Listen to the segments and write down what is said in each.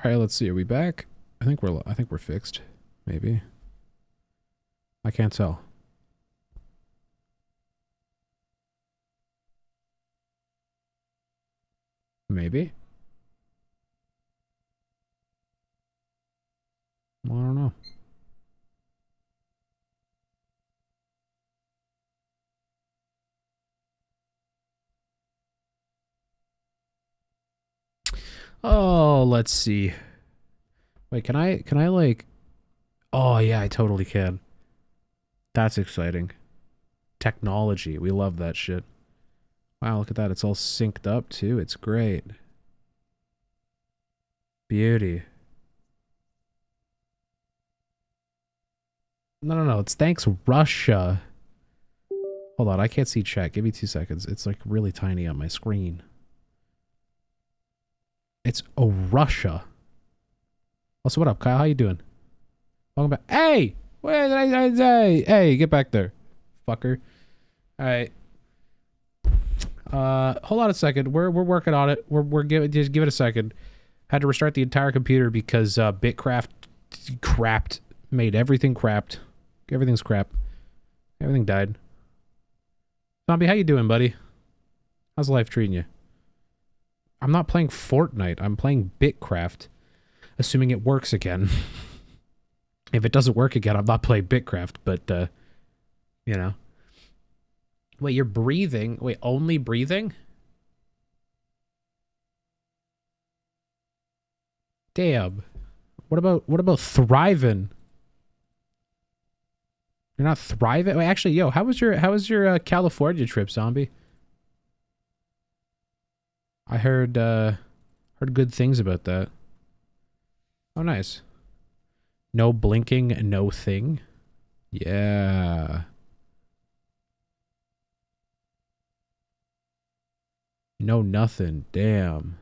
All right, let's see. Are we back? I think we're fixed. Maybe. I can't tell. Maybe. I don't know. Oh, let's see. Wait, can I like... Oh, yeah, I totally can. That's exciting. Technology. We love that shit. Wow, look at that. It's all synced up, too. It's great. Beauty. No. It's thanks, Russia. Hold on, I can't see chat. Give me 2 seconds. It's like really tiny on my screen. It's Russia. Also, what up, Kyle? How you doing? Welcome back. Hey! Hey, get back there, fucker. All right. Hold on a second. We're working on it. Just give it a second. Had to restart the entire computer because BitCraft crapped, made everything crapped. Everything's crap. Everything died. Zombie, how you doing, buddy? How's life treating you? I'm not playing Fortnite. I'm playing BitCraft, assuming it works again. If it doesn't work again, I'm not playing BitCraft, but, you know. Wait, you're breathing? Wait, only breathing? Damn. What about thriving? You're not thriving? Wait, actually, yo, how was your California trip, Zombie? I heard good things about that. Oh, nice. No blinking, no thing. Yeah. No nothing. Damn.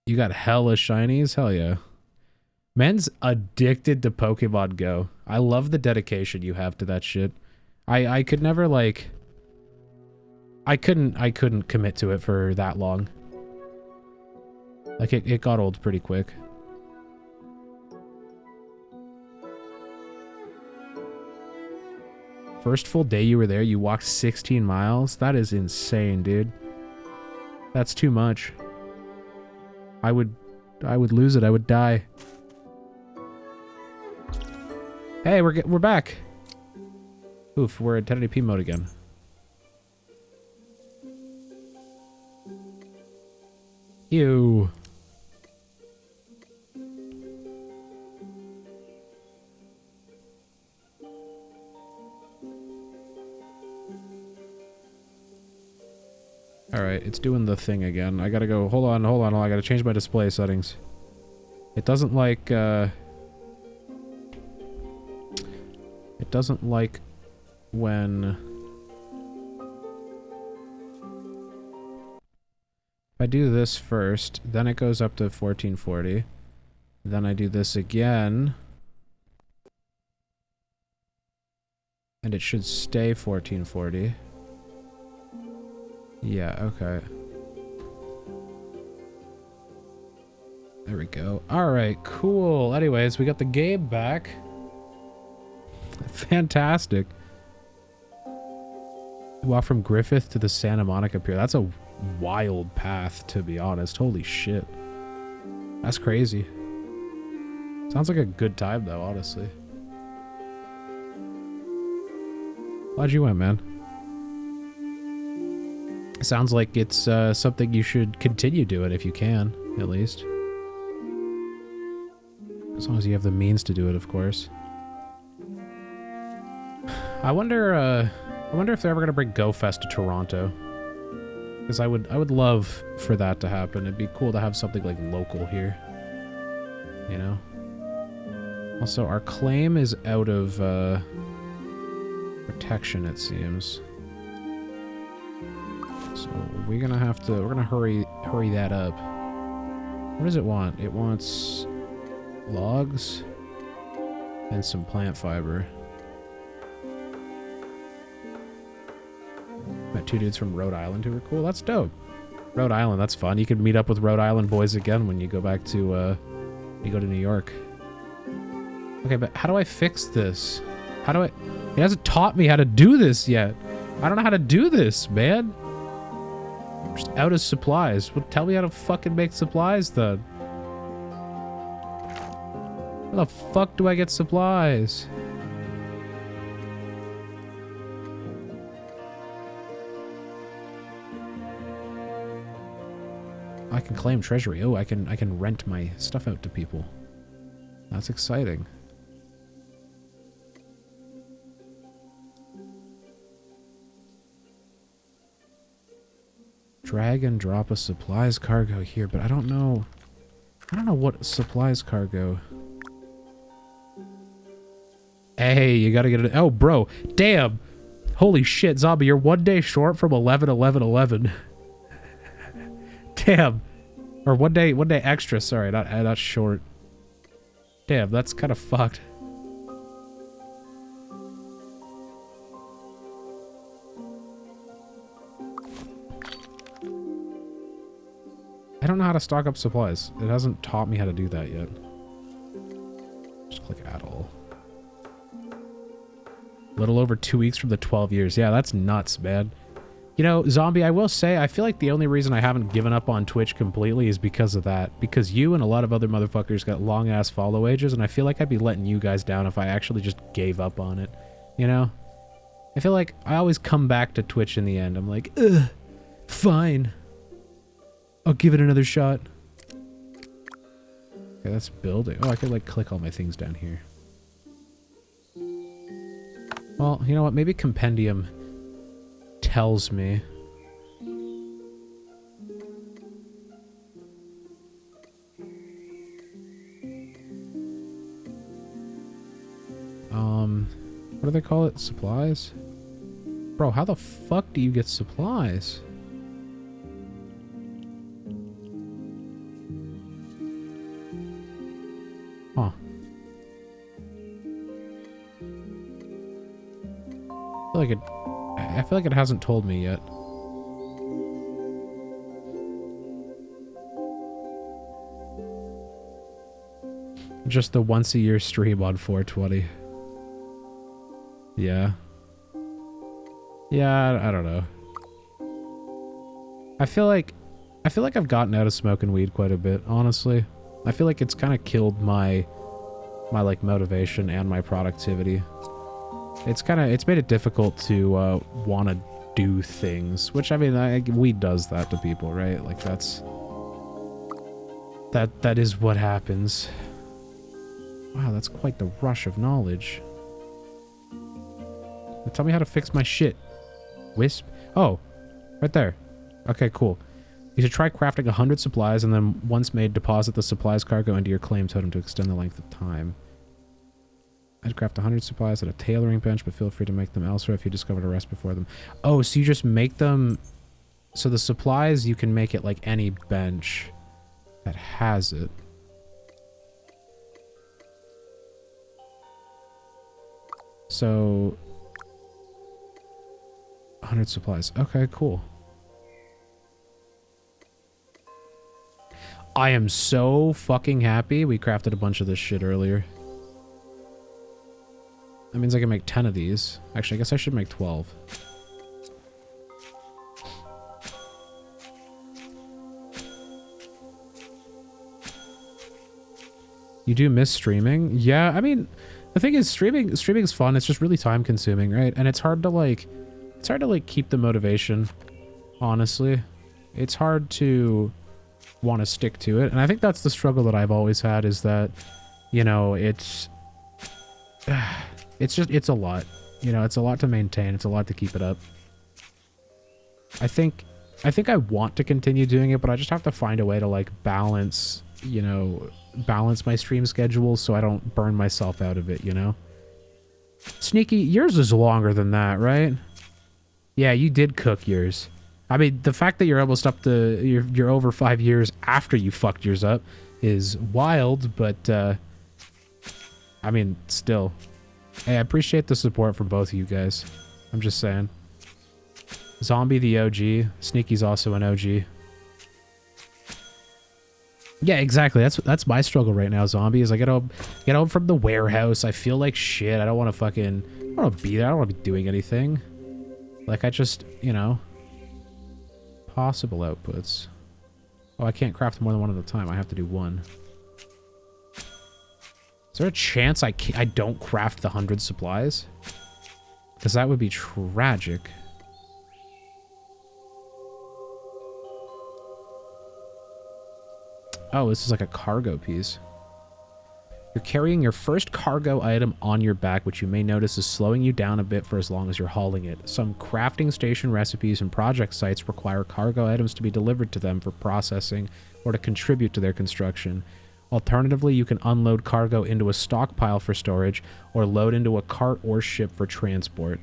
You got hella shinies? Hell yeah. Men's addicted to Pokemon Go. I love the dedication you have to that shit. I could never like... I couldn't commit to it for that long. Like it got old pretty quick. First full day you were there, you walked 16 miles? That is insane, dude. That's too much. I would lose it. I would die. Hey, we're back. Oof, we're in 1080p mode again. Ew. Alright, it's doing the thing again. I gotta go. Hold on. I gotta change my display settings. It doesn't like, it doesn't like when... If I do this first, then it goes up to 1440. Then I do this again. And it should stay 1440. Yeah, okay. There we go. Alright, cool. Anyways, we got the game back. Fantastic. Walk from Griffith to the Santa Monica Pier. That's a wild path, to be honest. Holy shit. That's crazy. Sounds like a good time, though, honestly. Glad you went, man. Sounds like it's something you should continue doing if you can, at least. As long as you have the means to do it, of course. I wonder if they're ever gonna bring GoFest to Toronto. Because I would love for that to happen. It'd be cool to have something like local here. You know? Also, our claim is out of protection, it seems. So we're gonna hurry that up. What does it want? It wants logs and some plant fiber. Met 2 dudes from Rhode Island who were cool. That's dope. Rhode Island, that's fun. You can meet up with Rhode Island boys again when you go back to, you go to New York. Okay, but how do I fix this? How do I... He hasn't taught me how to do this yet. I don't know how to do this, man. I'm just out of supplies. Well, tell me how to fucking make supplies, then. How the fuck do I get supplies? I can claim treasury. Oh, I can rent my stuff out to people. That's exciting. Drag and drop a supplies cargo here, but I don't know what supplies cargo. Hey, you gotta get it. Oh, bro. Damn. Holy shit, zombie. You're 1 day short from 11, 11, 11. Damn. Or one day extra. Sorry, not short. Damn, that's kind of fucked. I don't know how to stock up supplies. It hasn't taught me how to do that yet. Just click add all. Little over 2 weeks from the 12 years. Yeah, that's nuts, man. You know, Zombie, I will say, I feel like the only reason I haven't given up on Twitch completely is because of that. Because you and a lot of other motherfuckers got long-ass follow ages, and I feel like I'd be letting you guys down if I actually just gave up on it. You know? I feel like I always come back to Twitch in the end. I'm like, ugh, fine. I'll give it another shot. Okay, that's building. Oh, I could, like, click all my things down here. Well, you know what? Maybe Compendium tells me. What do they call it? Supplies? Bro, how the fuck do you get supplies? Huh. I feel like it hasn't told me yet. Just the once a year stream on 420. Yeah. Yeah, I don't know. I feel like I've gotten out of smoking weed quite a bit, honestly. I feel like it's kind of killed my like motivation and my productivity. It's made it difficult to want to do things, which I mean, weed does that to people, right? Like that is what happens. Wow, that's quite the rush of knowledge. Tell me how to fix my shit. Wisp? Oh, right there. Okay, cool. You should try crafting 100 supplies and then once made, deposit the supplies cargo into your claim totem to extend the length of time. I'd craft 100 supplies at a tailoring bench, but feel free to make them elsewhere if you discovered a rest before them. Oh, so you just make them... So the supplies, you can make it like any bench that has it. So... 100 supplies. Okay, cool. I am so fucking happy we crafted a bunch of this shit earlier. That means I can make 10 of these. Actually, I guess I should make 12. You do miss streaming? Yeah, I mean, the thing is streaming's fun. It's just really time consuming, right? And it's hard to keep the motivation, honestly. It's hard to want to stick to it. And I think that's the struggle that I've always had, is that, you know, it's a lot. You know, it's a lot to maintain. It's a lot to keep it up. I think I want to continue doing it, but I just have to find a way to, like, balance my stream schedule so I don't burn myself out of it, you know? Sneaky, yours is longer than that, right? Yeah, you did cook yours. I mean, the fact that you're almost up to... You're over 5 years after you fucked yours up is wild, but, I mean, still. Hey, I appreciate the support from both of you guys. I'm just saying. Zombie the OG. Sneaky's also an OG. Yeah, exactly. That's my struggle right now, zombie. Is I get home from the warehouse. I feel like shit. I don't want to fucking. I don't want to be there. I don't want to be doing anything. Like I just, you know. Possible outputs. Oh, I can't craft more than one at a time. I have to do one. Is there a chance I don't craft the 100 supplies? Because that would be tragic. Oh, this is like a cargo piece. You're carrying your first cargo item on your back, which you may notice is slowing you down a bit for as long as you're hauling it. Some crafting station recipes and project sites require cargo items to be delivered to them for processing or to contribute to their construction. Alternatively, you can unload cargo into a stockpile for storage or load into a cart or ship for transport.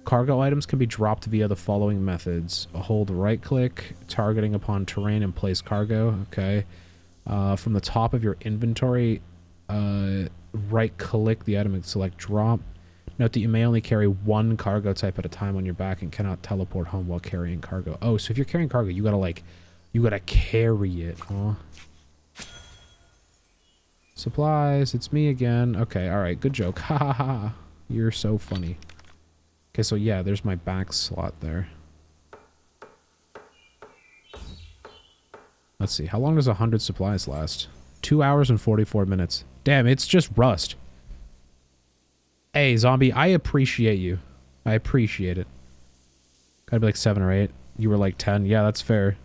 Cargo items can be dropped via the following methods. Hold right-click, targeting upon terrain, and place cargo. Okay. From the top of your inventory, right-click the item and select drop. Note that you may only carry one cargo type at a time on your back and cannot teleport home while carrying cargo. Oh, so if you're carrying cargo, you gotta carry it, huh? Supplies, it's me again. Okay, alright, good joke. Ha ha ha. You're so funny. Okay, so yeah, there's my back slot there. Let's see, how long does 100 supplies last? 2 hours and 44 minutes. Damn, it's just rust. Hey, zombie, I appreciate you. I appreciate it. Gotta be like 7 or 8. You were like 10. Yeah, that's fair.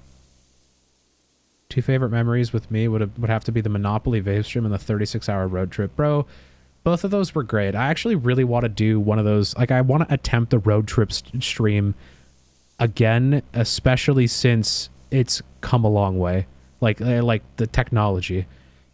Two favorite memories with me would have to be the Monopoly vape stream and the 36-hour road trip. Bro, both of those were great. I actually really want to do one of those. Like, I want to attempt the road trip stream again, especially since it's come a long way. Like the technology.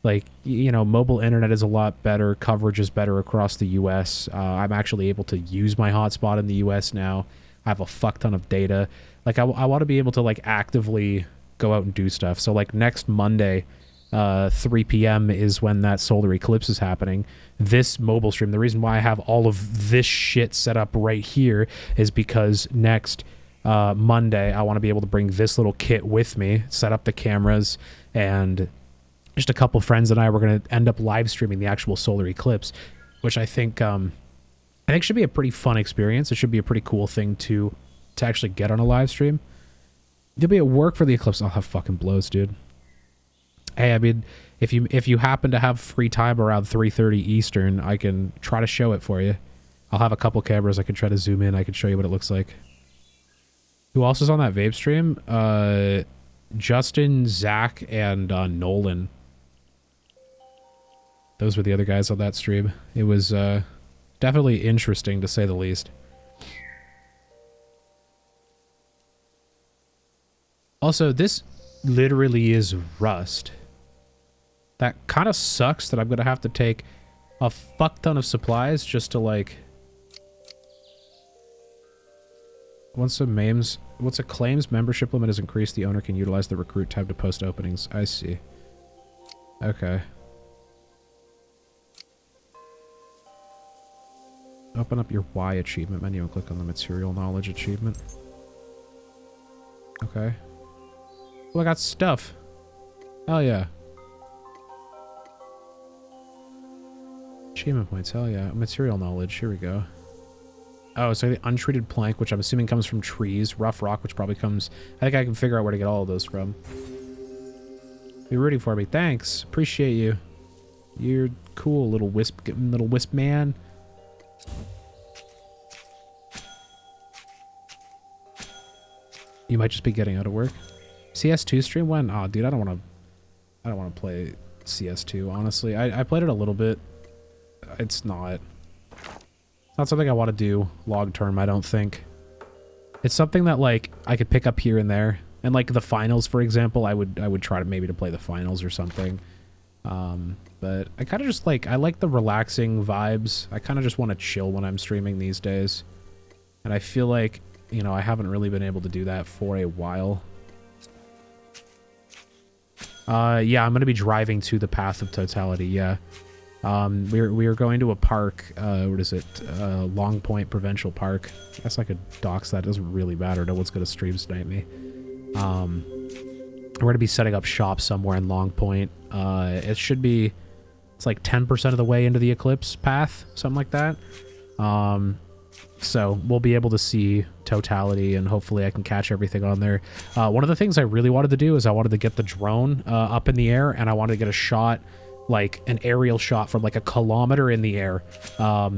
Like, you know, mobile internet is a lot better. Coverage is better across the U.S. I'm actually able to use my hotspot in the U.S. now. I have a fuck ton of data. Like, I want to be able to, like, actively go out and do stuff. So, like, next Monday, 3 p.m. is when that solar eclipse is happening. This mobile stream, the reason why I have all of this shit set up right here is because next Monday, I want to be able to bring this little kit with me, set up the cameras, and just a couple friends and I were going to end up live streaming the actual solar eclipse, which I think should be a pretty fun experience. It should be a pretty cool thing to actually get on a live stream. You'll be at work for the eclipse. I'll have fucking blows, dude. Hey, I mean, if you happen to have free time around 3:30 Eastern, I can try to show it for you. I'll have a couple cameras. I can try to zoom in. I can show you what it looks like. Who else is on that vape stream? Justin, Zach, and Nolan. Those were the other guys on that stream. It was definitely interesting, to say the least. Also, this literally is rust. That kind of sucks that I'm going to have to take a fuck ton of supplies just to, like... Once a claims membership limit is increased, the owner can utilize the recruit tab to post openings. I see. Okay. Open up your Y achievement menu and click on the material knowledge achievement. Okay. Oh, I got stuff. Hell yeah. Achievement points, hell yeah. Material knowledge, here we go. Oh, so the untreated plank, which I'm assuming comes from trees. Rough rock, which probably comes... I think I can figure out where to get all of those from. You're rooting for me. Thanks. Appreciate you. You're cool, little wisp man. You might just be getting out of work. CS2 stream when? Oh, dude, I don't want to play CS2, honestly. I played it a little bit. It's not something I want to do long term, I don't think. It's something that, like, I could pick up here and there. And, like, the finals, for example, I would try to maybe to play the finals or something. But I kind of just, like, I like the relaxing vibes. I kind of just want to chill when I'm streaming these days. And I feel like, you know, I haven't really been able to do that for a while. Yeah, I'm going to be driving to the Path of Totality, yeah. We are going to a park, what is it? Long Point Provincial Park. I guess I could dox that. It doesn't really matter. No one's going to stream snipe me. We're going to be setting up shop somewhere in Long Point. It should be, it's like 10% of the way into the Eclipse path, something like that. So we'll be able to see totality, and hopefully I can catch everything on there. One of the things I really wanted to do is I wanted to get the drone up in the air, and I wanted to get a shot, like an aerial shot from like a kilometer in the air,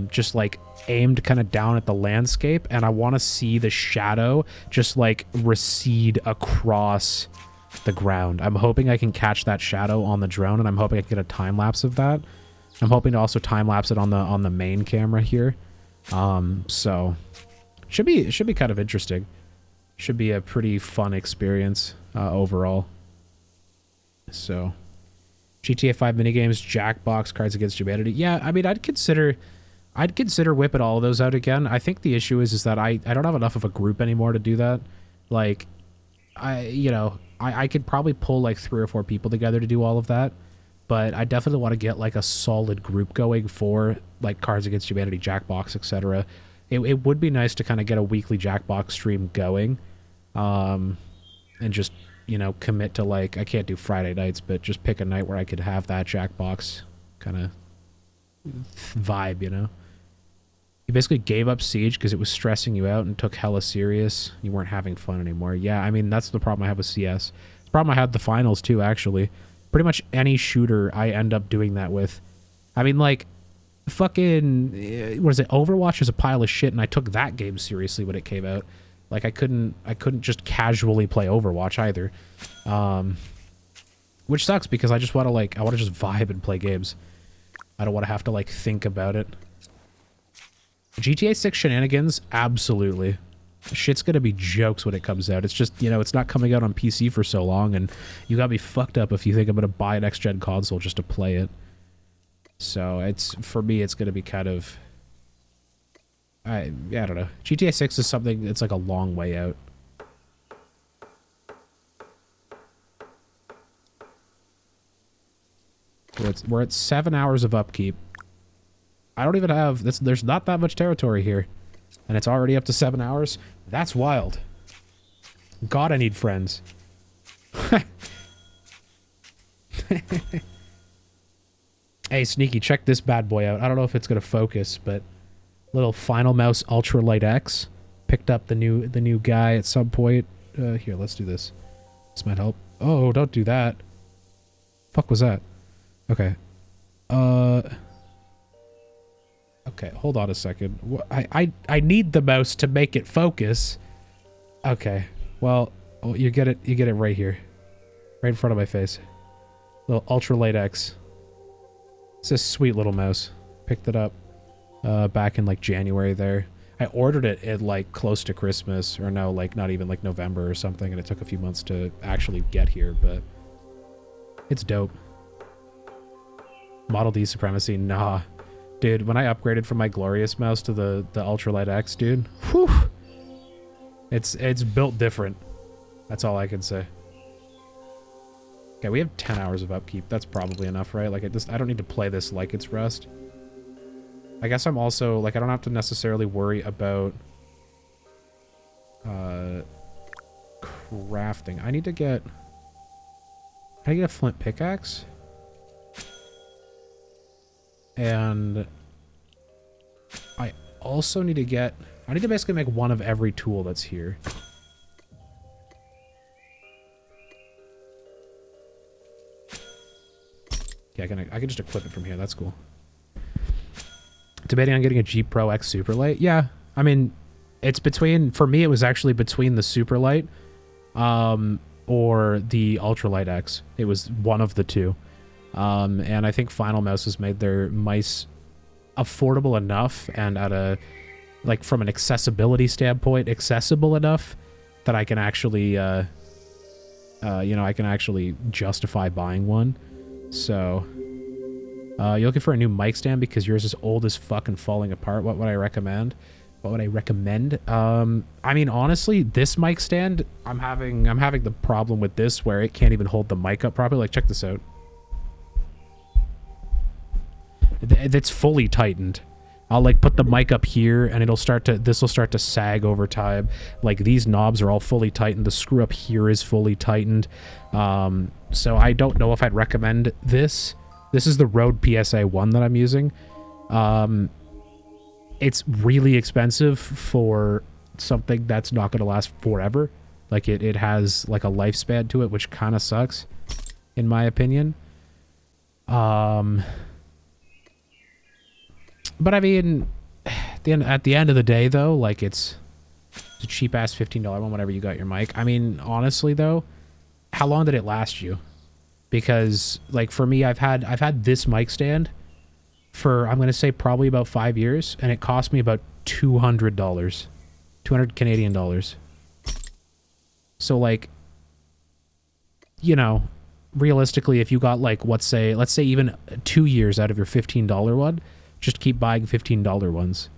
just like aimed kind of down at the landscape, and I want to see the shadow just like recede across the ground. I'm hoping I can catch that shadow on the drone, and I'm hoping I can get a time lapse of that. I'm hoping to also time lapse it on the main camera here. So should be kind of interesting. Should be a pretty fun experience overall. So GTA 5 minigames, Jackbox, Cards Against Humanity. Yeah, I mean, I'd consider whipping all of those out again. I think the issue is that I don't have enough of a group anymore to do that. Like, I could probably pull like 3 or 4 people together to do all of that, but I definitely want to get like a solid group going for like Cards Against Humanity, Jackbox, etc. It would be nice to kind of get a weekly Jackbox stream going, and just, you know, commit to like, I can't do Friday nights, but just pick a night where I could have that Jackbox kind of vibe, you know. You basically gave up Siege because it was stressing you out and took hella serious. You weren't having fun anymore. Yeah, I mean, that's the problem I have with CS. The problem I had with the finals too, actually. Pretty much any shooter I end up doing that with. I mean, like, fucking, what is it, Overwatch is a pile of shit, and I took that game seriously when it came out. Like, I couldn't just casually play Overwatch either. Which sucks, because I just want to, like, I want to just vibe and play games. I don't want to have to, like, think about it. GTA 6 shenanigans? Absolutely. Shit's gonna be jokes when it comes out. It's just, you know, it's not coming out on PC for so long, and you gotta be fucked up if you think I'm gonna buy an next-gen console just to play it. So, it's, for me, it's gonna be kind of... I don't know. GTA 6 is something that's like a long way out. We're at 7 hours of upkeep. I don't even have... There's not that much territory here. And it's already up to 7 hours? That's wild. God, I need friends. Hey, Sneaky, check this bad boy out. I don't know if it's going to focus, but... Little Final Mouse Ultralight X. Picked up the new guy at some point. Here, let's do this. This might help. Oh, don't do that. Fuck was that? Okay. Okay, hold on a second. I need the mouse to make it focus. Okay. Well, you get it right here. Right in front of my face. Little Ultralight X. It's a sweet little mouse. Picked it up back in like January there. I ordered it at like close to Christmas, or no, like not even like November or something, and it took a few months to actually get here, but it's dope. Model D supremacy, nah. Dude, when I upgraded from my Glorious mouse to the Ultralight X, dude, whew, it's built different. That's all I can say. Okay, we have 10 hours of upkeep. That's probably enough, right? Like, I don't need to play this like it's Rust. I guess I'm also, like, I don't have to necessarily worry about crafting. I need to get a flint pickaxe. And I also need to basically make one of every tool that's here. Yeah, I can just equip it from here. That's cool. Debating on getting a G Pro X Superlight. Yeah, I mean, it's between, for me, it was actually between the Superlight or the Ultralight X. It was one of the two. And I think Final Mouse has made their mice affordable enough, and at a, like, from an accessibility standpoint, accessible enough that I can actually, you know, I can actually justify buying one. So, you're looking for a new mic stand because yours is old as fuck and falling apart. What would I recommend? What would I recommend? I mean, honestly, this mic stand, I'm having the problem with this where it can't even hold the mic up properly. Like, check this out. It's fully tightened. I'll like put the mic up here and this will start to sag over time. Like these knobs are all fully tightened. The screw up here is fully tightened. So I don't know if I'd recommend this. This is the Rode PSA 1 that I'm using. It's really expensive for something that's not going to last forever. Like it has like a lifespan to it, which kind of sucks in my opinion. But I mean, at the end of the day, though, like it's a cheap ass $15 one, whenever you got your mic. I mean, honestly, though, how long did it last you? Because like for me, I've had this mic stand for I'm gonna say probably about 5 years, and it cost me about $200, 200 Canadian dollars. So like, you know, realistically, if you got like let's say even 2 years out of your $15 one. Just keep buying $15 ones.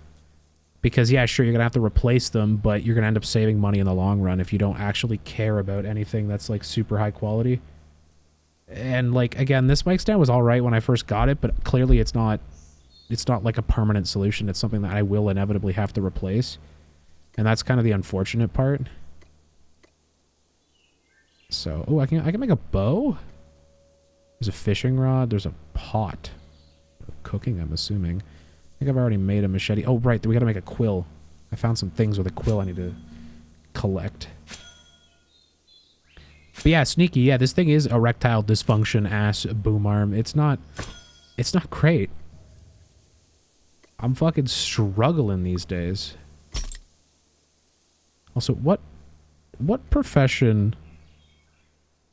Because, yeah, sure, you're going to have to replace them, but you're going to end up saving money in the long run if you don't actually care about anything that's, like, super high quality. And, like, again, this mic stand was all right when I first got it, but clearly it's not, like, a permanent solution. It's something that I will inevitably have to replace. And that's kind of the unfortunate part. So, oh, I can make a bow? There's a fishing rod. There's a pot. Cooking, I'm assuming. I think I've already made a machete. Oh, right. We got to make a quill. I found some things with a quill I need to collect. But yeah, sneaky. Yeah, this thing is erectile dysfunction ass boom arm. It's not great. I'm fucking struggling these days. Also, what profession...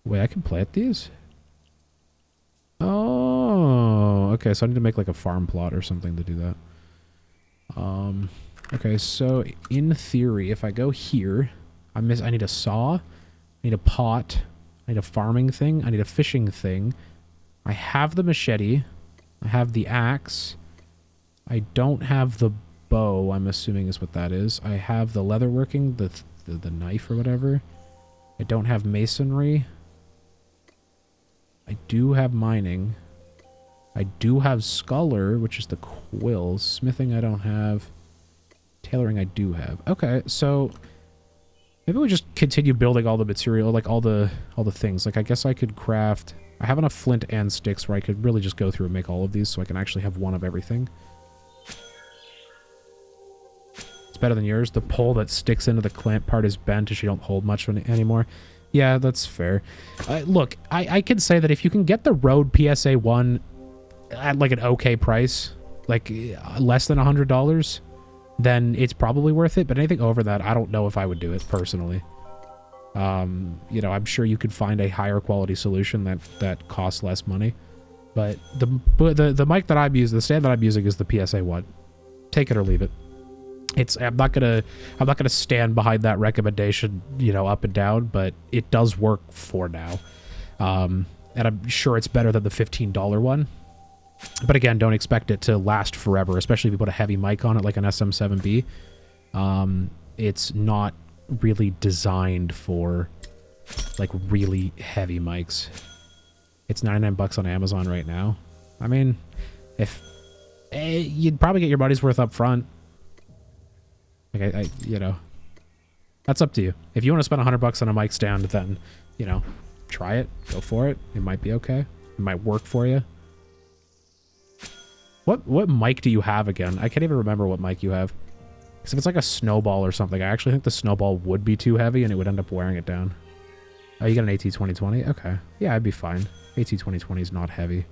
Wait, I can plant these? Oh, okay, so I need to make like a farm plot or something to do that. Okay, so in theory, if I go here, I need a saw, I need a pot, I need a farming thing, I need a fishing thing. I have the machete, I have the axe, I don't have the bow, I'm assuming is what that is. I have the leatherworking, the knife or whatever. I don't have masonry. I do have mining. I do have sculler, which is the quill. Smithing I don't have. Tailoring I do have. Okay, so maybe we just continue building all the material, like all the things. Like I guess I could craft... I have enough flint and sticks where I could really just go through and make all of these so I can actually have one of everything. It's better than yours. The pole that sticks into the clamp part is bent and you don't hold much anymore. Yeah, that's fair. Look, I can say that if you can get the Rode PSA 1 at like an okay price, like less than $100, then it's probably worth it. But anything over that, I don't know if I would do it personally. You know, I'm sure you could find a higher quality solution that costs less money. But the mic that I'm using, the stand that I'm using is the PSA 1. Take it or leave it. I'm not gonna stand behind that recommendation, you know, up and down, but it does work for now. And I'm sure it's better than the $15 one. But again, don't expect it to last forever, especially if you put a heavy mic on it like an SM7B. It's not really designed for like really heavy mics. It's $99 on Amazon right now. I mean, if you'd probably get your money's worth up front. Like you know, that's up to you. If you want to spend $100 on a mic stand, then, you know, try it, go for it. It might be okay. It might work for you. What mic do you have again? I can't even remember what mic you have. Because if it's like a snowball or something, I actually think the snowball would be too heavy and it would end up wearing it down. Oh, you got an AT2020? Okay. Yeah, I'd be fine. AT2020 is not heavy.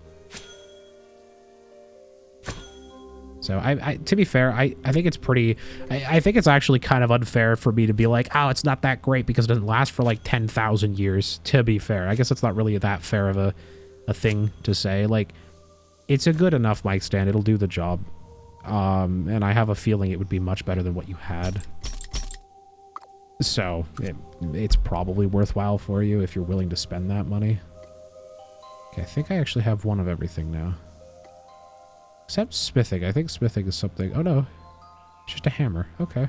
So, to be fair, I think it's pretty... I think it's actually kind of unfair for me to be like, oh, it's not that great because it doesn't last for like 10,000 years, to be fair. I guess it's not really that fair of a thing to say. Like, it's a good enough mic stand. It'll do the job. And I have a feeling it would be much better than what you had. So, it's probably worthwhile for you if you're willing to spend that money. Okay, I think I actually have one of everything now. Except smithing. I think smithing is something... Oh, no. It's just a hammer. Okay.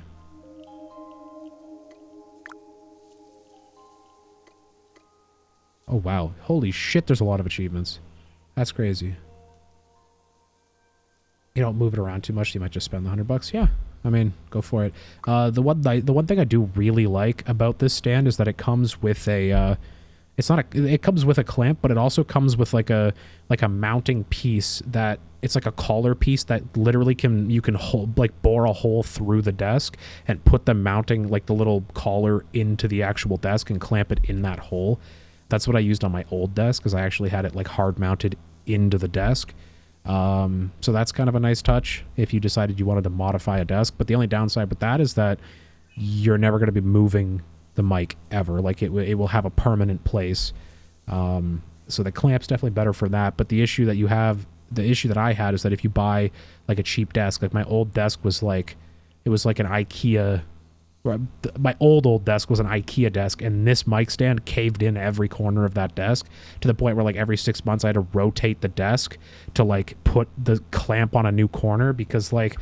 Oh, wow. Holy shit, there's a lot of achievements. That's crazy. you don't move it around too much, you might just spend the $100. Yeah, I mean, go for it. The one thing I do really like about this stand is that it comes with a it comes with a clamp, but it also comes with like a mounting piece that it's like a collar piece that literally you can hold, like bore a hole through the desk and put the mounting, like the little collar, into the actual desk and clamp it in that hole. That's what I used on my old desk, because I actually had it like hard mounted into the desk. So that's kind of a nice touch if you decided you wanted to modify a desk. But the only downside with that is that you're never going to be moving the mic ever. Like it will have a permanent place. So the clamp's definitely better for that. But the issue that I had is that if you buy like a cheap desk, like my old desk was like, it was like an IKEA. My old desk was an IKEA desk, and this mic stand caved in every corner of that desk to the point where like every 6 months I had to rotate the desk to like put the clamp on a new corner, because like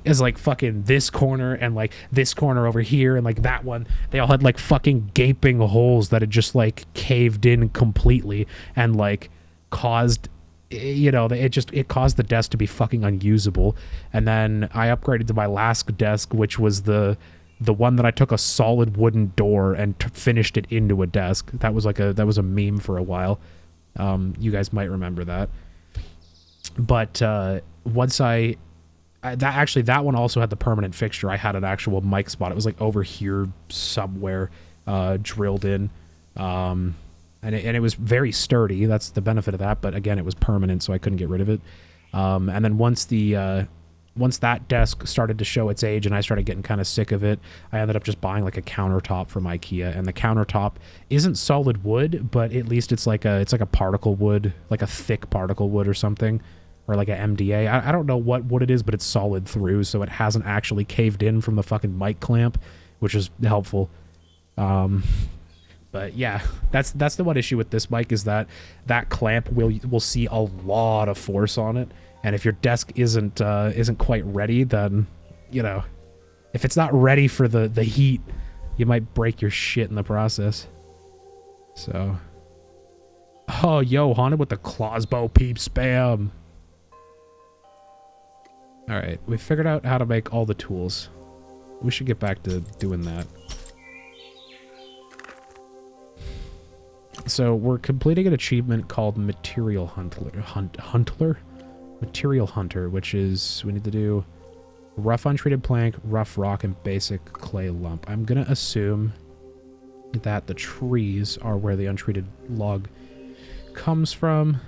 it's like fucking this corner and like this corner over here and like that one, they all had like fucking gaping holes that had just like caved in completely and like caused, you know, it caused the desk to be fucking unusable. And then I upgraded to my last desk, which was the one that I took a solid wooden door and finished it into a desk. That was a meme for a while. You guys might remember that. But once that one also had the permanent fixture. I had an actual mic spot. It was like over here somewhere, drilled in. And it was very sturdy. That's the benefit of that. But again, it was permanent, so I couldn't get rid of it. And then once that desk started to show its age and I started getting kind of sick of it, I ended up just buying like a countertop from IKEA. And the countertop isn't solid wood, but at least it's like a particle wood, like a thick particle wood or something, or like a MDA. I don't know what wood it is, but it's solid through, so it hasn't actually caved in from the fucking mic clamp, which is helpful. But yeah, that's the one issue with this mic, is that clamp will see a lot of force on it. And if your desk isn't quite ready, then, you know, if it's not ready for the heat, you might break your shit in the process. So, oh, yo, Haunted with the Clawsbow peep spam. All right, we figured out how to make all the tools. We should get back to doing that. So we're completing an achievement called Material Hunter, which is, we need to do rough untreated plank, rough rock, and basic clay lump. I'm gonna assume that the trees are where the untreated log comes from.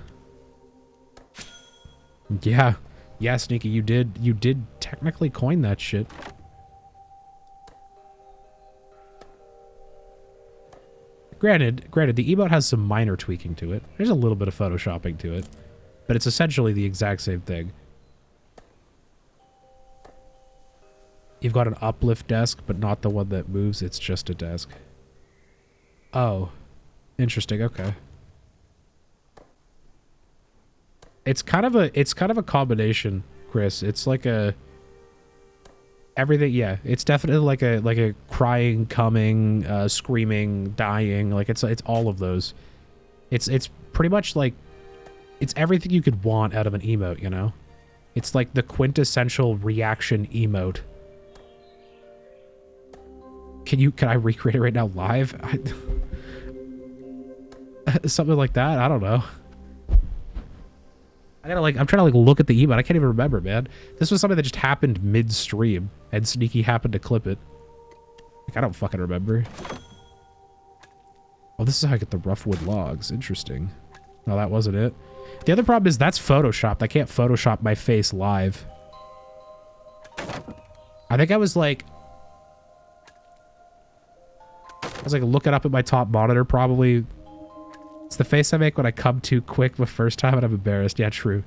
Yeah, Sneaky, you did technically coin that shit. Granted, the emote has some minor tweaking to it. There's a little bit of photoshopping to it, but it's essentially the exact same thing. You've got an uplift desk, but not the one that moves. It's just a desk. Oh, interesting. Okay. It's kind of a combination, Chris. It's like a everything. Yeah, it's definitely like a crying, coming, screaming, dying. Like it's all of those. It's pretty much like it's everything you could want out of an emote, you know? It's like the quintessential reaction emote. Can I recreate it right now live? Something like that? I don't know. I'm trying to look at the emote. I can't even remember, man. This was something that just happened mid-stream, and Sneaky happened to clip it. I don't fucking remember. Oh, this is how I get the rough wood logs. Interesting. No, that wasn't it. The other problem is that's photoshopped. I can't Photoshop my face live. I think I was looking up at my top monitor, probably. It's the face I make when I come too quick the first time and I'm embarrassed. Yeah, true.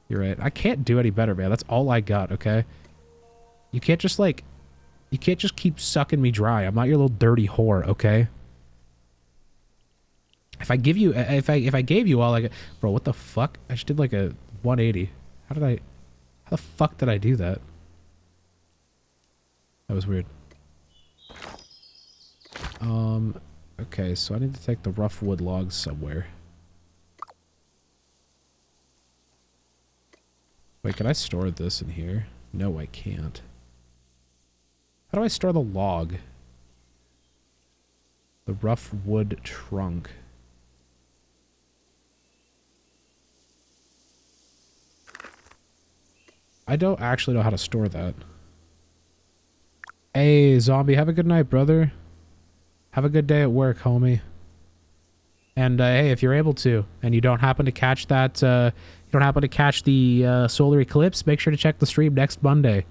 You're right. I can't do any better, man. That's all I got, okay? You can't just keep sucking me dry. I'm not your little dirty whore, okay? If I gave you all like, bro, what the fuck? I just did like a 180. How the fuck did I do that? That was weird. Okay, so I need to take the rough wood logs somewhere. Wait, can I store this in here? No, I can't. How do I store the log? The rough wood trunk. I don't actually know how to store that. Hey, zombie, have a good night, brother. Have a good day at work, homie. And hey, if you're able to, and you don't happen to catch that, you don't happen to catch the solar eclipse, make sure to check the stream next Monday.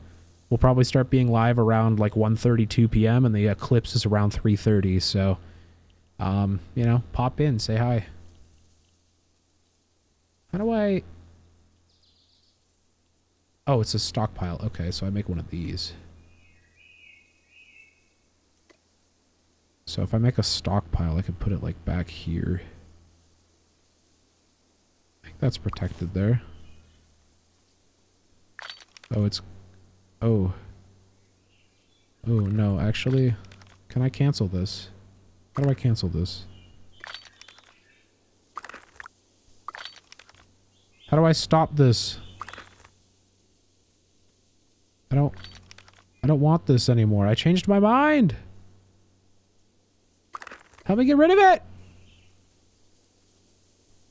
We'll probably start being live around like 1:32 p.m. and the eclipse is around 3:30. So, you know, pop in, say hi. How do I? Oh, it's a stockpile. Okay, so I make one of these. So if I make a stockpile, I can put it like back here. I think that's protected there. Oh, it's... Oh. Oh, no, actually... Can I cancel this? How do I cancel this? How do I stop this? I don't want this anymore. I changed my mind! Help me get rid of it!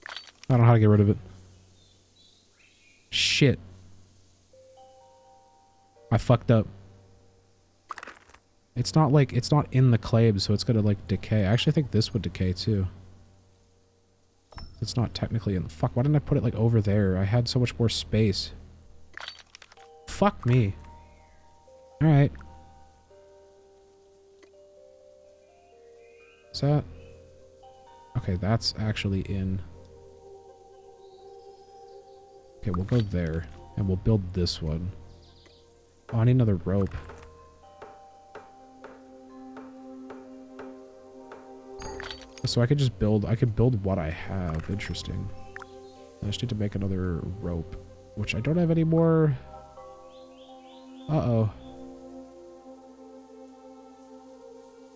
I don't know how to get rid of it. Shit. I fucked up. It's not like, it's not in the clay, so it's gonna like decay. I actually think this would decay too. It's not technically in the... Fuck, why didn't I put it like over there? I had so much more space. Fuck me. Alright. Is that... Okay, that's actually in... Okay, we'll go there. And we'll build this one. Oh, I need another rope. So I could just build... I could build what I have. Interesting. I just need to make another rope. Which I don't have any more... Uh-oh.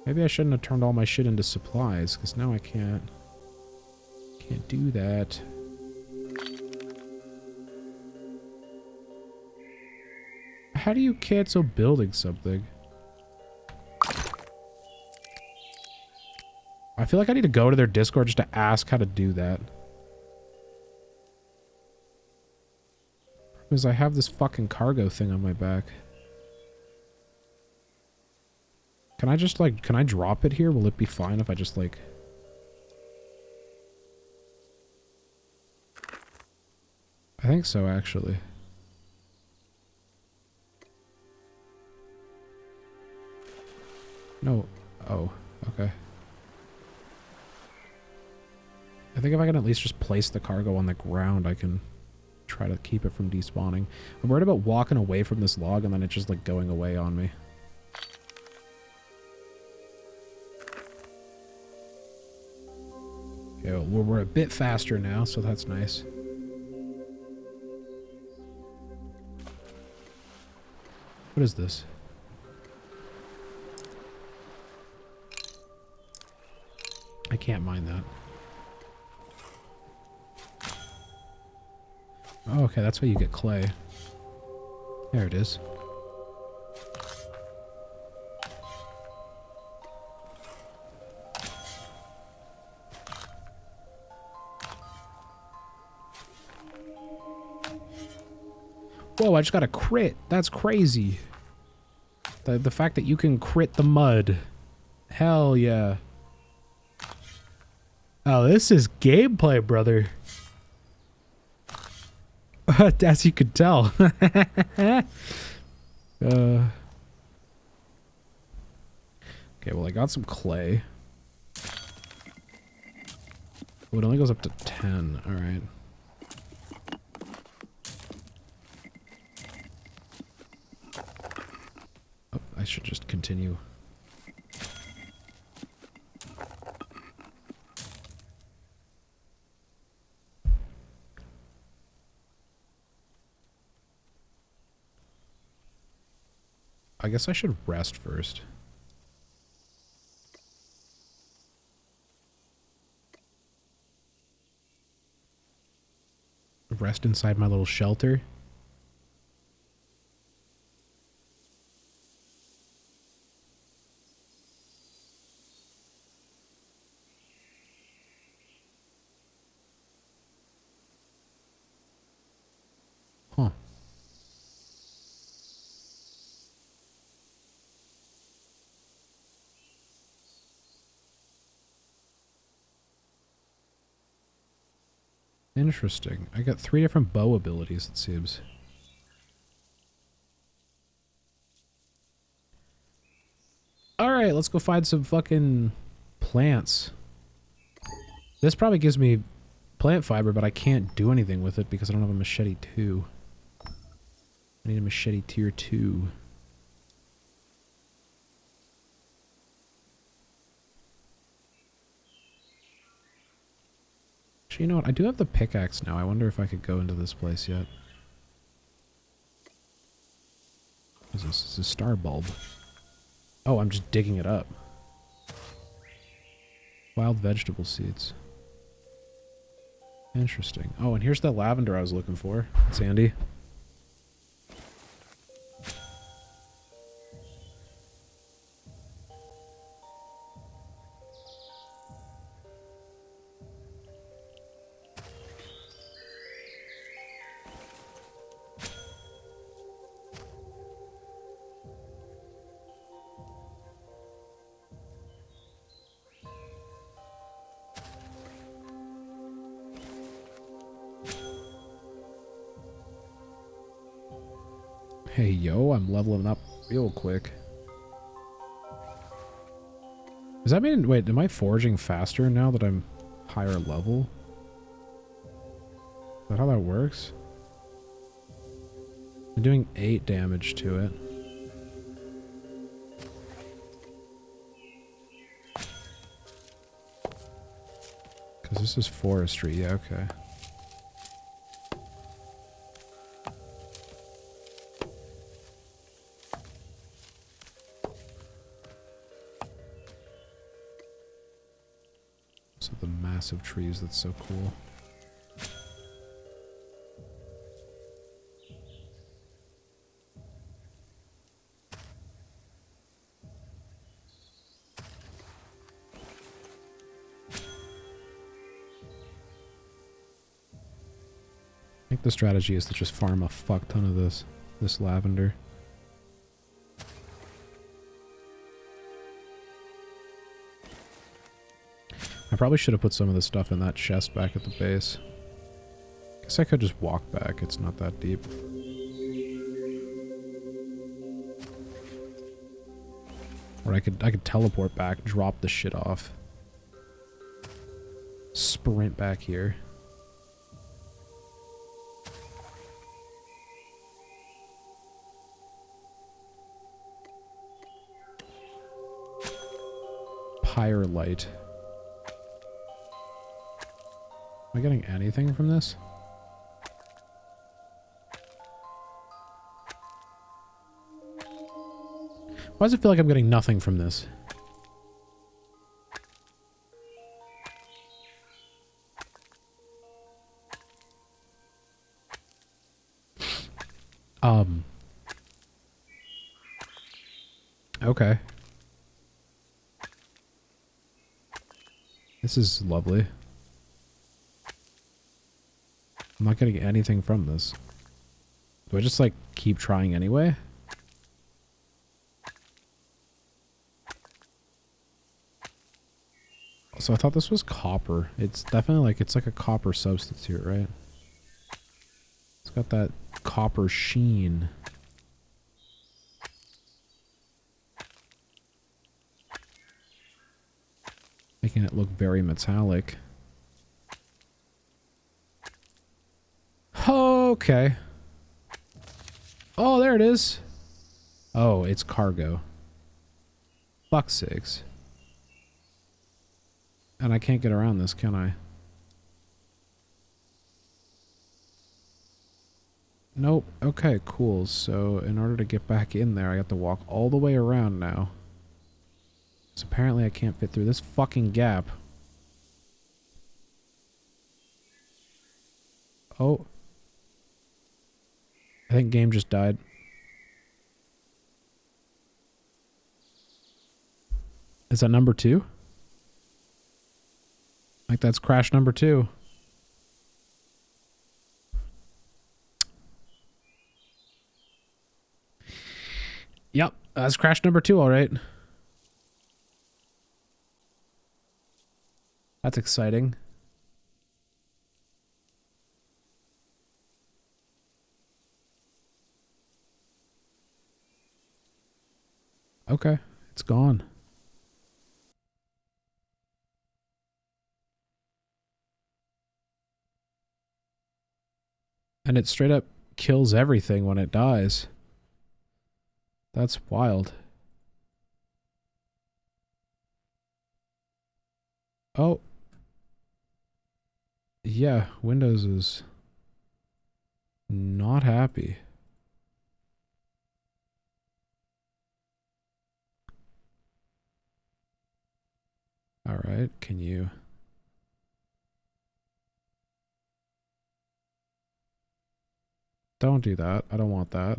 Maybe I shouldn't have turned all my shit into supplies, because now I can't do that. How do you cancel building something? I feel like I need to go to their Discord just to ask how to do that. Because I have this fucking cargo thing on my back. Can I just, like, can I drop it here? Will it be fine if I just, like... I think so, actually. No. Oh, okay. I think if I can at least just place the cargo on the ground, I can try to keep it from despawning. I'm worried about walking away from this log and then it just, like, going away on me. Okay, well, we're a bit faster now, so that's nice. What is this? I can't mine that. Oh, okay, that's how you get clay. There it is. Whoa, I just got a crit. That's crazy. The fact that you can crit the mud. Hell yeah. Oh, this is gameplay, brother. As you could tell. Okay, well, I got some clay. Oh, it only goes up to 10. Alright. Oh, I should just continue. I guess I should rest first. Rest inside my little shelter. Interesting. I got 3 different bow abilities, it seems. Alright, let's go find some fucking plants. This probably gives me plant fiber, but I can't do anything with it because I don't have a machete 2. I need a machete tier 2. Actually, you know what? I do have the pickaxe now. I wonder if I could go into this place yet. What is this? This is a star bulb. Oh, I'm just digging it up. Wild vegetable seeds. Interesting. Oh, and here's the lavender I was looking for. It's handy. Hey, yo, I'm leveling up real quick. Does that mean... Wait, am I foraging faster now that I'm higher level? Is that how that works? I'm doing 8 damage to it. Because this is forestry. Yeah, okay. The massive trees, that's so cool. I think the strategy is to just farm a fuck ton of this lavender. I probably should have put some of this stuff in that chest back at the base. Guess I could just walk back, it's not that deep. Or I could teleport back, drop the shit off. Sprint back here. Pyre light. Am I getting anything from this? Why does it feel like I'm getting nothing from this? Okay. This is lovely. I'm not getting anything from this. Do I just, like, keep trying anyway? So I thought this was copper. It's definitely, like, it's like a copper substitute, right? It's got that copper sheen. Making it look very metallic. Okay. Oh, there it is. Oh, it's cargo. Fuck's sakes. And I can't get around this, can I? Nope. Okay, cool. So in order to get back in there, I have to walk all the way around now. So apparently I can't fit through this fucking gap. Oh. I think game just died. Is that number 2? Like that's crash number 2. Yep, that's crash number 2, all right. That's exciting. Okay, it's gone. And it straight up kills everything when it dies. That's wild. Oh. Yeah, Windows is not happy. Alright, can you... Don't do that. I don't want that.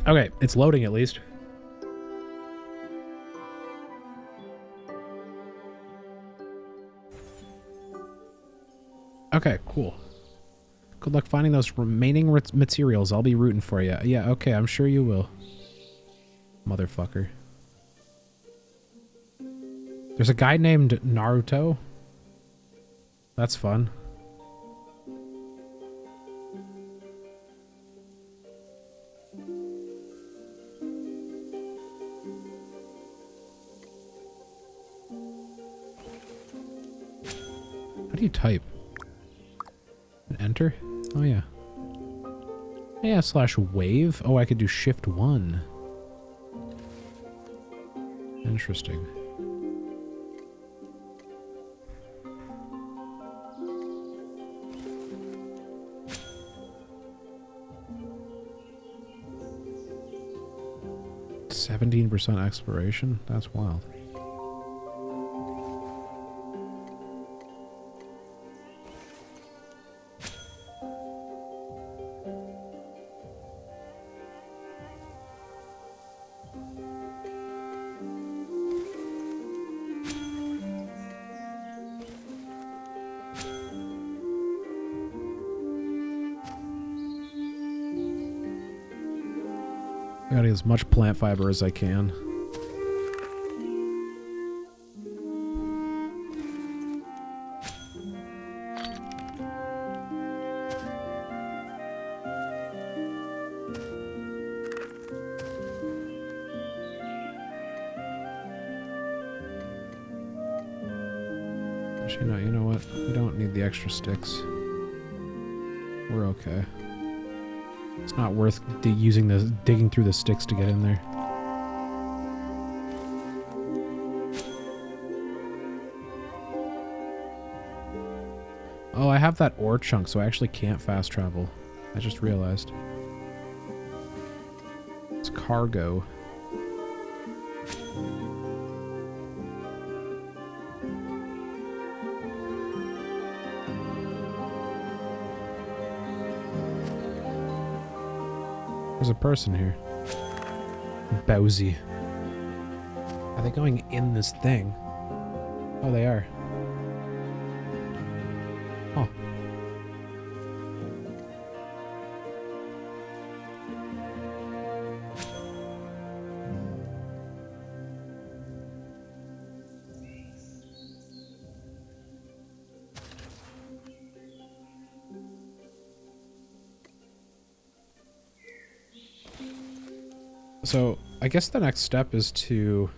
Okay, it's loading at least. Okay, cool. Good luck finding those remaining materials. I'll be rooting for you. Yeah, okay, I'm sure you will. Motherfucker. There's a guy named Naruto. That's fun. How do you type? Enter? Oh, yeah. Yeah, /wave. Oh, I could do shift 1. Interesting. %17% exploration? That's wild. I gotta get as much plant fiber as I can. Actually, no, you know what? We don't need the extra sticks. We're okay. It's not worth digging through the sticks to get in there. Oh, I have that ore chunk, so I actually can't fast travel. I just realized. It's cargo. There's a person here. Bowsy. Are they going in this thing? Oh, they are. Oh. So, I guess the next step is to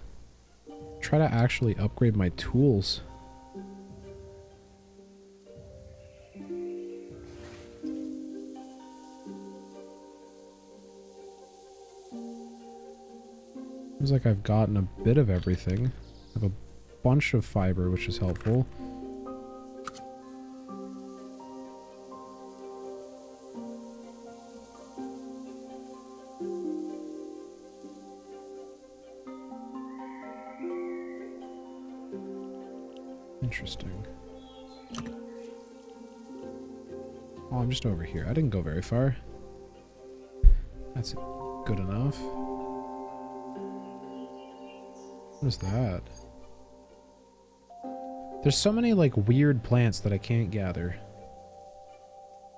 try to actually upgrade my tools. Seems like I've gotten a bit of everything. I have a bunch of fiber, which is helpful. Interesting. Oh, I'm just over here. I didn't go very far. That's good enough. What is that? There's so many, like, weird plants that I can't gather.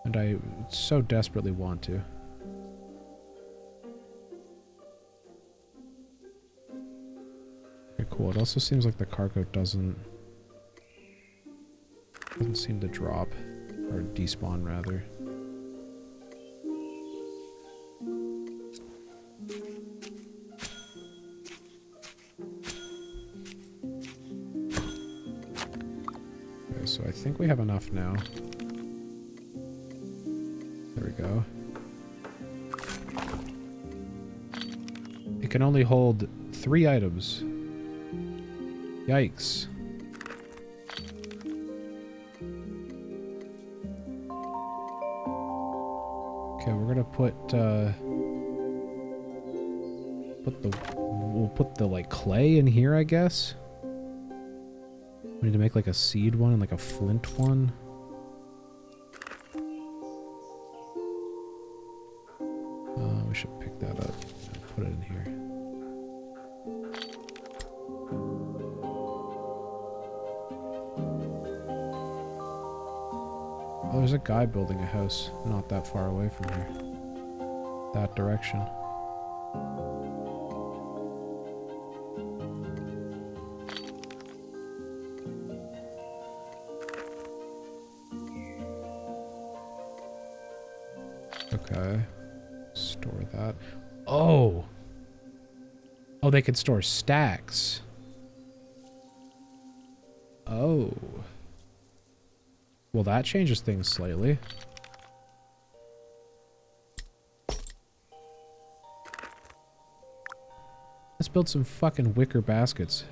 And I so desperately want to. Okay, cool. It also seems like the cargo doesn't seem to drop. Or despawn, rather. Okay, so I think we have enough now. There we go. It can only hold 3 items. Yikes. Okay, we're gonna we'll put the like clay in here, I guess. We need to make like a seed one and like a flint one. We should pick that up and put it in here. Oh, there's a guy building a house not that far away from here. That direction. Okay. Store that. Oh! Oh, they can store stacks. Oh. Well, that changes things slightly. Let's build some fucking wicker baskets.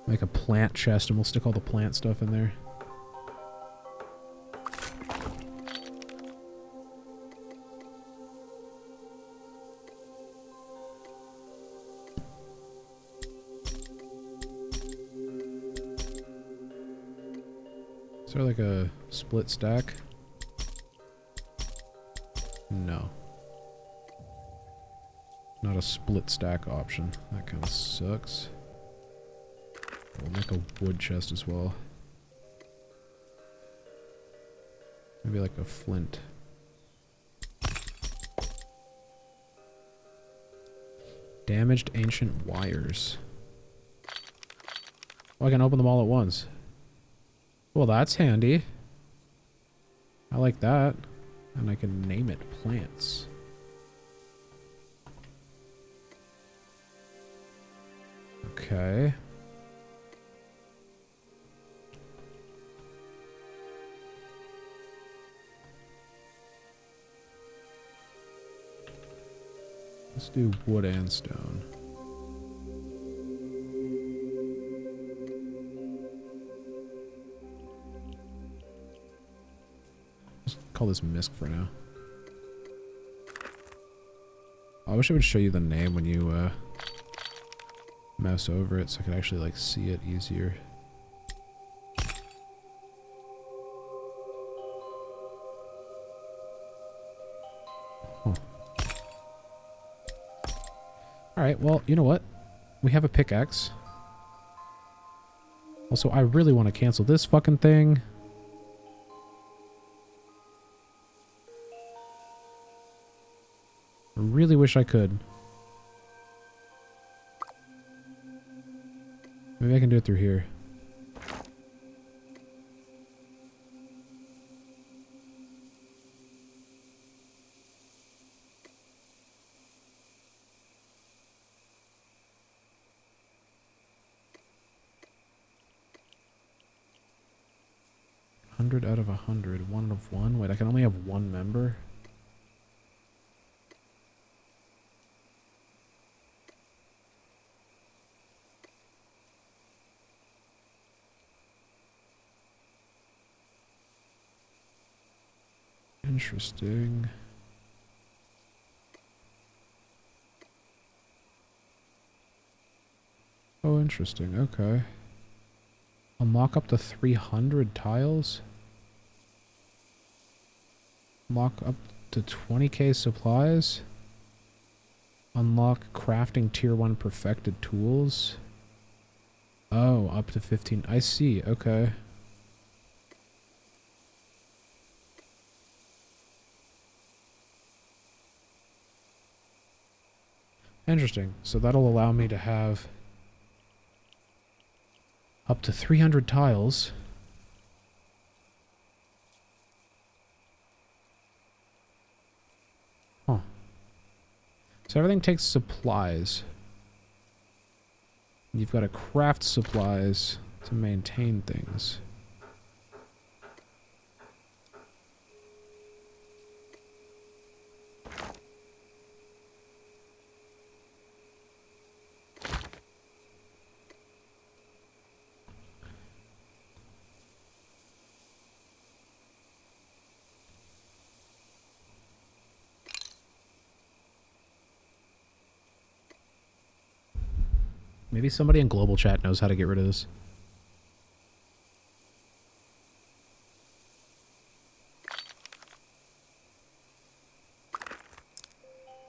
Make a plant chest and we'll stick all the plant stuff in there. Is there like a split stack? No. Not a split stack option. That kind of sucks. We'll make a wood chest as well. Maybe like a flint. Damaged ancient wires. Oh, I can open them all at once. Well, that's handy. I like that. And I can name it plants. Okay. Let's do wood and stone. Let's call this Mist for now. I wish I would show you the name when you mouse over it so I could actually like see it easier. Alright, well, you know what? We have a pickaxe. Also, I really want to cancel this fucking thing. I really wish I could. Maybe I can do it through here. Out of 100, 1 of 1. Wait, I can only have 1 member? Interesting. Oh, interesting. Okay. Unlock up to 300 tiles. Unlock up to 20k supplies. Unlock crafting tier 1 perfected tools. Oh, up to 15. I see. Okay. Interesting. So that'll allow me to have up to 300 tiles. Huh. So everything takes supplies. You've got to craft supplies to maintain things. Maybe somebody in global chat knows how to get rid of this.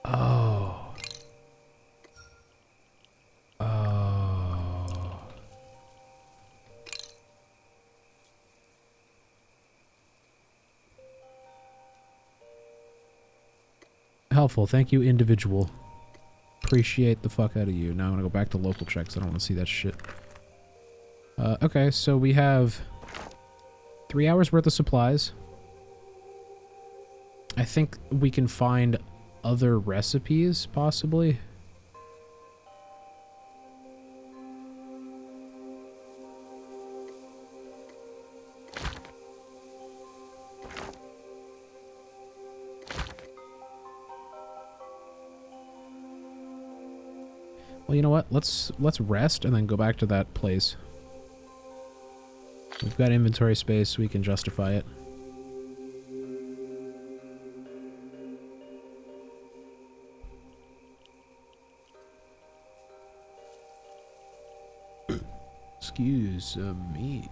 Oh. Oh. Helpful. Thank you, individual. Appreciate the fuck out of you. Now I'm gonna go back to local checks. I don't want to see that shit. Okay, so we have 3 hours worth of supplies. I think we can find other recipes, possibly. Well, you know what? Let's rest and then go back to that place. We've got inventory space, we can justify it. Excuse me.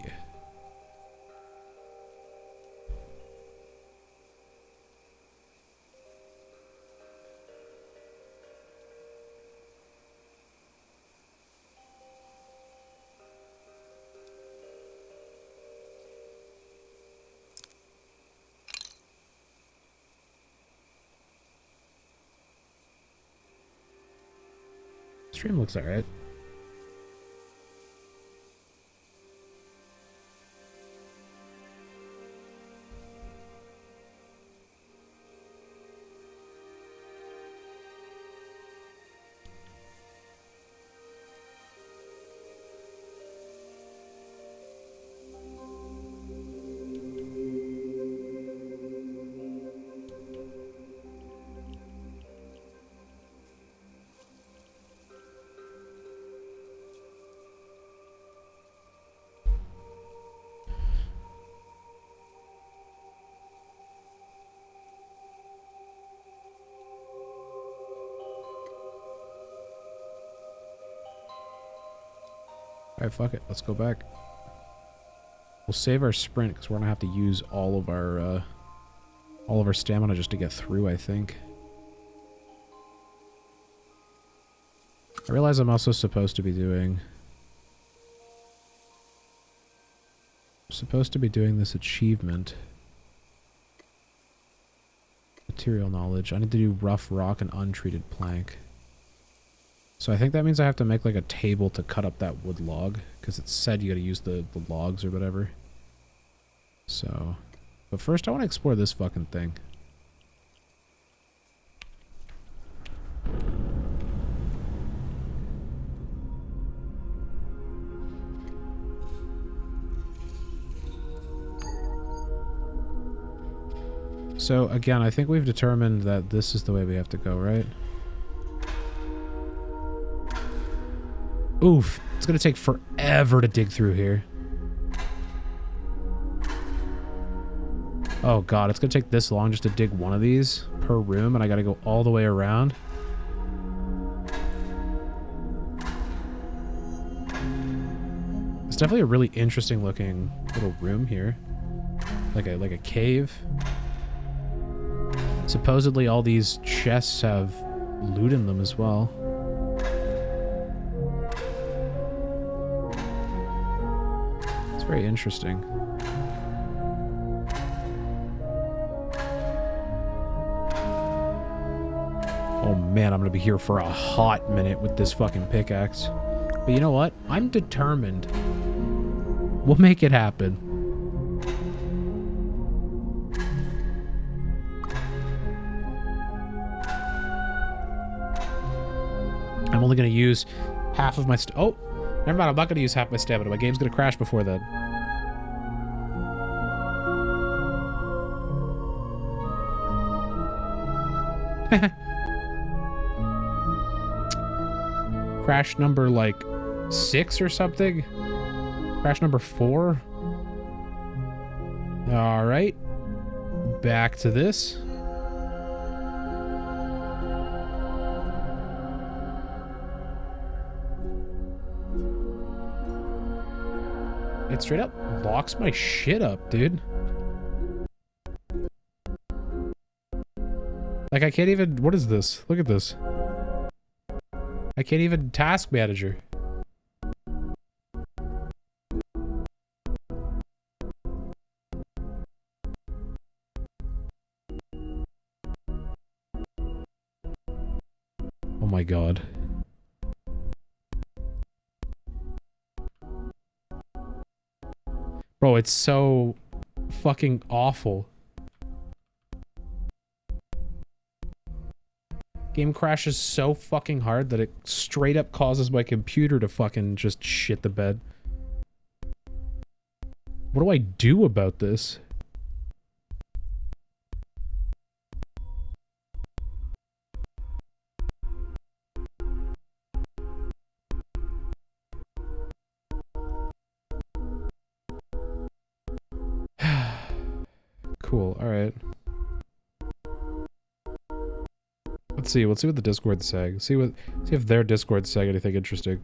Stream looks alright. Alright, fuck it. Let's go back. We'll save our sprint because we're gonna have to use all of our stamina just to get through, I think. I realize I'm also supposed to be doing this achievement. Material knowledge. I need to do rough rock and untreated plank. So I think that means I have to make like a table to cut up that wood log, because it said you gotta use the logs or whatever. So, but first I want to explore this fucking thing. So again, I think we've determined that this is the way we have to go, right? Oof, it's gonna take forever to dig through here. Oh god, it's gonna take this long just to dig one of these per room, and I gotta go all the way around. It's definitely a really interesting looking little room here. Like a cave. Supposedly all these chests have loot in them as well. It's very interesting. Oh man, I'm gonna be here for a hot minute with this fucking pickaxe. But you know what? I'm determined. We'll make it happen. I'm only gonna use half of my oh, never mind, I'm not gonna use half my stamina. My game's gonna crash before then. Crash number like 6 or something? Crash number 4? Alright. Back to this. It straight up locks my shit up, dude. Like I can't even, what is this? Look at this. I can't even task manager. Oh my god. Bro, it's so fucking awful. Game crashes so fucking hard that it straight up causes my computer to fucking just shit the bed. What do I do about this? Cool, alright. Let's see what the Discord's saying. See if their Discord's saying anything interesting.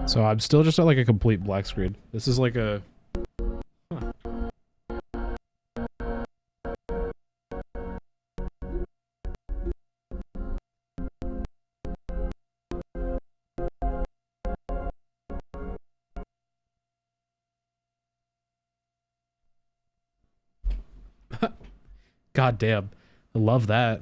So I'm still just at like a complete black screen. This is like a... Huh. God damn. I love that.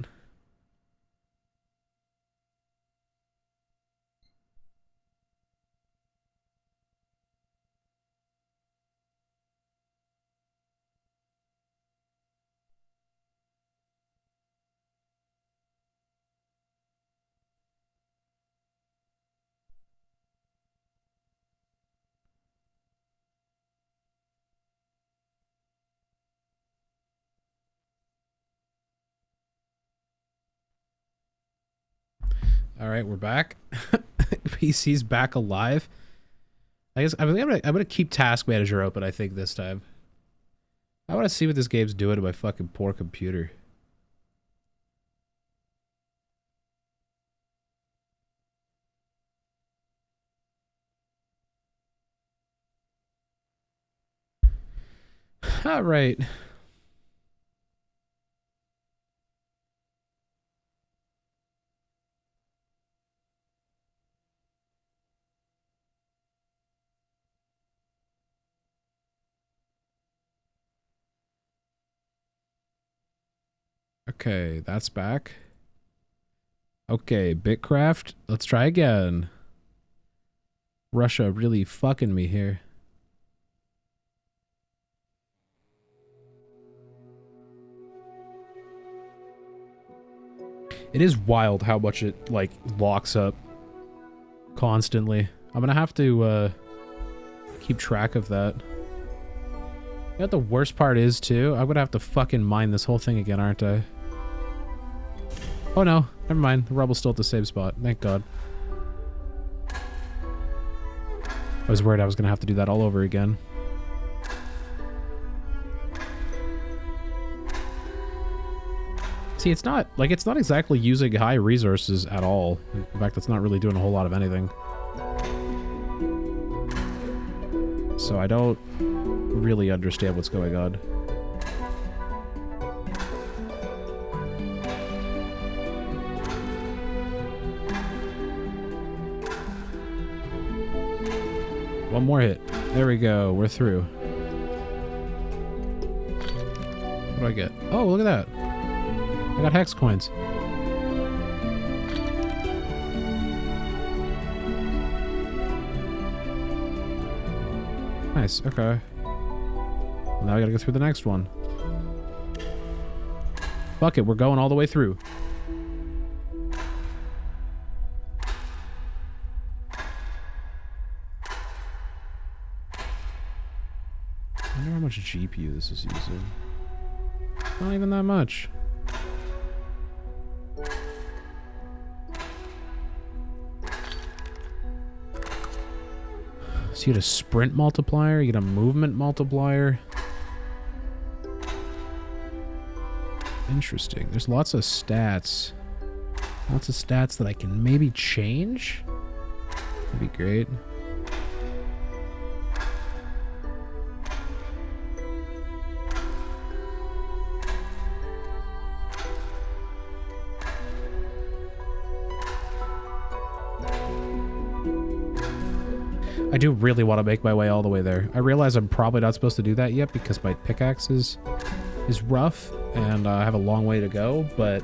All right, we're back. PC's back alive. I guess I'm gonna keep Task Manager open. I think this time. I want to see what this game's doing to my fucking poor computer. All right. Okay, that's back. Okay, BitCraft. Let's try again. Russia really fucking me here. It is wild how much it, like, locks up constantly. I'm gonna have to, keep track of that. You know what the worst part is, too? I'm gonna have to fucking mine this whole thing again, aren't I? Oh no, never mind. The rubble's still at the same spot. Thank God. I was worried I was gonna have to do that all over again. See, it's not exactly using high resources at all. In fact, it's not really doing a whole lot of anything. So I don't really understand what's going on. One more hit. There we go. We're through. What do I get? Oh, look at that. I got hex coins. Nice, okay. Now I gotta go through the next one. Fuck it, we're going all the way through. I wonder how much GPU this is using. Not even that much. So you get a sprint multiplier, you get a movement multiplier. Interesting. There's lots of stats. Lots of stats that I can maybe change. That'd be great. I do really want to make my way all the way there. I realize I'm probably not supposed to do that yet because my pickaxe is rough and I have a long way to go, but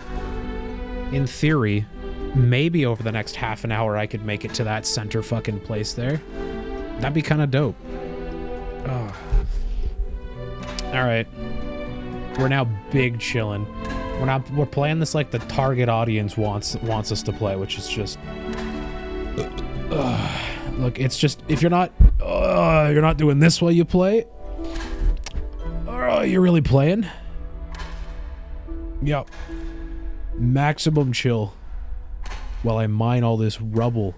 in theory, maybe over the next half an hour I could make it to that center fucking place there. That'd be kind of dope. Oh. Alright. We're now big chillin'. We're playing this like the target audience wants us to play, which is just... Look, it's just, if you're not doing this while you play, you're really playing. Yep. Maximum chill while I mine all this rubble.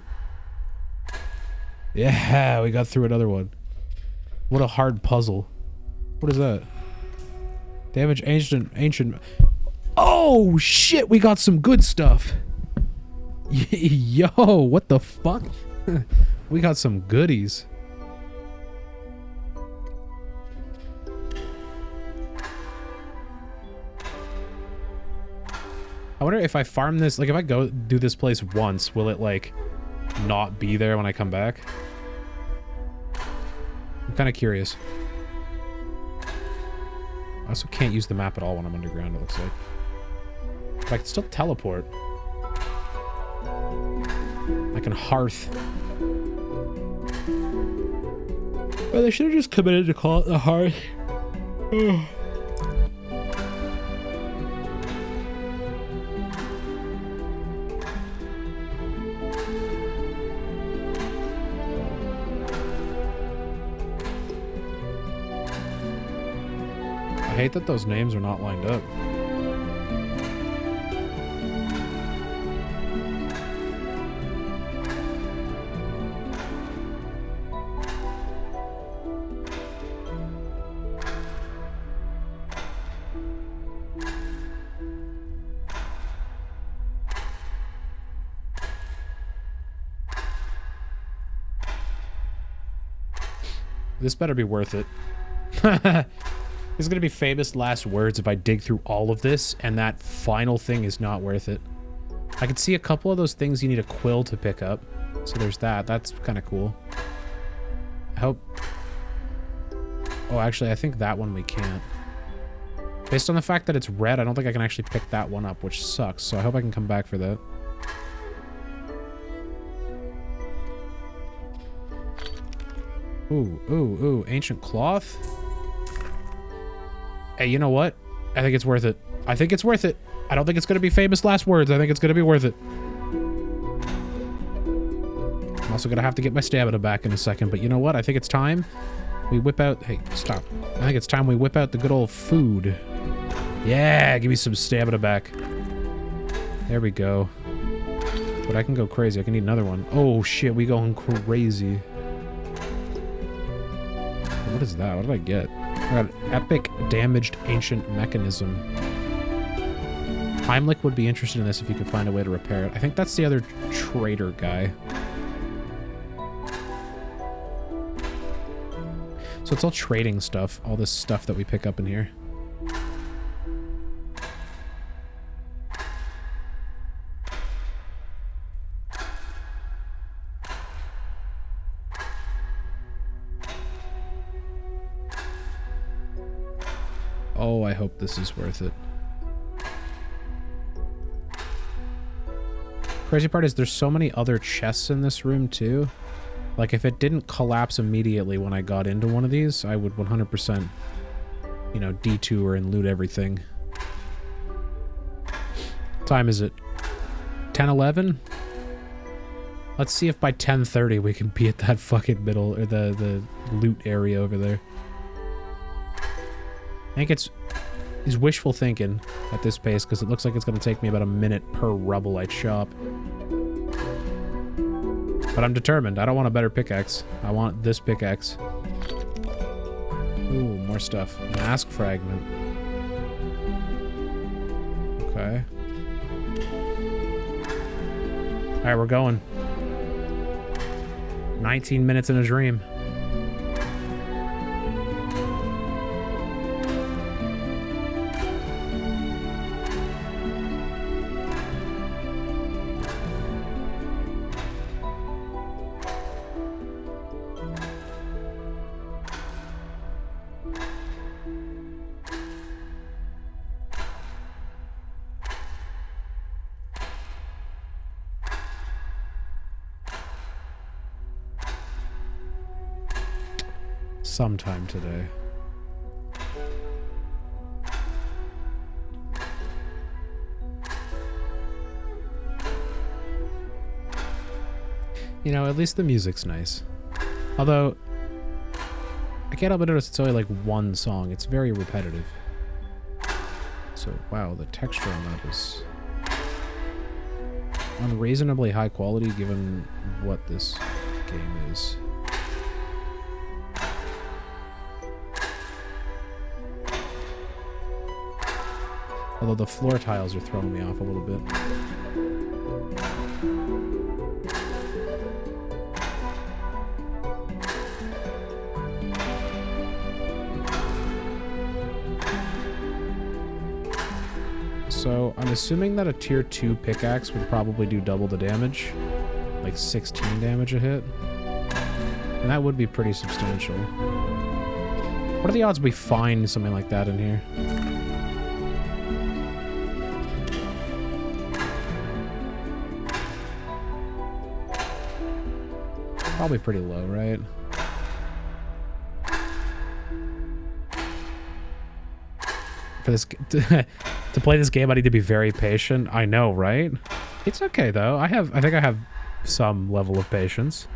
Yeah, we got through another one. What a hard puzzle. What is that? Damage ancient. Oh, shit, we got some good stuff. Yo, what the fuck? We got some goodies. I wonder if I farm this, like if I go do this place once, will it like not be there when I come back? I'm kind of curious. I also can't use the map at all when I'm underground, it looks like. But I can still teleport. I can hearth. Oh, they should have just committed to call it the hearth. I hate that those names are not lined up. This better be worth it. It's gonna be famous last words if I dig through all of this, and that final thing is not worth it. I could see a couple of those things you need a quill to pick up. So there's that. That's kind of cool. I hope... Oh, actually, I think that one we can't. Based on the fact that it's red, I don't think I can actually pick that one up, which sucks. So I hope I can come back for that. Ooh, ooh, ooh. Ancient cloth? Hey, you know what? I think it's worth it. I think it's worth it. I don't think it's going to be famous last words. I think it's going to be worth it. I'm also going to have to get my stamina back in a second, but you know what? I think it's time we whip out... Hey, stop. I think it's time we whip out the good old food. Yeah, give me some stamina back. There we go. But I can go crazy. I can eat another one. Oh, shit. We going crazy. What is that? What did I get? I got epic damaged ancient mechanism. Heimlich would be interested in this if you could find a way to repair it. I think that's the other trader guy. So it's all trading stuff. All this stuff that we pick up in here. Oh, I hope this is worth it. Crazy part is there's so many other chests in this room too. Like if it didn't collapse immediately when I got into one of these, I would 100%, you know, detour and loot everything. What time is it? 10:11? Let's see if by 10:30 we can be at that fucking middle, or the loot area over there. I think it's wishful thinking at this pace, because it looks like it's going to take me about a minute per rubble I chop. But I'm determined. I don't want a better pickaxe. I want this pickaxe. Ooh, more stuff. Mask fragment. Okay. Alright, we're going. 19 minutes in a dream. Sometime today. You know, at least the music's nice. Although, I can't help but notice it's only like one song. It's very repetitive. So, wow, the texture on that is unreasonably high quality given what this game is. Although the floor tiles are throwing me off a little bit. So I'm assuming that a tier 2 pickaxe would probably do double the damage. Like 16 damage a hit. And that would be pretty substantial. What are the odds we find something like that in here? Probably pretty low, right? For this to play this game, I need to be very patient. I know, right? It's okay though. I think I have some level of patience.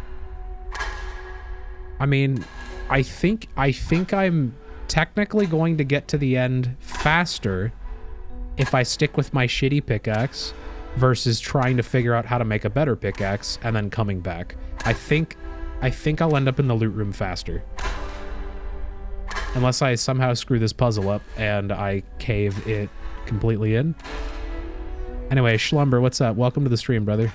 I mean, I think I'm technically going to get to the end faster if I stick with my shitty pickaxe versus trying to figure out how to make a better pickaxe and then coming back. I think I'll end up in the loot room faster. Unless I somehow screw this puzzle up and I cave it completely in. Anyway, Schlumber, what's up? Welcome to the stream, brother.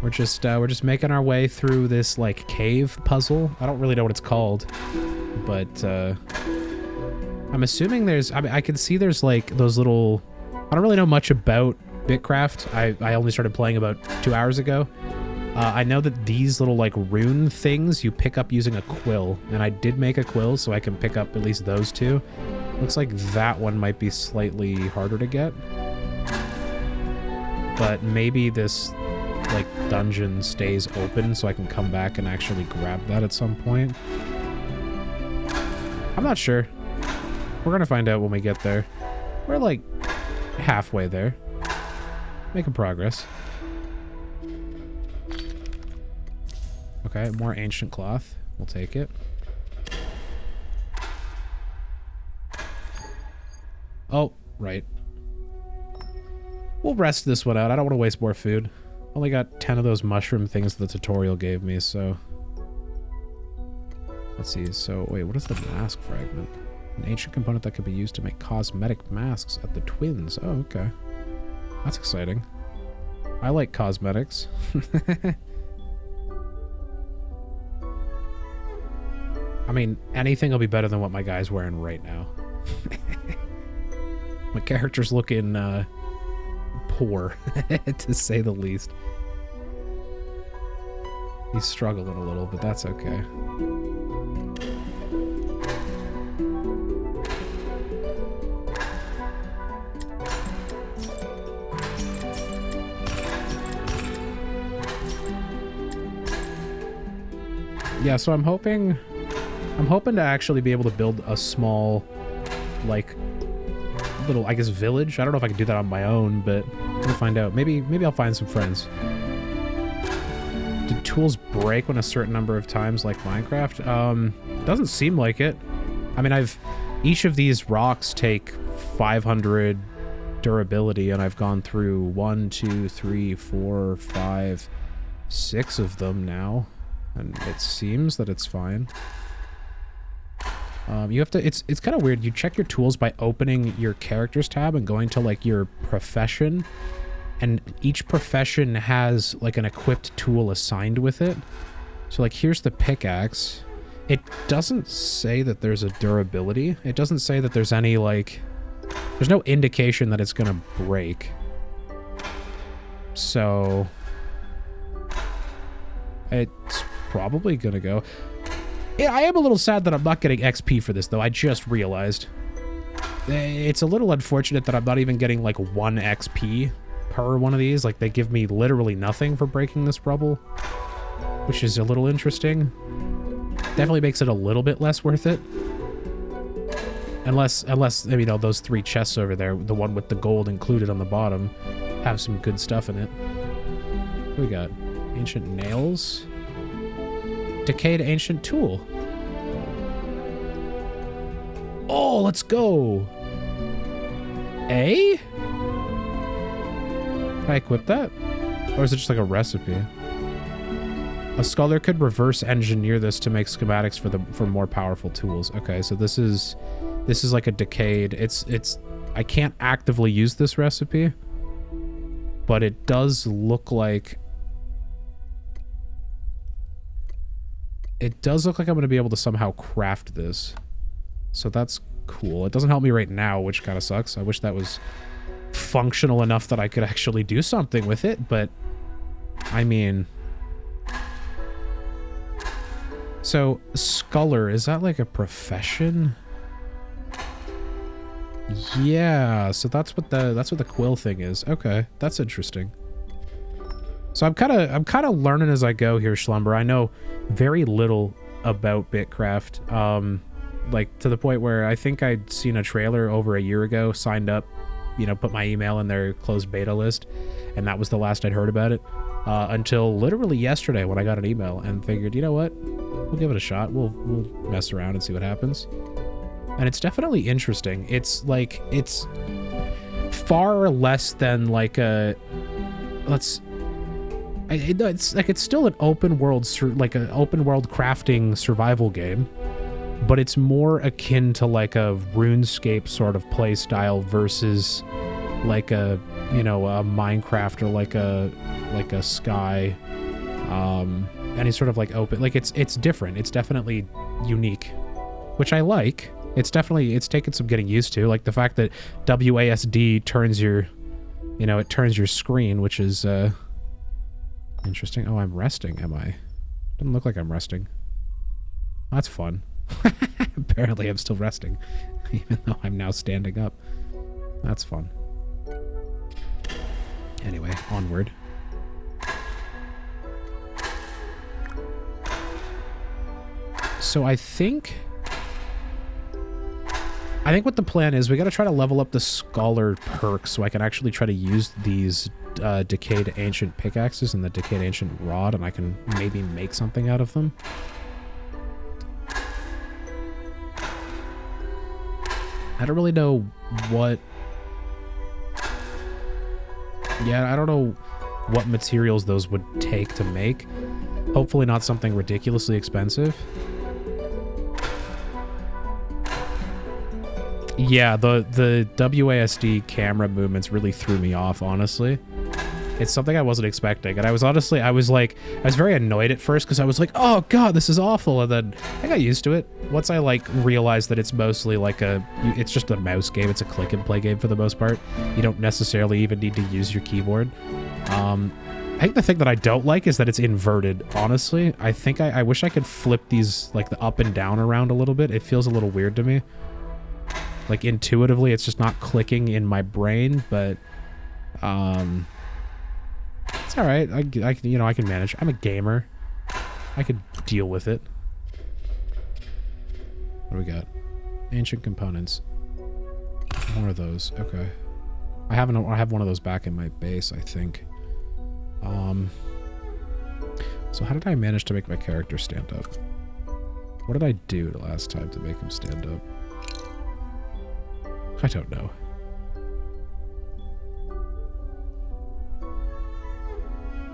We're just making our way through this like cave puzzle. I don't really know what it's called, but I'm assuming there's. I mean, I can see there's like those little. I don't really know much about BitCraft. I only started playing about 2 hours ago. I know that these little like rune things you pick up using a quill, and I did make a quill, so I can pick up at least those two. Looks like that one might be slightly harder to get, but maybe this like dungeon stays open so I can come back and actually grab that at some point. I'm not sure. We're gonna find out when we get there. We're like halfway there. Making progress. Okay, more ancient cloth. We'll take it. Oh, right. We'll rest this one out. I don't want to waste more food. Only got 10 of those mushroom things the tutorial gave me, so... Let's see, so... Wait, what is the mask fragment? An ancient component that could be used to make cosmetic masks at the twins. Oh, okay. That's exciting. I like cosmetics. I mean, anything will be better than what my guy's wearing right now. My character's looking, poor, to say the least. He's struggling a little, but that's okay. Yeah, so I'm hoping to actually be able to build a small, like, little, I guess, village. I don't know if I can do that on my own, but we'll find out. Maybe I'll find some friends. Did tools break when a certain number of times, like Minecraft? Doesn't seem like it. I mean, each of these rocks take 500 durability, and I've gone through 1, 2, 3, 4, 5, 6 of them now, and it seems that it's fine. You have to, it's kind of weird. You check your tools by opening your characters tab and going to like your profession, and each profession has like an equipped tool assigned with it. So like here's the pickaxe. It doesn't say that there's a durability. It doesn't say that there's any like, there's no indication that it's gonna break. So it's probably gonna go. Yeah, I am a little sad that I'm not getting XP for this, though. I just realized. It's a little unfortunate that I'm not even getting, like, 1 XP per one of these. Like, they give me literally nothing for breaking this rubble, which is a little interesting. Definitely makes it a little bit less worth it. Unless, you know, those 3 chests over there, the one with the gold included on the bottom, have some good stuff in it. What do we got? Ancient nails. Decayed ancient tool. Oh, let's go. A? Can I equip that? Or is it just like a recipe? A scholar could reverse engineer this to make schematics for more powerful tools. Okay, so this is like a decayed. It's I can't actively use this recipe, but it does look like I'm going to be able to somehow craft this. So that's cool. It doesn't help me right now, which kind of sucks. I wish that was functional enough that I could actually do something with it, but I mean... So, scholar, is that like a profession? Yeah, so that's what the quill thing is. Okay, that's interesting. So I'm kind of learning as I go here, Schlumber. I know very little about BitCraft, like to the point where I think I'd seen a trailer over a year ago, signed up, you know, put my email in their closed beta list, and that was the last I'd heard about it, until literally yesterday when I got an email and figured, you know what, we'll give it a shot. We'll mess around and see what happens. And it's definitely interesting. It's like, it's far less than like a, it's like, it's still an open world, like an open world crafting survival game, but it's more akin to like a RuneScape sort of play style versus like a, you know, a Minecraft or like a Sky Any sort of like open, like it's different. It's definitely unique, which I like. It's taken some getting used to. Like the fact that WASD turns your, you know, it turns your screen, which is interesting. Oh, I'm resting, am I? Doesn't look like I'm resting. That's fun. Apparently I'm still resting, even though I'm now standing up. That's fun. Anyway, onward. So I think what the plan is, we got to try to level up the Scholar perk so I can actually try to use these Decayed Ancient pickaxes and the Decayed Ancient rod, and I can maybe make something out of them. I don't really know what... Yeah, I don't know what materials those would take to make. Hopefully not something ridiculously expensive. Yeah, the WASD camera movements really threw me off, honestly. It's something I wasn't expecting, and I was very annoyed at first because I was like, oh god, this is awful, and then I got used to it. Once I like realized that it's mostly like it's just a mouse game, it's a click and play game for the most part. You don't necessarily even need to use your keyboard. I think the thing that I don't like is that it's inverted, honestly. I think I wish I could flip these, like the up and down around a little bit. It feels a little weird to me. Like intuitively, it's just not clicking in my brain, but it's all right. I can manage. I'm a gamer. I could deal with it. What do we got? Ancient components. More of those. Okay. I have one of those back in my base, I think. So how did I manage to make my character stand up? What did I do the last time to make him stand up? I don't know.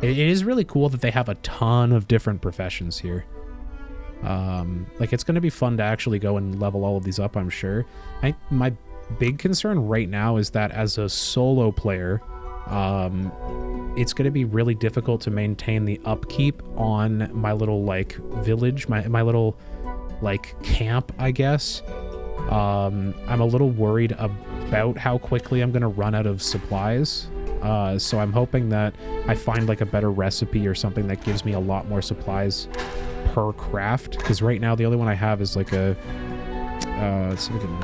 It is really cool that they have a ton of different professions here. Like, it's going to be fun to actually go and level all of these up, I'm sure. I think my big concern right now is that as a solo player, it's going to be really difficult to maintain the upkeep on my little, like, village, my little, like, camp, I guess. I'm a little worried about how quickly I'm going to run out of supplies. So I'm hoping that I find like a better recipe or something that gives me a lot more supplies per craft. Because right now the only one I have is like a... let's see if we can...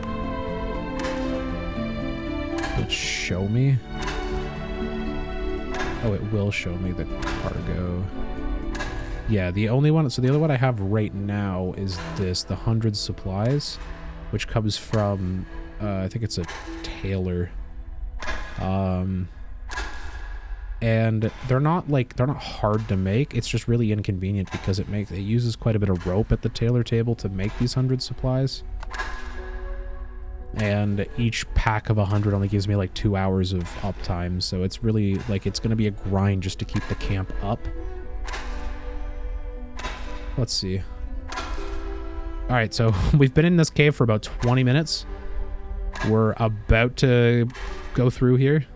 Will it show me? Oh, it will show me the cargo. Yeah, the only one... So the other one I have right now is this, the 100 supplies. Which comes from, I think it's a tailor. And they're not hard to make. It's just really inconvenient because it uses quite a bit of rope at the tailor table to make these 100 supplies. And each pack of 100 only gives me like 2 hours of uptime. So it's really like, it's going to be a grind just to keep the camp up. Let's see. All right, so we've been in this cave for about 20 minutes. We're about to go through here.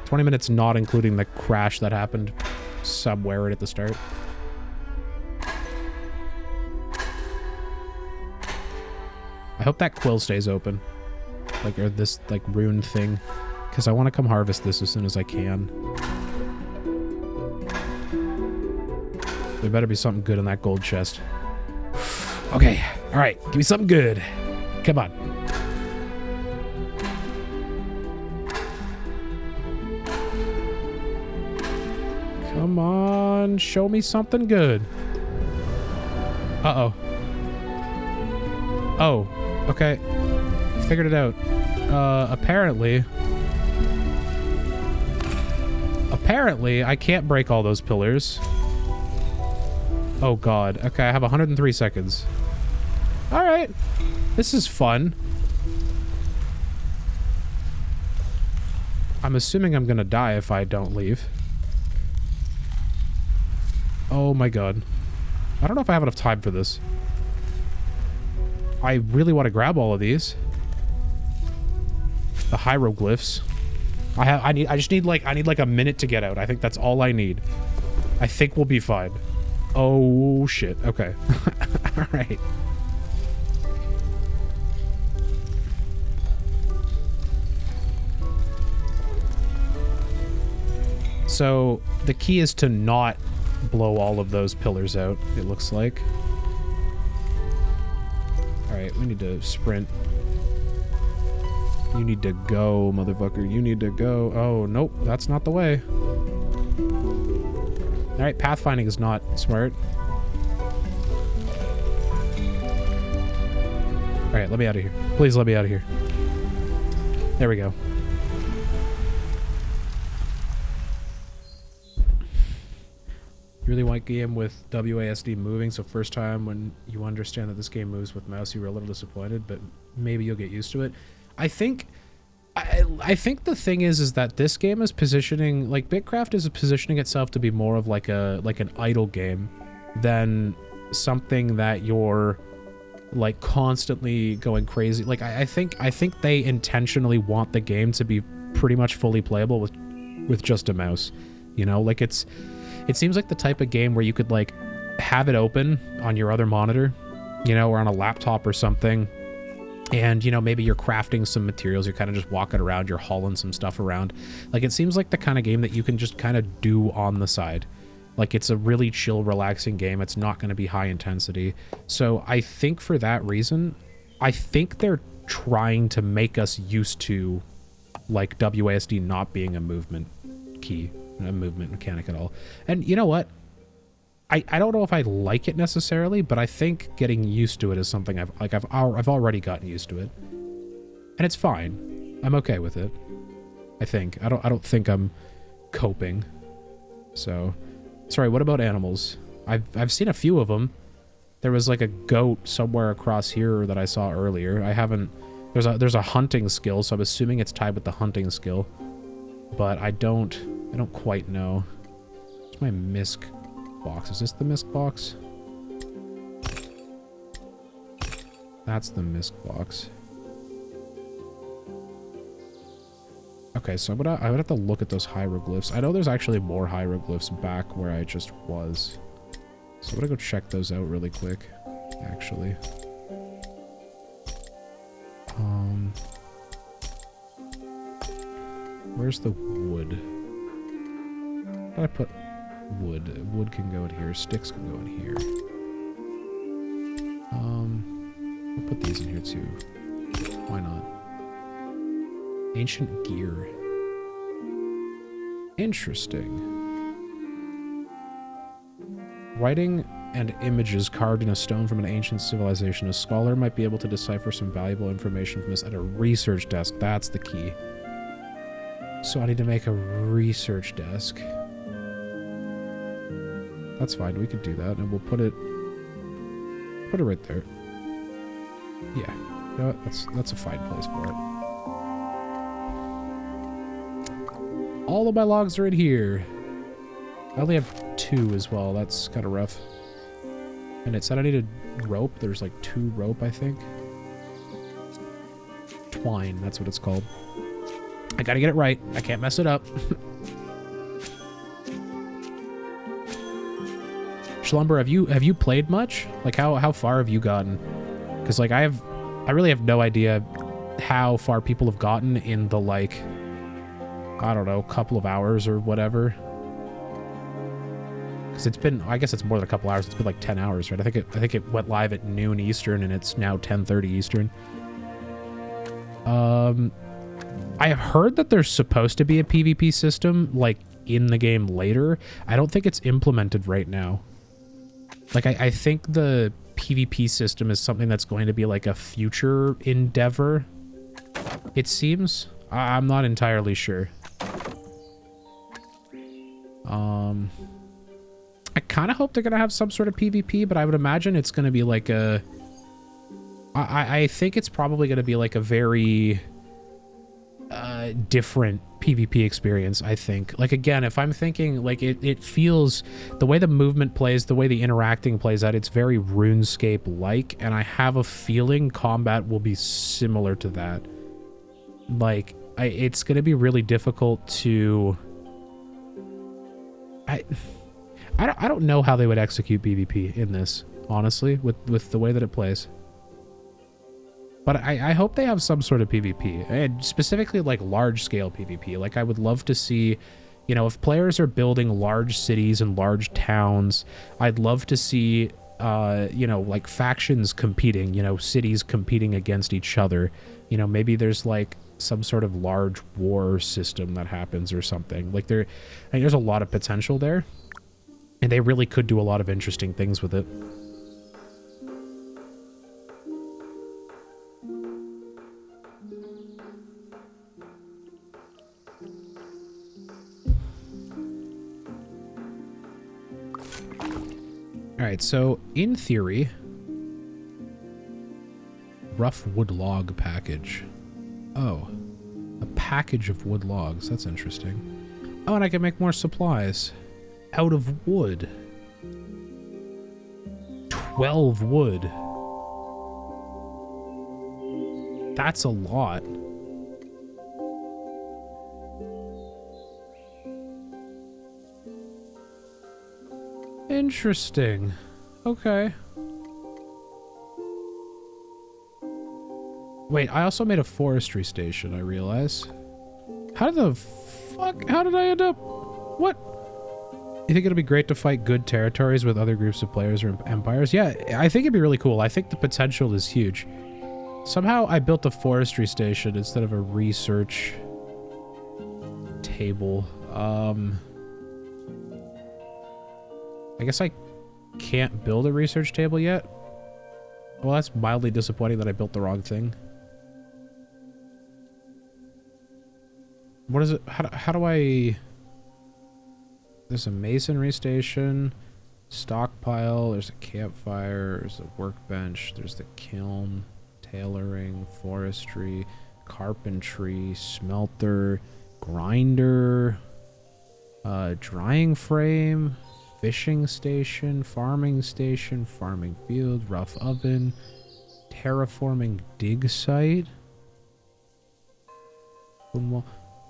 20 minutes not including the crash that happened somewhere right at the start. I hope that quill stays open. Like, or this, like, rune thing. Because I want to come harvest this as soon as I can. There better be something good in that gold chest. Okay, alright, give me something good. Come on. Come on, show me something good. Uh-oh. Oh, okay. Figured it out. Apparently I can't break all those pillars. Oh god. Okay, I have 103 seconds. Alright. This is fun. I'm assuming I'm gonna die if I don't leave. Oh my god. I don't know if I have enough time for this. I really want to grab all of these. The hieroglyphs. I need like a minute to get out. I think that's all I need. I think we'll be fine. Oh, shit. Okay. All right. So the key is to not blow all of those pillars out, it looks like. All right, we need to sprint. You need to go, motherfucker. You need to go. Oh, nope. That's not the way. All right, pathfinding is not smart. All right, let me out of here. Please let me out of here. There we go. You really want a game with WASD moving, so first time when you understand that this game moves with mouse, you were a little disappointed, but maybe you'll get used to it. I think the thing is that this game is positioning, like BitCraft is positioning itself to be more of like an idle game than something that you're like constantly going crazy. Like I think they intentionally want the game to be pretty much fully playable with just a mouse. You know, like it seems like the type of game where you could like have it open on your other monitor, you know, or on a laptop or something. And, you know, maybe you're crafting some materials, you're kind of just walking around, you're hauling some stuff around. Like, it seems like the kind of game that you can just kind of do on the side. Like, it's a really chill, relaxing game. It's not going to be high intensity. So I think for that reason, I think they're trying to make us used to, like, WASD not being a movement key, a movement mechanic at all. And you know what? I don't know if I like it necessarily, but I think getting used to it is something I've already gotten used to it, and it's fine. I'm okay with it. I think I don't think I'm coping. So, sorry. What about animals? I've seen a few of them. There was like a goat somewhere across here that I saw earlier. I haven't. There's a hunting skill, so I'm assuming it's tied with the hunting skill, but I don't quite know. Where's my misc box? Is this the misc box? That's the misc box. Okay, so I would have to look at those hieroglyphs. I know there's actually more hieroglyphs back where I just was. So I'm gonna go check those out really quick, actually. Where's the wood? How did I put wood? Wood can go in here. Sticks can go in here. We'll put these in here too. Why not? Ancient gear. Interesting. Writing and images carved in a stone from an ancient civilization. A scholar might be able to decipher some valuable information from this at a research desk. That's the key. So I need to make a research desk. That's fine. We could do that, and we'll put it right there. Yeah, you know what? That's a fine place for it. All of my logs are in here. I only have 2 as well. That's kind of rough. And it said I needed rope. There's like 2 rope, I think. Twine, that's what it's called. I gotta get it right. I can't mess it up. Schlumber, have you played much? Like how far have you gotten? Because like I really have no idea how far people have gotten in the like, I don't know, couple of hours or whatever. Because it's been, I guess it's more than a couple hours. It's been like 10 hours, right? I think it went live at noon Eastern and it's now 10:30 Eastern. I have heard that there's supposed to be a PvP system like in the game later. I don't think it's implemented right now. Like I think the PvP system is something that's going to be like a future endeavor. It seems. I'm not entirely sure. I kind of hope they're going to have some sort of PvP, but I would imagine it's going to be like a... I think it's probably going to be like a very different PvP experience, I think. Like, again, if I'm thinking, like, it feels... The way the movement plays, the way the interacting plays out, it's very RuneScape-like, and I have a feeling combat will be similar to that. Like, it's going to be really difficult to... I don't know how they would execute PvP in this, honestly, with the way that it plays. But I hope they have some sort of PvP, and specifically like large scale PvP. Like I would love to see, you know, if players are building large cities and large towns, I'd love to see, you know, like factions competing, you know, cities competing against each other. You know, maybe there's like some sort of large war system that happens or something. Like I think there's a lot of potential there, and they really could do a lot of interesting things with it. All right, so in theory, rough wood log package. Oh, a package of wood logs. That's interesting. Oh, and I can make more supplies out of wood. 12 wood. That's a lot. Interesting. Okay. Wait, I also made a forestry station, I realize. How the fuck? How did I end up? What? You think it'll be great to fight good territories with other groups of players or empires? Yeah, I think it'd be really cool. I think the potential is huge. Somehow I built a forestry station instead of a research table. I guess I can't build a research table yet. Well, that's mildly disappointing that I built the wrong thing. What is it? How do I... There's a masonry station, stockpile, there's a campfire, there's a workbench, there's the kiln, tailoring, forestry, carpentry, smelter, grinder, drying frame, fishing station, farming field, rough oven, terraforming dig site.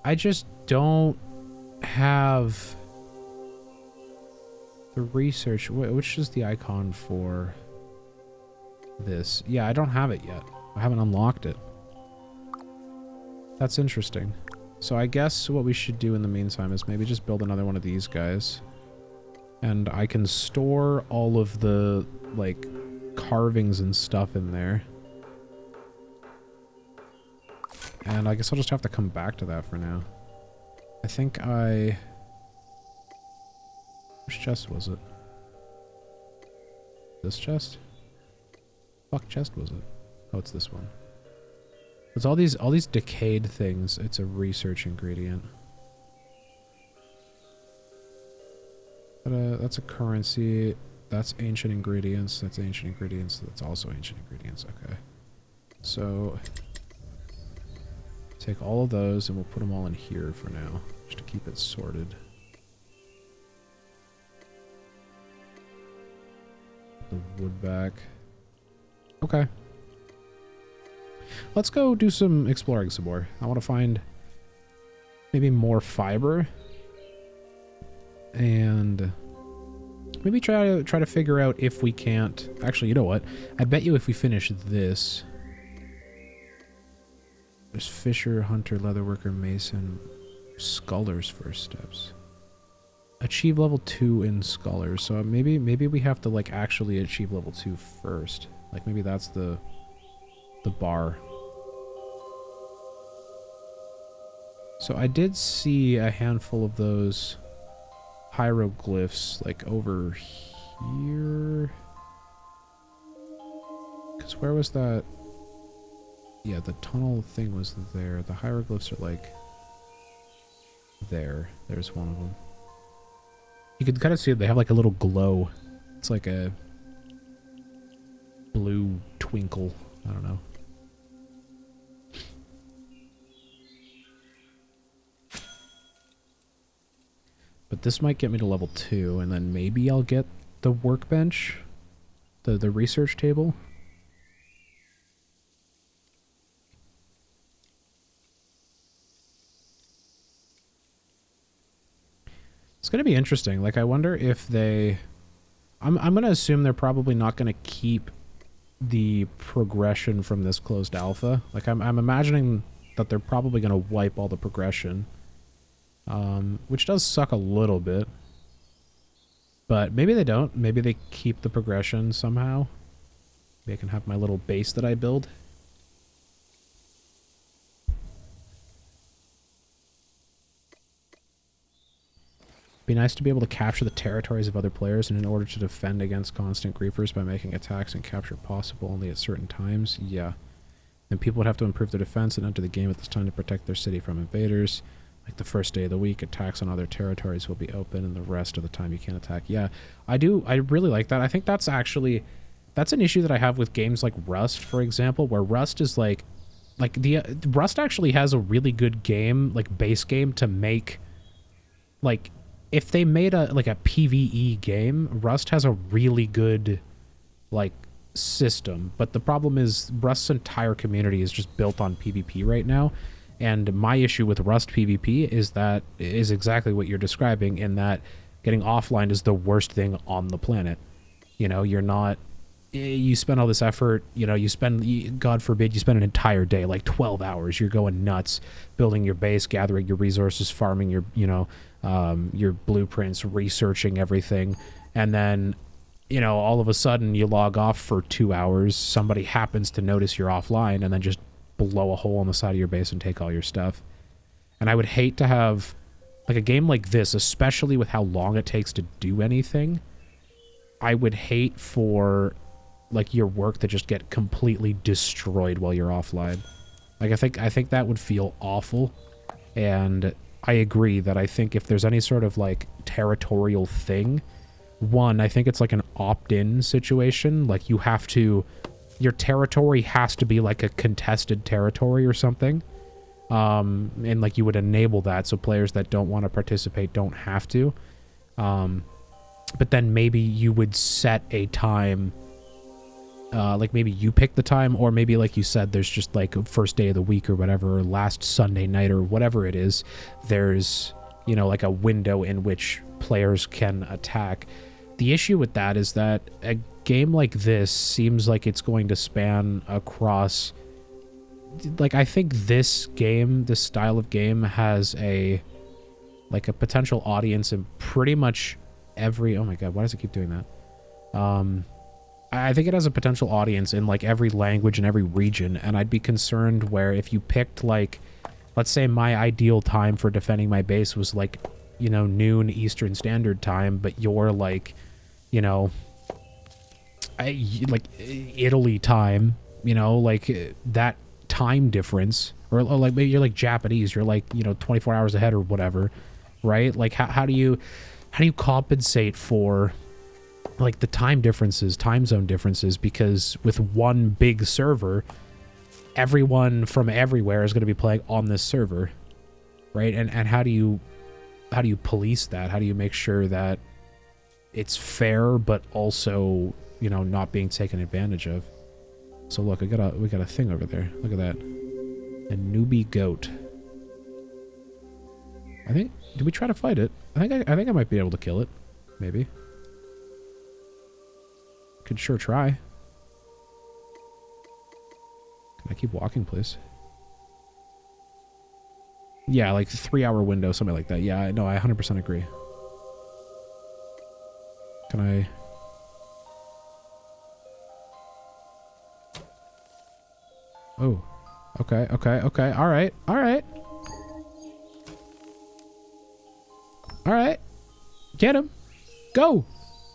I just don't have the research. Which is the icon for this? Yeah, I don't have it yet. I haven't unlocked it. That's interesting. So I guess what we should do in the meantime is maybe just build another one of these guys. And I can store all of the, like, carvings and stuff in there. And I guess I'll just have to come back to that for now. I think which chest was it? This chest? Fuck chest was it? Oh, it's this one. It's all these decayed things. It's a research ingredient. But, that's a currency. That's ancient ingredients. That's ancient ingredients. That's also ancient ingredients. Okay. So take all of those and we'll put them all in here for now, just to keep it sorted. The wood back. Okay. Let's go do some exploring some more. I want to find maybe more fiber. And maybe try to figure out if we can't... Actually, you know what? I bet you if we finish this... There's Fisher, Hunter, Leatherworker, Mason, Sculler's first steps. Achieve level 2 in Scholars. So maybe we have to like actually achieve level 2 first. Like maybe that's the bar. So I did see a handful of those hieroglyphs like over here. Because where was that? Yeah, the tunnel thing was there. The hieroglyphs are like there. There's one of them. You can kind of see it. They have like a little glow. It's like a blue twinkle. I don't know. But this might get me to level 2, and then maybe I'll get the workbench, the research table. It's going to be interesting. Like, I wonder if they... I'm going to assume they're probably not going to keep the progression from this closed alpha. Like, I'm imagining that they're probably going to wipe all the progression. Which does suck a little bit. But maybe they don't. Maybe they keep the progression somehow. Maybe I can have my little base that I build. Be nice to be able to capture the territories of other players, and in order to defend against constant griefers by making attacks and capture possible only at certain times. Yeah. Then people would have to improve their defense and enter the game at this time to protect their city from invaders. Like the first day of the week, attacks on other territories will be open, and the rest of the time you can't attack. Yeah, I really like that. I think that's actually... That's an issue that I have with games like Rust, for example, where Rust is like the... Rust actually has a really good game, like base game, to make... Like... If they made a PvE game, Rust has a really good, like, system. But the problem is Rust's entire community is just built on PvP right now. And my issue with Rust PvP is exactly what you're describing, in that getting offline is the worst thing on the planet. You know, you're not... You spend all this effort, you know, God forbid, you spend an entire day, like 12 hours. You're going nuts, building your base, gathering your resources, farming your, your blueprints, researching everything. And then, you know, all of a sudden you log off for 2 hours. Somebody happens to notice you're offline and then just blow a hole on the side of your base and take all your stuff. And I would hate to have, like, a game like this, especially with how long it takes to do anything. I would hate for... like your work to just get completely destroyed while you're offline. Like, I think that would feel awful. And I agree that I think if there's any sort of like territorial thing, one, I think it's like an opt-in situation. Like, you have to, your territory has to be like a contested territory or something. And like you would enable that so players that don't want to participate don't have to. But then maybe you would set a time. Like maybe you pick the time, or maybe like you said, there's just like a first day of the week or whatever, or last Sunday night or whatever it is. There's, you know, like a window in which players can attack. The issue with that is that a game like this seems like it's going to span across... Like, I think this game, this style of game has a potential audience in pretty much every... Oh my god, why does it keep doing that? I think it has a potential audience in like every language and every region, and I'd be concerned where if you picked like, let's say my ideal time for defending my base was like, you know, noon Eastern Standard Time, but you're like, you know, like Italy time, you know, like that time difference, or like maybe you're like Japanese, you're like, you know, 24 hours ahead or whatever, right? Like how do you compensate for like the time differences, time zone differences? Because with one big server, everyone from everywhere is going to be playing on this server, right? And how do you police that? How do you make sure that it's fair but also, you know, not being taken advantage of? So look, we got a thing over there. Look at that. A newbie goat. I think, did we try to fight it? I think I might be able to kill it. Maybe. Could sure try. Can I keep walking, please? Yeah, like 3-hour window, something like that. Yeah, no, I 100% agree. Can I... Oh. Okay, okay, okay. Alright, alright. Alright. Get him. Go!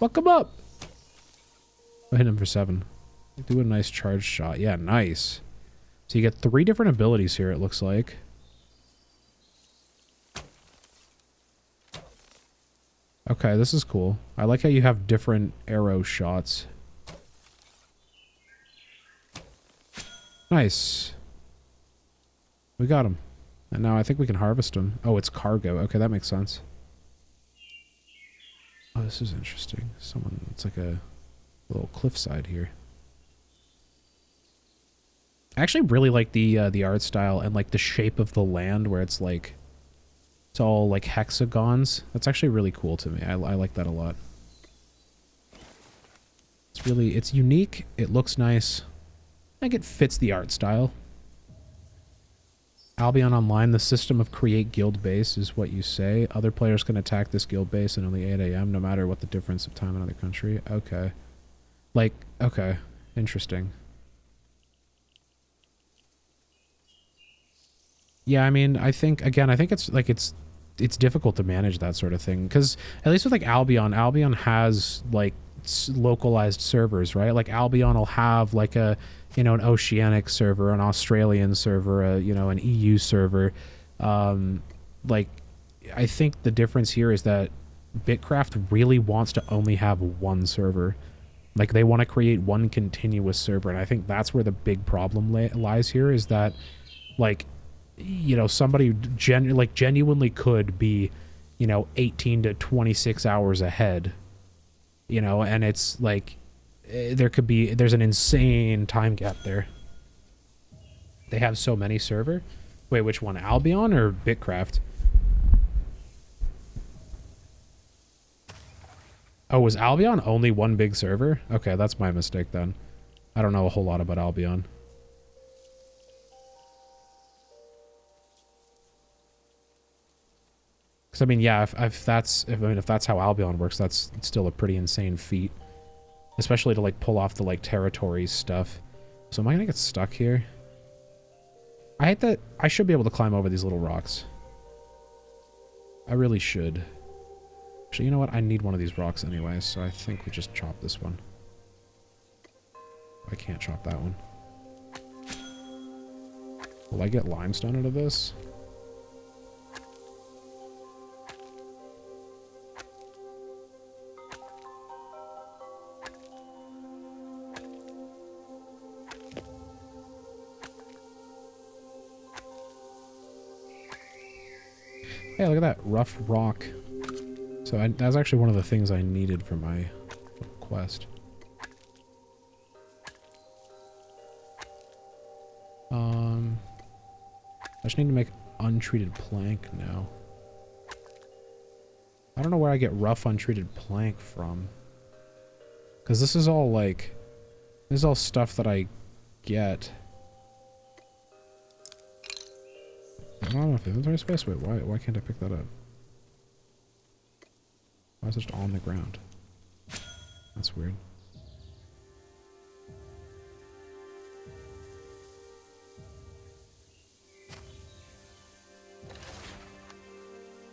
Fuck him up! I hit him for 7. Do a nice charge shot. Yeah, nice. So you get 3 different abilities here, it looks like. Okay, this is cool. I like how you have different arrow shots. Nice. We got him. And now I think we can harvest him. Oh, it's cargo. Okay, that makes sense. Oh, this is interesting. It's like a little cliffside here. I actually really like the art style and like the shape of the land, where it's like It's all like hexagons. That's actually really cool to me. I like that a lot. It's unique. It looks nice. I think it fits the art style. Albion Online, the system of create guild base is what you say. Other players can attack this guild base at only 8 a.m. no matter what the difference of time in another country. Okay. Like, okay. Interesting. Yeah, I mean, I think it's like it's difficult to manage that sort of thing because at least with like Albion has like localized servers, right? Like Albion will have like a, you know, an Oceanic server, an Australian server, you know, an EU server. Like I think the difference here is that BitCraft really wants to only have one server. Like they want to create one continuous server, and I think that's where the big problem lies here is that like, you know, somebody genuinely could be, you know, 18 to 26 hours ahead, you know, and it's like there's an insane time gap there. They have so many server. Wait, which one? Albion or BitCraft? Oh, was Albion only one big server? Okay, that's my mistake then. I don't know a whole lot about Albion. Because I mean, yeah, if that's how Albion works, that's still a pretty insane feat, especially to like pull off the like territories stuff. So am I gonna get stuck here? I hate that. I should be able to climb over these little rocks. I really should. Actually, you know what? I need one of these rocks anyway, so I think we just chop this one. I can't chop that one. Will I get limestone out of this? Hey, look at that. Rough rock. So that's actually one of the things I needed for my quest. I just need to make untreated plank now. I don't know where I get rough untreated plank from. Because this is all like... This is all stuff that I get. I don't know if inventory space. Wait, why can't I pick that up? Why is it just on the ground? That's weird.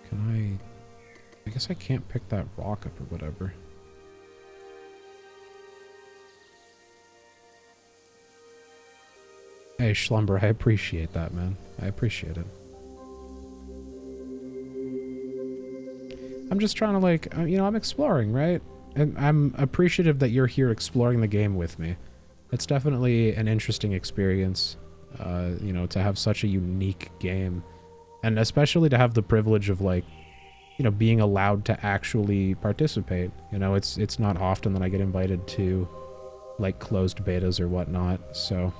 Can I guess I can't pick that rock up or whatever. Hey, Schlumber, I appreciate that, man. I appreciate it. I'm just trying to, like, you know, I'm exploring, right? And I'm appreciative that you're here exploring the game with me. It's definitely an interesting experience, you know, to have such a unique game. And especially to have the privilege of, like, you know, being allowed to actually participate. You know, it's not often that I get invited to, like, closed betas or whatnot, so...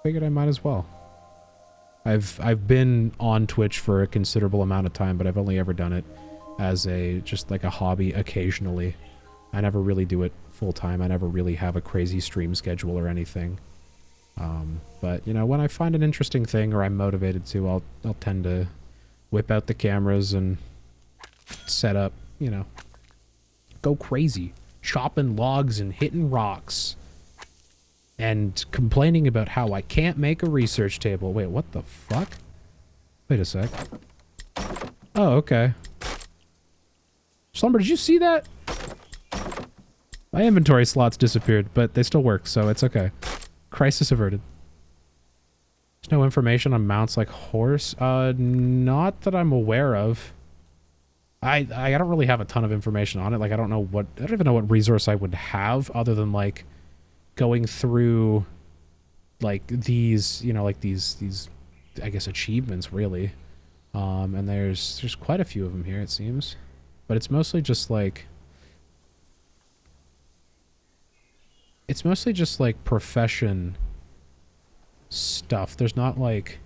Figured I might as well. I've been on Twitch for a considerable amount of time, but I've only ever done it as just like a hobby occasionally. I never really do it full time. I never really have a crazy stream schedule or anything. But you know, when I find an interesting thing or I'm motivated to, I'll tend to whip out the cameras and set up, you know, go crazy, chopping logs and hitting rocks. And complaining about how I can't make a research table. Wait, what the fuck? Wait a sec. Oh, okay. Slumber, did you see that? My inventory slots disappeared, but they still work, so it's okay. Crisis averted. There's no information on mounts like horse. Not that I'm aware of. I don't really have a ton of information on it. Like, I don't even know what resource I would have other than, like, going through like these, you know, like these I guess achievements really. And there's quite a few of them here, it seems. But it's mostly just like profession stuff. There's not like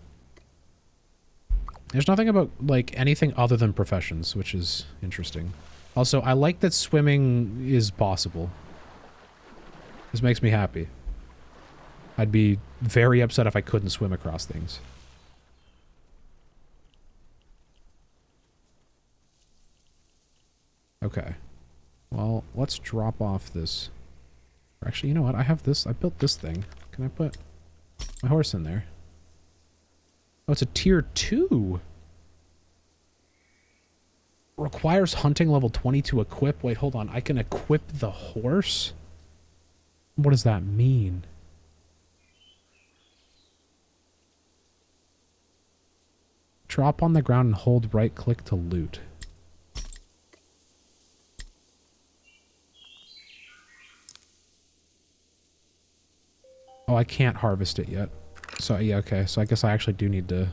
There's nothing about, like, anything other than professions, which is interesting. Also, I like that swimming is possible. This makes me happy. I'd be very upset if I couldn't swim across things. Okay. Well, let's drop off this. Actually, you know what? I have this. I built this thing. Can I put my horse in there? Oh, it's a tier 2. Requires hunting level 20 to equip. Wait, hold on. I can equip the horse? What does that mean? Drop on the ground and hold right click to loot. Oh, I can't harvest it yet. So, yeah, okay. So I guess I actually do need to...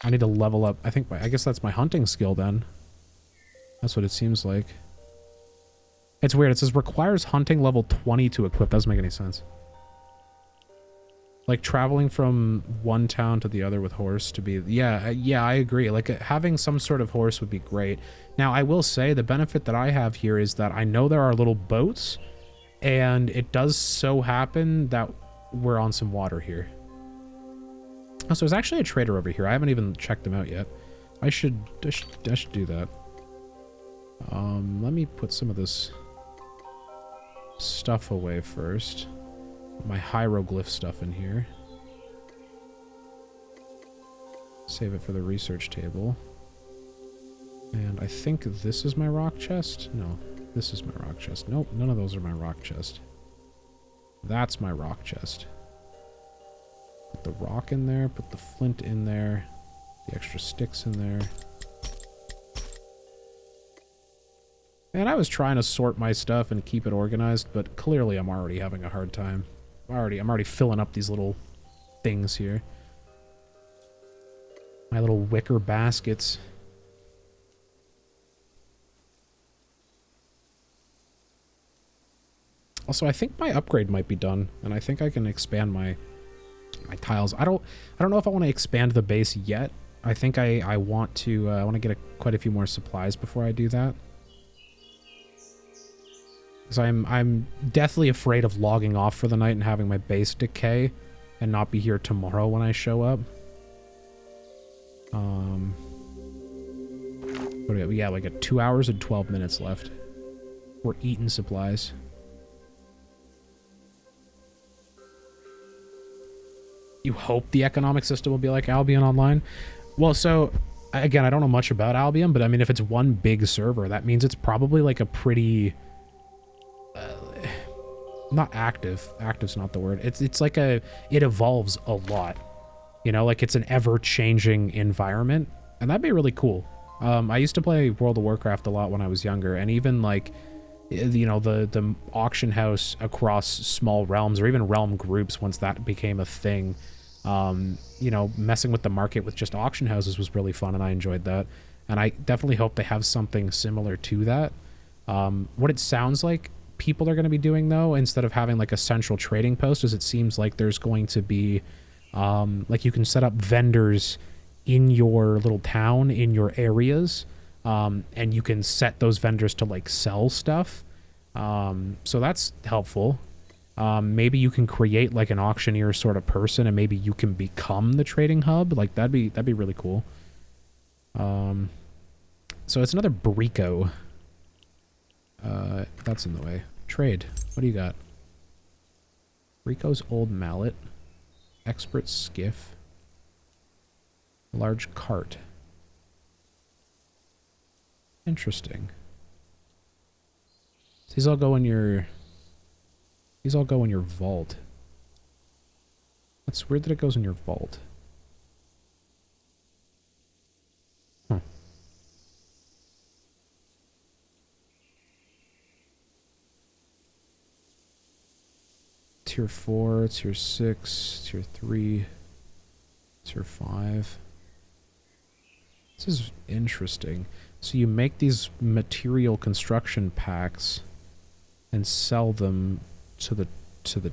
I need to level up. I think I guess that's my hunting skill then. That's what it seems like. It's weird. It says requires hunting level 20 to equip. Doesn't make any sense. Like traveling from one town to the other with horse to be... Yeah, yeah, I agree. Like having some sort of horse would be great. Now, I will say the benefit that I have here is that I know there are little boats, and it does so happen that we're on some water here. Oh, so there's actually a trader over here. I haven't even checked him out yet. I should do that. Let me put some of this stuff away first. My hieroglyph stuff in here. Save it for the research table. And I think this is my rock chest. No, this is my rock chest. Nope, none of those are my rock chest. That's my rock chest. Put the rock in there, put the flint in there, the extra sticks in there. And I was trying to sort my stuff and keep it organized, but clearly I'm already having a hard time. I'm already filling up these little things here. My little wicker baskets. Also, I think my upgrade might be done, and I think I can expand my tiles. I don't know if I want to expand the base yet. I think I want to get quite a few more supplies before I do that. Because I'm deathly afraid of logging off for the night and having my base decay and not be here tomorrow when I show up. What do we got? Yeah, like 2 hours and 12 minutes left. We're eating supplies. You hope the economic system will be like Albion Online? Well, so, again, I don't know much about Albion, but I mean, if it's one big server, that means it's probably like a pretty... not active. Active's not the word. It's like it evolves a lot. You know, like it's an ever-changing environment, and that'd be really cool. I used to play World of Warcraft a lot when I was younger, and even like, you know, the auction house across small realms or even realm groups, once that became a thing, you know, messing with the market with just auction houses was really fun, and I enjoyed that. And I definitely hope they have something similar to that. What it sounds like people are going to be doing, though, instead of having like a central trading post, is it seems like there's going to be like you can set up vendors in your little town, in your areas, and you can set those vendors to like sell stuff. So that's helpful. Maybe you can create like an auctioneer sort of person, and maybe you can become the trading hub. Like that'd be really cool. So it's another Brico. That's in the way. Trade. What do you got? Rico's old mallet. Expert skiff. Large cart. Interesting. These all go in your vault. That's weird that it goes in your vault. Huh. Tier 4, tier 6, tier 3, tier 5. This is interesting. So you make these material construction packs and sell them to the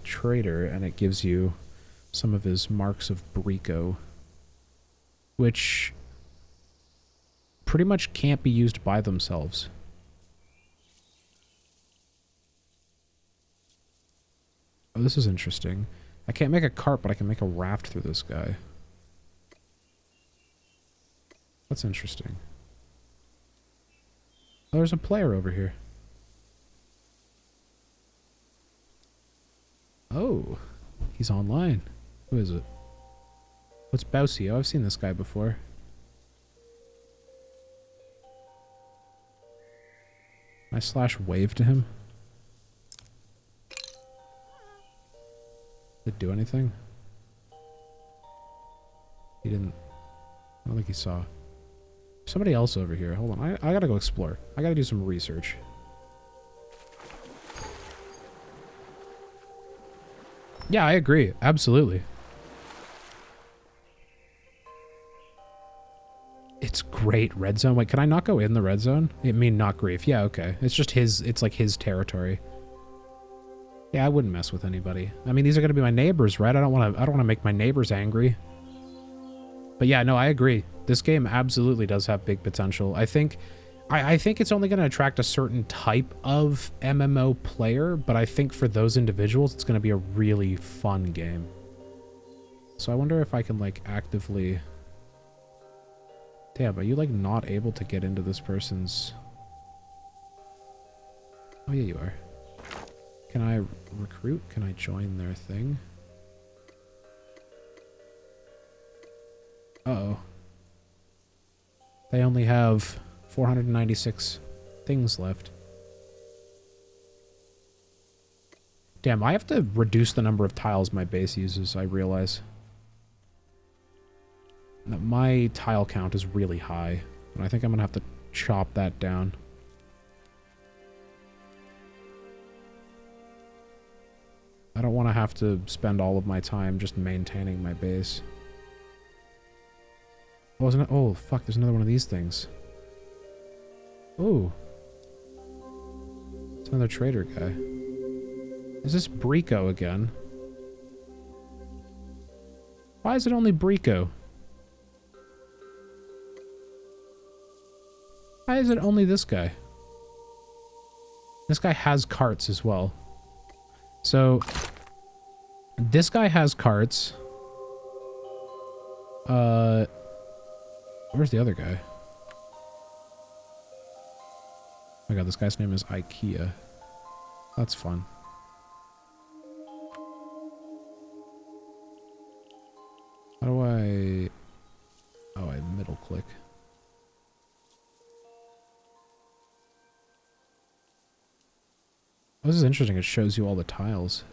trader, and it gives you... some of his marks of Brico, which pretty much can't be used by themselves. Oh, this is interesting. I can't make a cart, but I can make a raft through this guy. That's interesting. Oh, there's a player over here. Oh, he's online. Who is it? What's Bousy? Oh, I've seen this guy before. Can I slash wave to him? Did it do anything? He didn't. I don't think he saw. Somebody else over here. Hold on. I gotta go explore. I gotta do some research. Yeah, I agree. Absolutely. It's great. Red zone. Wait, can I not go in the red zone? I mean, not grief. Yeah, okay. It's just his, it's like his territory. Yeah, I wouldn't mess with anybody. I mean, these are going to be my neighbors, right? I don't want to make my neighbors angry. But yeah, no, I agree. This game absolutely does have big potential. I think it's only going to attract a certain type of MMO player, but I think for those individuals, it's going to be a really fun game. So I wonder if I can, like, actively... Damn, are you, like, not able to get into this person's... Oh, yeah, you are. Can I recruit? Can I join their thing? Uh-oh. They only have 496 things left. Damn, I have to reduce the number of tiles my base uses, I realize. My tile count is really high, and I think I'm gonna have to chop that down. I don't want to have to spend all of my time just maintaining my base. Oh, wasn't it? Oh, fuck, there's another one of these things. Ooh. It's another trader guy. Is this Brico again? Why is it only Brico? Why is it only this guy? This guy has carts as well. So, this guy has carts. Where's the other guy? Oh my god, this guy's name is IKEA. That's fun. How do I... Oh, I middle click. Oh, this is interesting. It shows you all the tiles.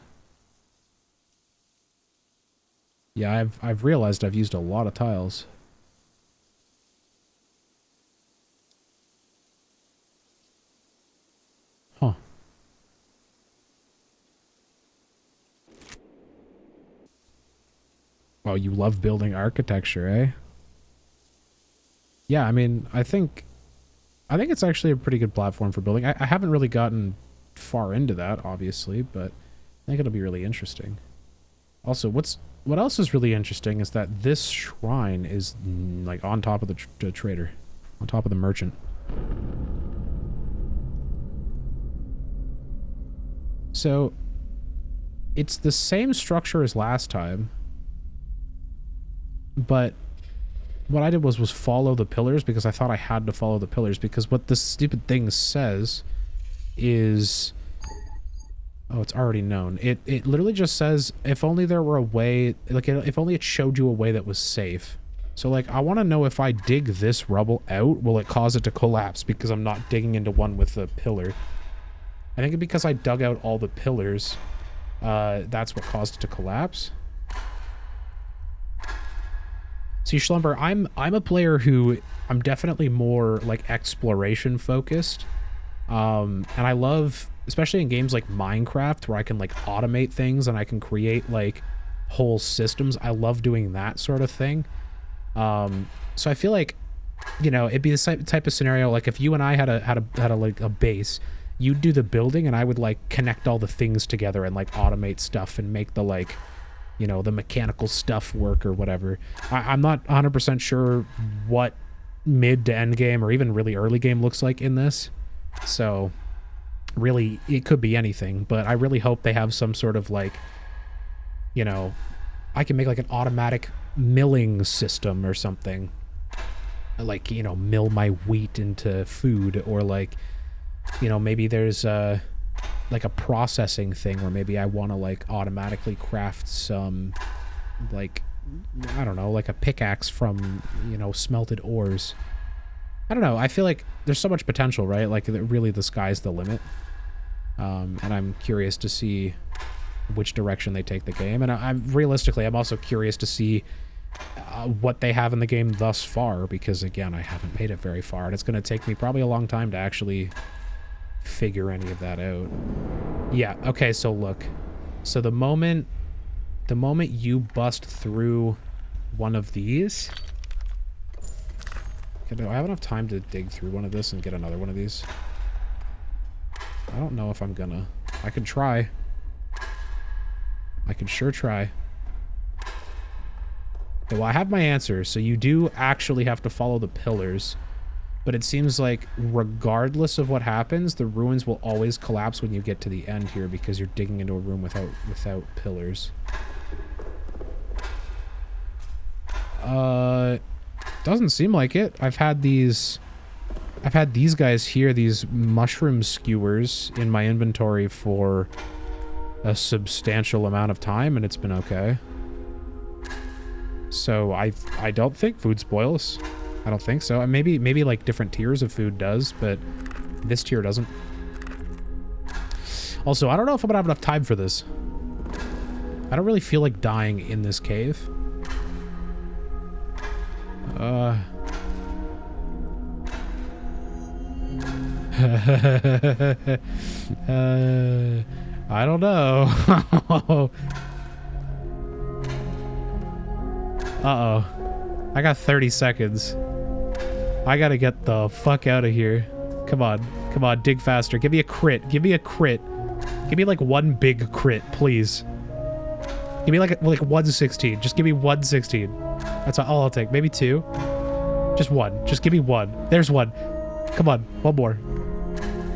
Yeah, I've realized I've used a lot of tiles. Huh. Oh, you love building architecture, eh? Yeah, I mean, I think it's actually a pretty good platform for building. I haven't really gotten far into that, obviously, but I think it'll be really interesting. Also, what else is really interesting is that this shrine is like on top of the trader, on top of the merchant. So it's the same structure as last time, but what I did was follow the pillars because I thought I had to follow the pillars, because what this stupid thing says is... Oh, it's already known. It literally just says, if only there were a way, like, if only it showed you a way that was safe. So, like, I want to know if I dig this rubble out, will it cause it to collapse because I'm not digging into one with the pillar. I think because I dug out all the pillars, that's what caused it to collapse. See, Schlumber, I'm a player who, I'm definitely more, like, exploration focused. And I love... especially in games like Minecraft, where I can, like, automate things and I can create, like, whole systems. I love doing that sort of thing. So I feel like, you know, it'd be the type of scenario, like, if you and I had a base, you'd do the building and I would, like, connect all the things together and, like, automate stuff and make the, like, you know, the mechanical stuff work or whatever. I'm not 100% sure what mid to end game or even really early game looks like in this. So really, it could be anything, but I really hope they have some sort of like, you know, I can make like an automatic milling system or something. Like, you know, mill my wheat into food, or like, you know, maybe there's like a processing thing where maybe I want to like automatically craft some, like, I don't know, like a pickaxe from, you know, smelted ores. I don't know. I feel like there's so much potential, right? Like, really, the sky's the limit. And I'm curious to see which direction they take the game. And I'm also curious to see what they have in the game thus far, because again, I haven't made it very far, and it's going to take me probably a long time to actually figure any of that out. Yeah, okay, so look. So the moment you bust through one of these... Do I have enough time to dig through one of this and get another one of these? I don't know if I'm gonna. I can try. I can sure try. Okay, well, I have my answer. So you do actually have to follow the pillars. But it seems like regardless of what happens, the ruins will always collapse when you get to the end here, because you're digging into a room without pillars. Doesn't seem like it. I've had these guys here, these mushroom skewers, in my inventory for a substantial amount of time, and it's been okay. So I don't think food spoils. I don't think so. And maybe like different tiers of food does, but this tier doesn't. Also, I don't know if I'm gonna have enough time for this. I don't really feel like dying in this cave. I don't know. Uh-oh. I got 30 seconds. I gotta get the fuck out of here. Come on. Come on, dig faster. Give me a crit. Give me a crit. Give me like one big crit, please. Give me like 116. Just give me 116. That's all I'll take. Maybe two. Just one. Just give me one. There's one. Come on. One more.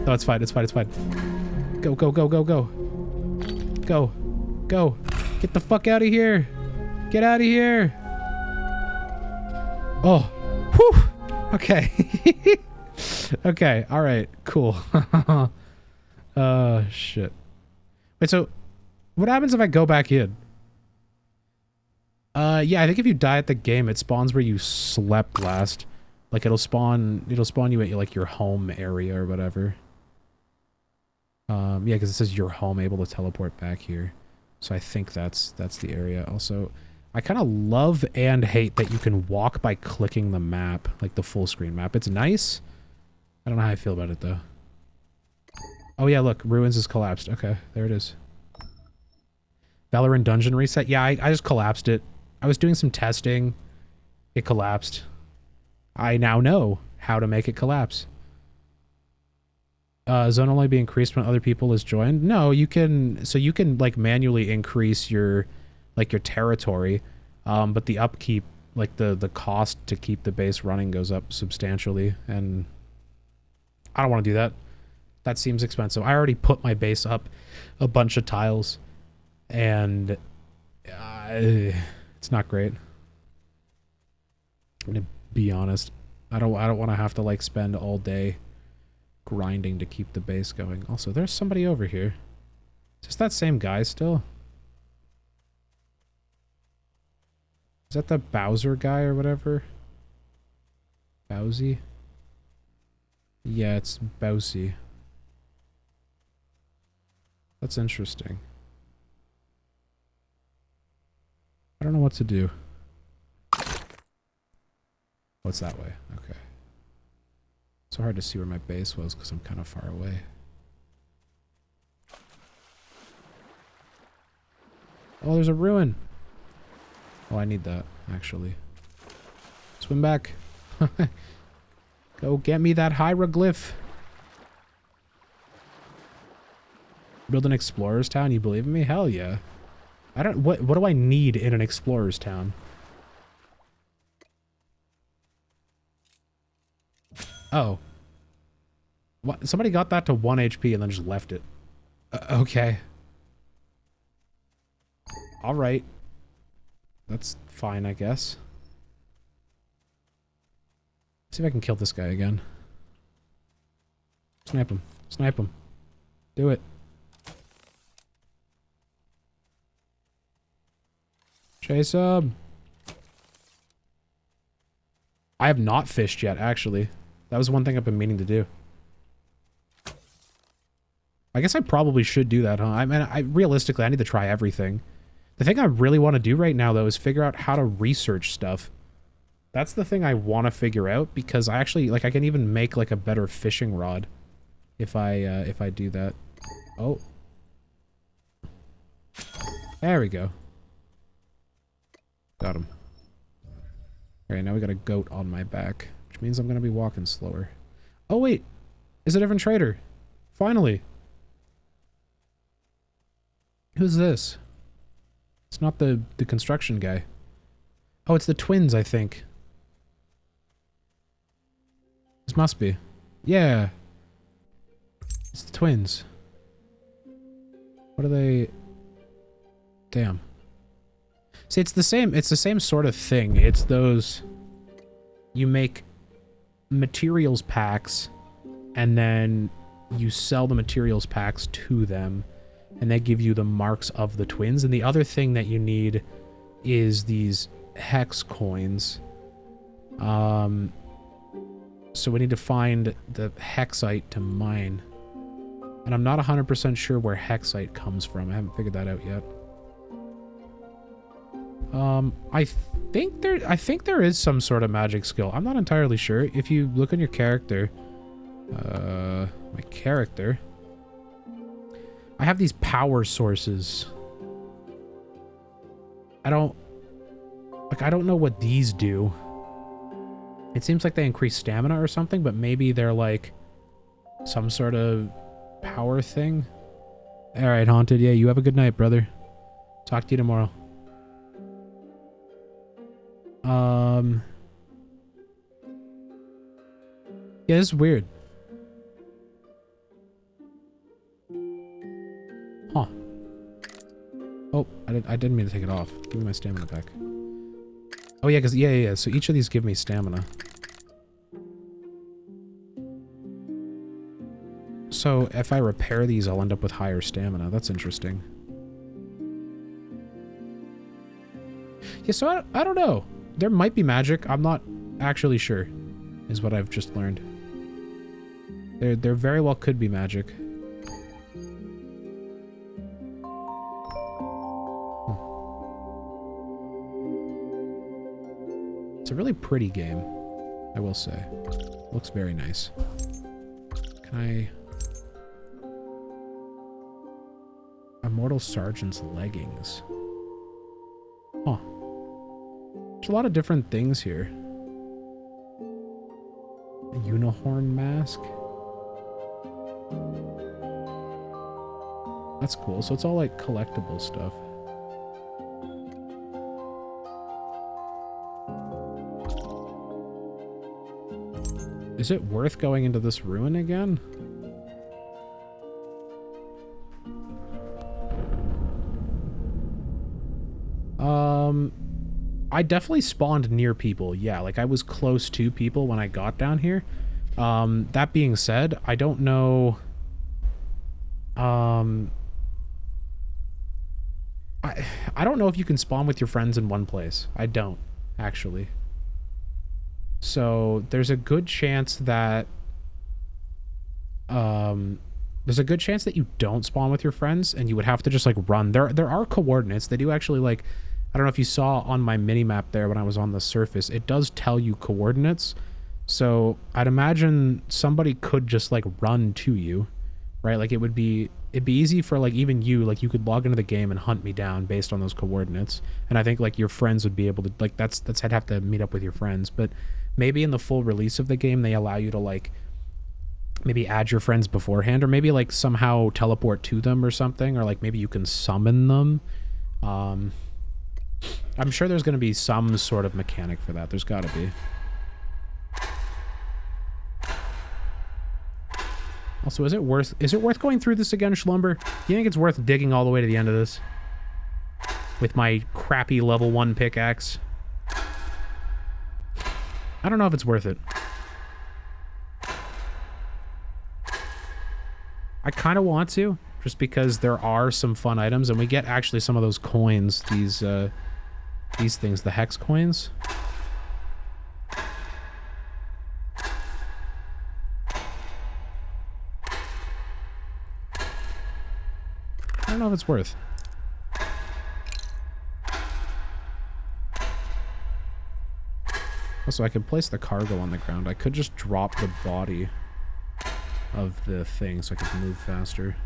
No, it's fine. It's fine. It's fine. Go, go, go, go, go. Go. Go. Get the fuck out of here. Get out of here. Oh. Whew. Okay. Okay. All right. Cool. Shit. Wait, so what happens if I go back in? Yeah, I think if you die at the game, it spawns where you slept last. Like, it'll spawn you at, like, your home area or whatever. Yeah, because it says your home, able to teleport back here. So I think that's the area. Also, I kind of love and hate that you can walk by clicking the map, like the full screen map. It's nice. I don't know how I feel about it, though. Oh, yeah, look, Ruins is collapsed. Okay, there it is. Valorant Dungeon reset. Yeah, I just collapsed it. I was doing some testing. It collapsed. I now know how to make it collapse. Zone only be increased when other people is joined? No, you can... So you can, like, manually increase your, like, your territory. But the upkeep, like, the cost to keep the base running goes up substantially. And I don't want to do that. That seems expensive. I already put my base up a bunch of tiles. And... it's not great. I'm gonna be honest. I don't want to have to like spend all day grinding to keep the base going. Also, there's somebody over here. Is this that same guy still? Is that the Bowser guy or whatever? Bowsy? Yeah, it's Bowsy. That's interesting. I don't know what to do. What's that way? Okay. It's so hard to see where my base was because I'm kind of far away. Oh, there's a ruin. Oh, I need that, actually. Swim back. Go get me that hieroglyph. Build an explorer's town, you believe in me? Hell yeah. I don't... What do I need in an explorer's town? Oh. What? Somebody got that to 1 HP and then just left it. Okay. Alright. That's fine, I guess. See if I can kill this guy again. Snipe him. Snipe him. Do it. Chase him. I have not fished yet, actually. That was one thing I've been meaning to do. I guess I probably should do that, huh? I mean, realistically, I need to try everything. The thing I really want to do right now, though, is figure out how to research stuff. That's the thing I want to figure out, because I actually, like, I can even make, like, a better fishing rod if I do that. Oh. There we go. Got him. Alright, now we got a goat on my back, which means I'm gonna be walking slower. Oh, wait! It's a different trader! Finally! Who's this? It's not the construction guy. Oh, it's the twins, I think. This must be. Yeah. It's the twins. What are they... Damn. See, it's the same sort of thing. It's those... You make materials packs, and then you sell the materials packs to them, and they give you the marks of the twins. And the other thing that you need is these hex coins. So we need to find the hexite to mine. And I'm not 100% sure where hexite comes from. I haven't figured that out yet. I think there is some sort of magic skill. I'm not entirely sure. If you look on your character, my character, I have these power sources. I don't know what these do. It seems like they increase stamina or something, but maybe they're like some sort of power thing. All right, Haunted. Yeah, you have a good night, brother. Talk to you tomorrow. Yeah, this is weird. Huh. Oh, I didn't mean to take it off. Give me my stamina back. Oh yeah, because yeah. So each of these give me stamina. So if I repair these, I'll end up with higher stamina. That's interesting. Yeah, so I don't know. There might be magic. I'm not actually sure, is what I've just learned. There very well could be magic. It's a really pretty game, I will say. Looks very nice. Can I... Immortal Sergeant's leggings. Huh. There's a lot of different things here. A unicorn mask. That's cool. So it's all like collectible stuff. Is it worth going into this ruin again? I definitely spawned near people. Yeah, like I was close to people when I got down here. That being said, I don't know. I don't know if you can spawn with your friends in one place. I don't, actually. So there's a good chance that you don't spawn with your friends, and you would have to just like run. There are coordinates. They do actually, like, I don't know if you saw on my mini-map there when I was on the surface, it does tell you coordinates. So I'd imagine somebody could just like run to you, right? Like it'd be easy for like even you, like you could log into the game and hunt me down based on those coordinates. And I think like your friends would be able to, like, I'd have to meet up with your friends. But maybe in the full release of the game, they allow you to like maybe add your friends beforehand, or maybe like somehow teleport to them or something, or like maybe you can summon them. I'm sure there's going to be some sort of mechanic for that. There's got to be. Also, is it worth going through this again, Schlumber? Do you think it's worth digging all the way to the end of this? With my crappy level 1 pickaxe? I don't know if it's worth it. I kind of want to, just because there are some fun items, and we get actually some of those coins, these things, the hex coins. I don't know if it's worth. Also, I could place the cargo on the ground. I could just drop the body of the thing so I could move faster.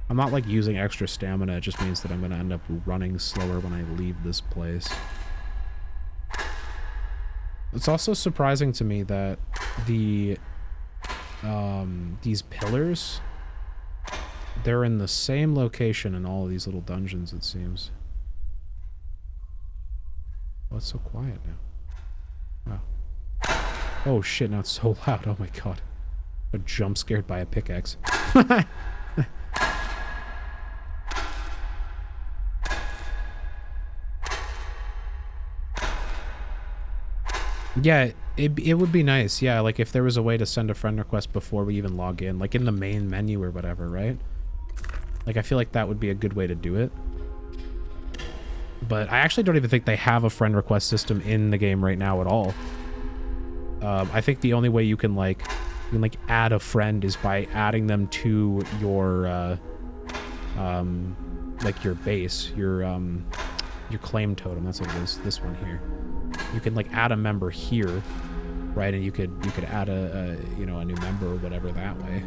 I'm not like using extra stamina, it just means that I'm gonna end up running slower when I leave this place. It's also surprising to me that the these pillars, they're in the same location in all of these little dungeons, it seems. Oh, it's so quiet now. Wow. Oh shit, now it's so loud. Oh my god. I jump scared by a pickaxe. Yeah, it would be nice. Yeah, like if there was a way to send a friend request before we even log in, like in the main menu or whatever, right? Like I feel like that would be a good way to do it. But I actually don't even think they have a friend request system in the game right now at all. I think the only way you can add a friend is by adding them to your like your base, your claim totem. That's what it is. This one here. You can like add a member here, right? And you could add a you know, a new member or whatever that way.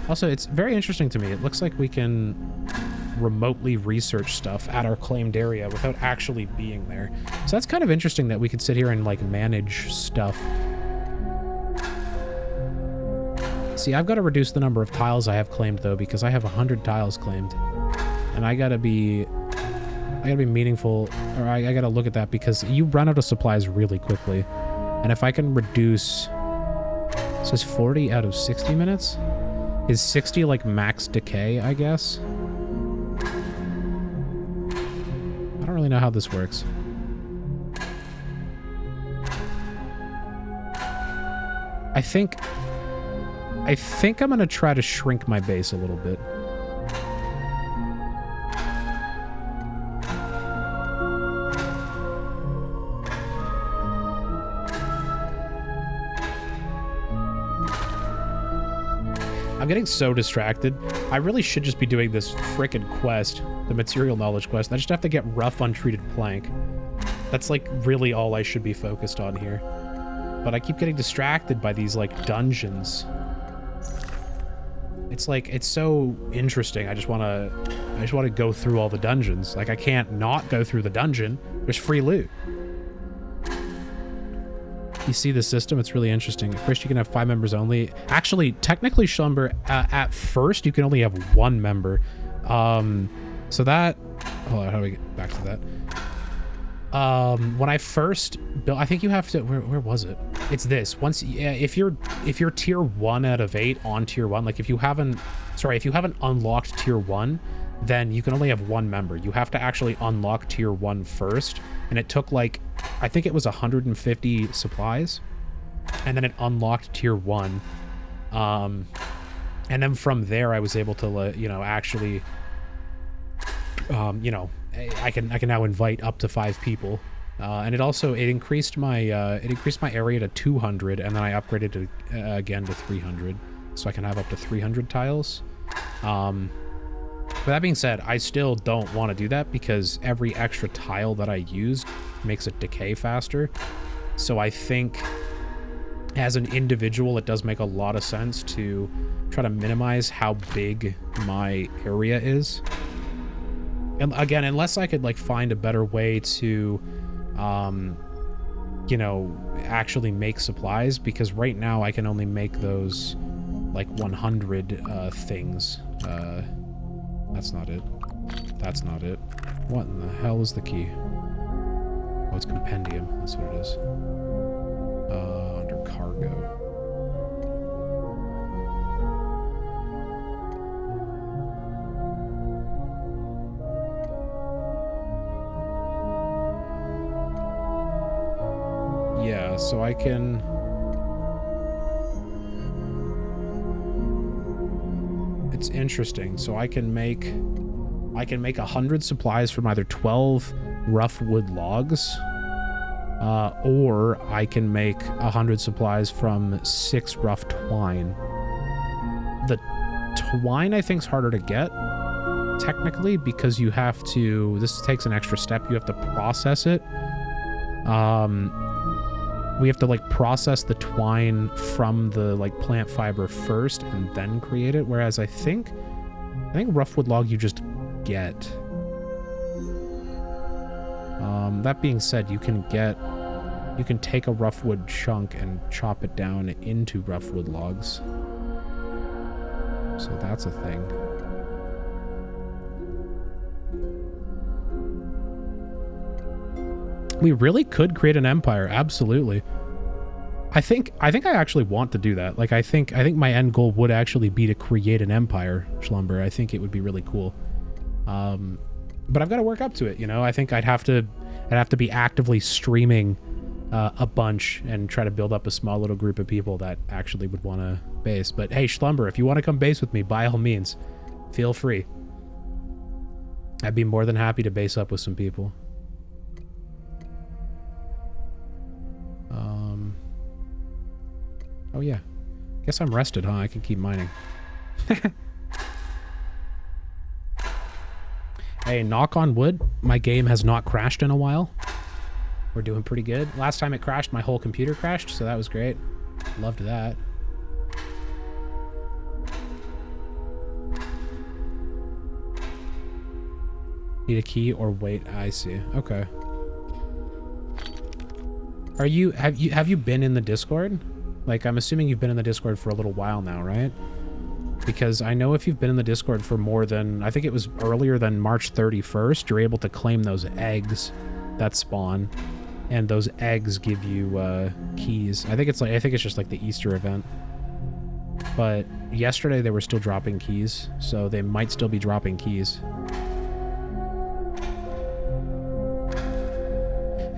Also, it's very interesting to me. It looks like we can remotely research stuff at our claimed area without actually being there. So that's kind of interesting that we could sit here and like manage stuff. See, I've got to reduce the number of tiles I have claimed though, because I have 100 tiles claimed, and I gotta be meaningful, or I gotta look at that, because you run out of supplies really quickly. And if I can reduce, it says 40 out of 60 minutes? Is 60 like max decay, I guess? I don't really know how this works. I think I'm gonna try to shrink my base a little bit. I'm getting so distracted. I really should just be doing this frickin' quest, the material knowledge quest. I just have to get rough untreated plank. That's like really all I should be focused on here. But I keep getting distracted by these like dungeons. It's like, it's so interesting. I just want to go through all the dungeons. Like I can't not go through the dungeon. There's free loot. You see the system, it's really interesting. First, you can have 5 members only. Actually, technically, Schlumber, at first, you can only have 1 member. So that... Hold on, how do we get back to that? When I first built... I think you have to... Where was it? It's this. Once... Yeah, if you're tier 1 out of 8 on tier 1, like if you haven't... Sorry, if you haven't unlocked tier 1, then you can only have 1 member. You have to actually unlock tier 1 first. And it took like... I think it was 150 supplies, and then it unlocked tier 1. And then from there, I was able to, you know, actually, you know, I can now invite up to 5 people. And it also, it increased my area to 200, and then I upgraded it again to 300, so I can have up to 300 tiles. But that being said, I still don't want to do that because every extra tile that I use makes it decay faster. So I think as an individual, it does make a lot of sense to try to minimize how big my area is. And again, unless I could like find a better way to, you know, actually make supplies, because right now I can only make those like 100 things. That's not it. That's not it. What in the hell is the key? Oh, it's compendium. That's what it is. Under cargo. Yeah, so I can... It's interesting. So I can make 100 supplies from either 12 rough wood logs, or I can make 100 supplies from 6 rough twine. The twine I think is harder to get, technically, because you have to... This takes an extra step. You have to process it. We have to like process the twine from the like plant fiber first and then create it. Whereas I think rough wood log you just get. That being said, you can take a rough wood chunk and chop it down into rough wood logs. So that's a thing. We really could create an empire, absolutely. I think I actually want to do that. Like I think my end goal would actually be to create an empire, Schlumber. I think it would be really cool. But I've got to work up to it, you know. I think I'd have to be actively streaming a bunch and try to build up a small little group of people that actually would want to base. But hey, Schlumber, if you want to come base with me, by all means, feel free. I'd be more than happy to base up with some people. Oh yeah. Guess I'm rested, huh? I can keep mining. Hey, knock on wood, my game has not crashed in a while. We're doing pretty good. Last time it crashed, my whole computer crashed, so that was great. Loved that. Need a key or wait? I see. Okay. Have you been in the Discord? Like, I'm assuming you've been in the Discord for a little while now, right? Because I know if you've been in the Discord for more than, I think it was earlier than March 31st, you're able to claim those eggs that spawn, and those eggs give you keys. I think it's just like the Easter event. But yesterday they were still dropping keys, so they might still be dropping keys.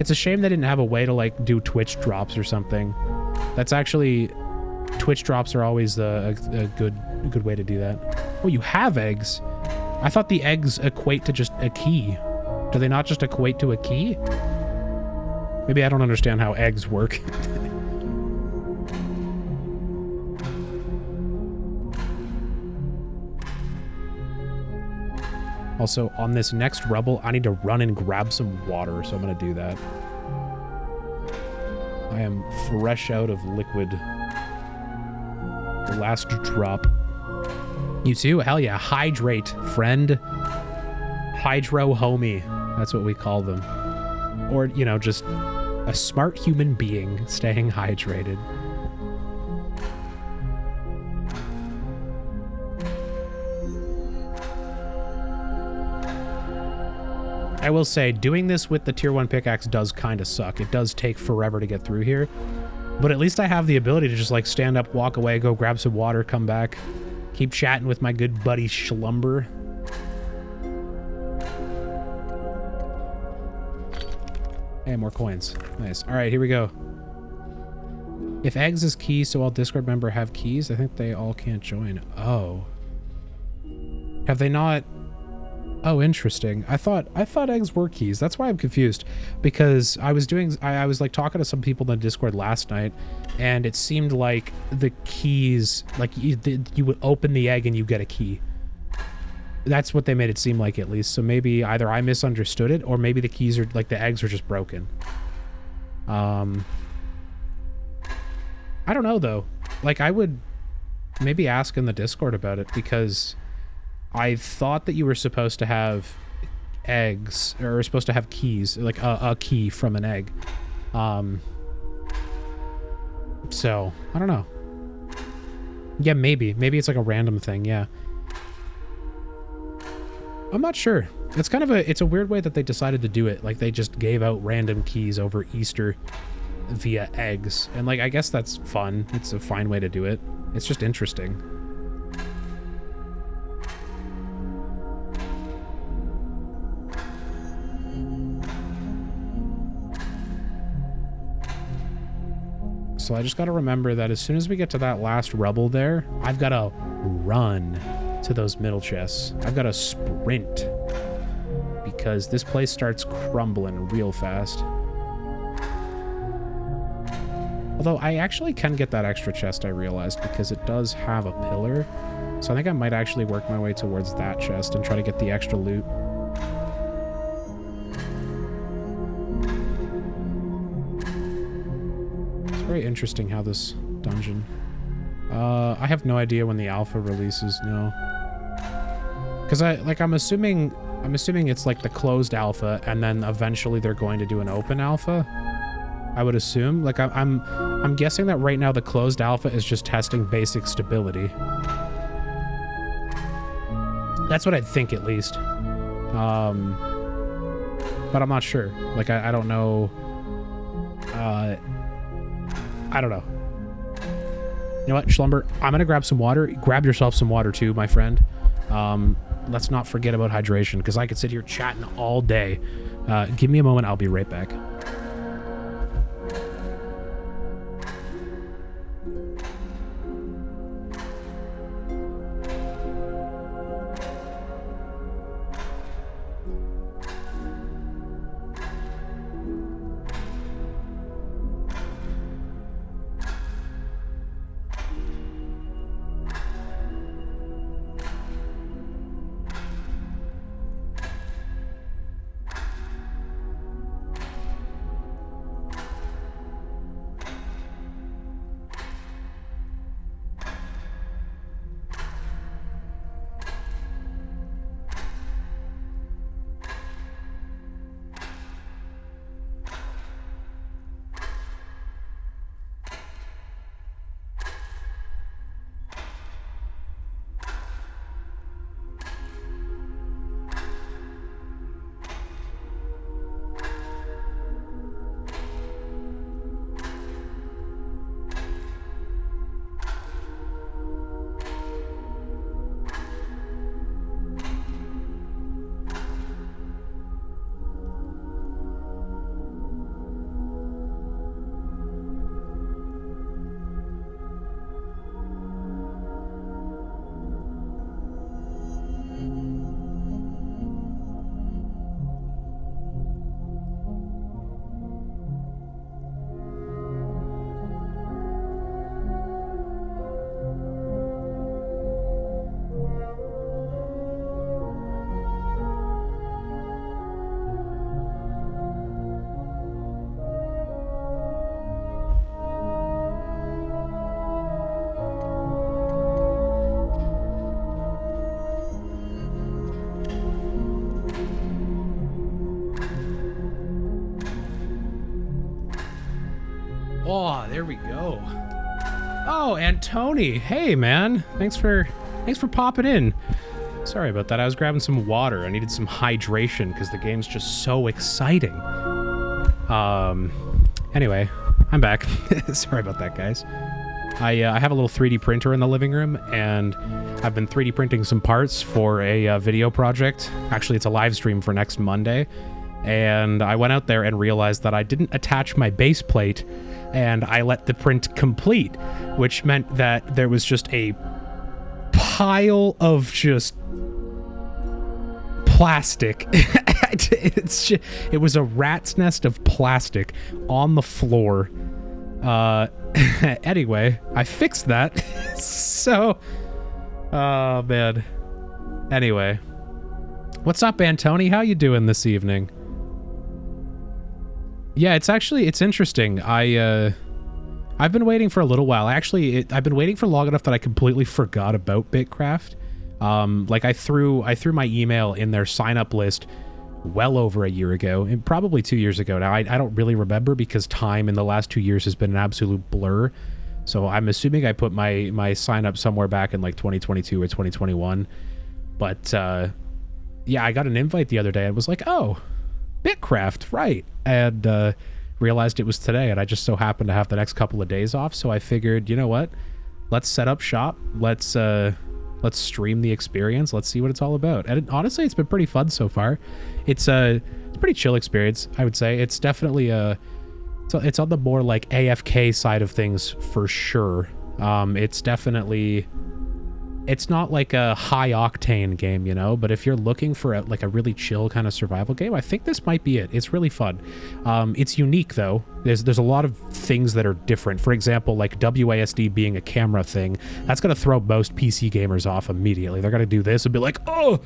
It's a shame they didn't have a way to like do Twitch drops or something. That's actually, Twitch drops are always a good way to do that. Oh, you have eggs? I thought the eggs equate to just a key. Do they not just equate to a key? Maybe I don't understand how eggs work. Also, on this next rubble, I need to run and grab some water, so I'm gonna do that. I am fresh out of liquid. The last drop. You too? Hell yeah. Hydrate, friend. Hydro homie. That's what we call them. Or, you know, just a smart human being staying hydrated. I will say, doing this with the tier 1 pickaxe does kind of suck. It does take forever to get through here. But at least I have the ability to just like stand up, walk away, go grab some water, come back. Keep chatting with my good buddy Schlumber. Hey, more coins. Nice. All right, here we go. If eggs is key, so all Discord member have keys. I think they all can't join. Oh. Have they not... Oh, interesting. I thought eggs were keys. That's why I'm confused, because I was like talking to some people in the Discord last night, and it seemed like the keys, like you would open the egg and you get a key. That's what they made it seem like, at least. So maybe either I misunderstood it, or maybe the keys are like the eggs are just broken. I don't know though. Like, I would maybe ask in the Discord about it, because I thought that you were supposed to have eggs, or supposed to have keys, like a key from an egg. So, I don't know. Yeah, maybe. Maybe it's like a random thing, yeah. I'm not sure. It's kind of it's a weird way that they decided to do it. Like, they just gave out random keys over Easter via eggs. And, like, I guess that's fun. It's a fine way to do it. It's just interesting. So I just got to remember that as soon as we get to that last rubble there, I've got to run to those middle chests. I've got to sprint because this place starts crumbling real fast. Although I actually can get that extra chest, I realized, because it does have a pillar. So I think I might actually work my way towards that chest and try to get the extra loot. Very interesting how this dungeon. I have no idea when the alpha releases. No, because I'm assuming it's like the closed alpha, and then eventually they're going to do an open alpha. I would assume. Like I'm guessing that right now the closed alpha is just testing basic stability. That's what I'd think, at least. But I'm not sure. Like I don't know. I don't know. You know what, Schlumber? I'm gonna grab some water. Grab yourself some water too, my friend. Let's not forget about hydration, because I could sit here chatting all day. Give me a moment. I'll be right back. Oh, there we go. Oh, and Tony. Hey, man. Thanks for popping in. Sorry about that. I was grabbing some water. I needed some hydration because the game's just so exciting. Anyway, I'm back. Sorry about that, guys. I have a little 3D printer in the living room, and I've been 3D printing some parts for a video project. Actually, it's a live stream for next Monday. And I went out there and realized that I didn't attach my base plate, and I let the print complete, which meant that there was just a pile of just plastic. It was a rat's nest of plastic on the floor. Anyway, I fixed that. So, oh man. Anyway, what's up, Antony? How you doing this evening? Yeah, it's interesting. I've been waiting for a little while. Actually, I've been waiting for long enough that I completely forgot about BitCraft. Like I threw my email in their sign-up list well over a year ago, and probably 2 years ago now. I don't really remember because time in the last 2 years has been an absolute blur. So I'm assuming I put my sign-up somewhere back in like 2022 or 2021. But yeah, I got an invite the other day. It was like, oh, BitCraft, right? And realized it was today, and I just so happened to have the next couple of days off. So I figured, you know what? Let's set up shop. Let's stream the experience. Let's see what it's all about. And honestly, it's been pretty fun so far. It's a pretty chill experience, I would say. It's definitely it's on the more like AFK side of things for sure. It's definitely, it's not like a high octane game, you know, but if you're looking for a really chill kind of survival game, I think this might be it. It's really fun. It's unique though. There's a lot of things that are different. For example, like WASD being a camera thing, that's going to throw most PC gamers off immediately. They're going to do this and be like, oh,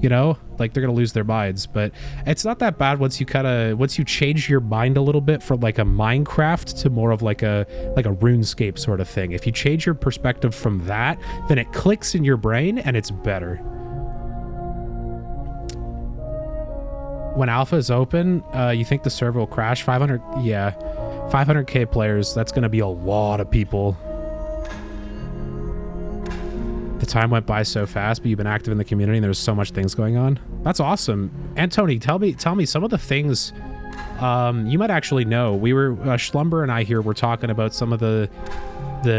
you know, like they're going to lose their minds. But it's not that bad once you change your mind a little bit from like a Minecraft to more of like a RuneScape sort of thing. If you change your perspective from that, then it clicks in your brain and it's better. When alpha is open, you think the server will crash? 500, yeah. 500k players, that's going to be a lot of people. The time went by so fast, but you've been active in the community and there's so much things going on. That's awesome. And Tony, tell me some of the things you might actually know. We were, Schlumber and I here were talking about some of the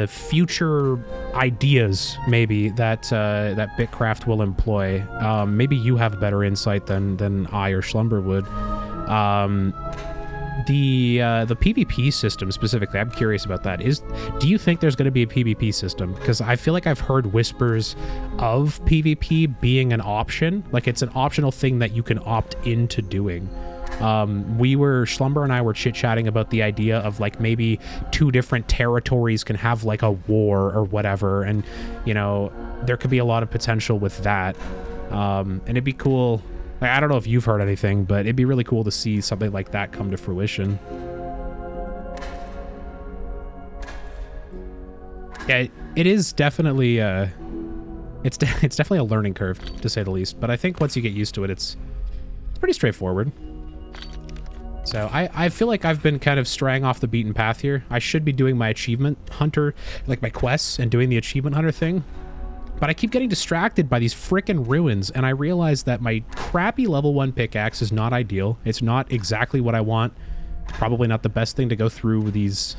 future ideas maybe that BitCraft will employ. Maybe you have better insight than I or Schlumber would. The PvP system specifically, I'm curious about that. Do you think there's going to be a PvP system? Because I feel like I've heard whispers of PvP being an option. Like it's an optional thing that you can opt into doing. Schlumber and I were chit-chatting about the idea of like maybe two different territories can have like a war or whatever, and you know, there could be a lot of potential with that. And it'd be cool. I don't know if you've heard anything, but it'd be really cool to see something like that come to fruition. Yeah, it is definitely it's definitely a learning curve, to say the least, but I think once you get used to it, it's pretty straightforward. So I feel like I've been kind of straying off the beaten path here. I should be doing my achievement hunter, like my quests, and doing the achievement hunter thing. But I keep getting distracted by these frickin' ruins, and I realize that my crappy level 1 pickaxe is not ideal. It's not exactly what I want. It's probably not the best thing to go through these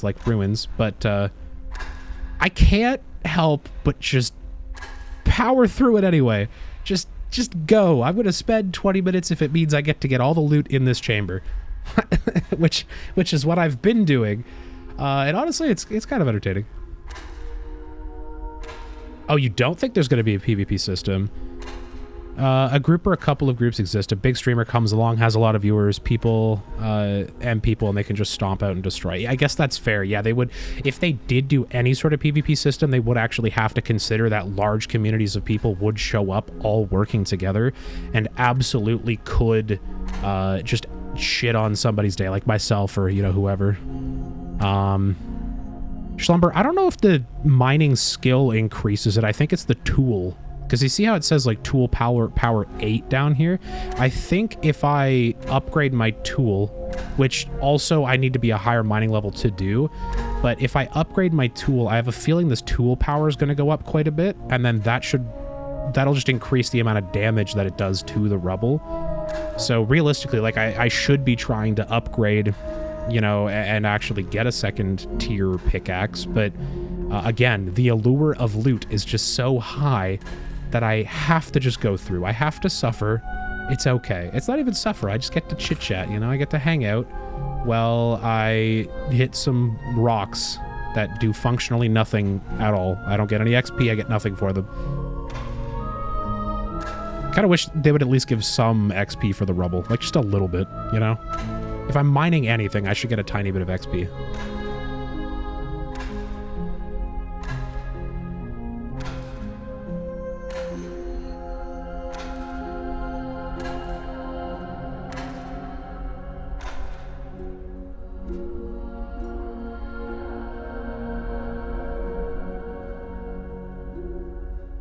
like ruins, but I can't help but just power through it anyway. Just go. I'm going to spend 20 minutes if it means I get to get all the loot in this chamber, which is what I've been doing. And honestly, it's kind of entertaining. Oh, you don't think there's going to be a PvP system? A group or a couple of groups exist. A big streamer comes along, has a lot of viewers, people, and they can just stomp out and destroy. I guess that's fair. Yeah, they would, if they did do any sort of PvP system, they would actually have to consider that large communities of people would show up all working together and absolutely could just shit on somebody's day, like myself or, you know, whoever. Schlumber, I don't know if the mining skill increases it. I think it's the tool. Because you see how it says like tool power 8 down here? I think if I upgrade my tool, which also I need to be a higher mining level to do, but if I upgrade my tool, I have a feeling this tool power is going to go up quite a bit, and then that'll just increase the amount of damage that it does to the rubble. So realistically, like I should be trying to upgrade, you know, and actually get a second tier pickaxe, but again, the allure of loot is just so high that I have to just go through. I have to suffer. It's okay. It's not even suffer. I just get to chit-chat, you know? I get to hang out while I hit some rocks that do functionally nothing at all. I don't get any XP. I get nothing for them. Kind of wish they would at least give some XP for the rubble. Like, just a little bit, you know? If I'm mining anything, I should get a tiny bit of XP.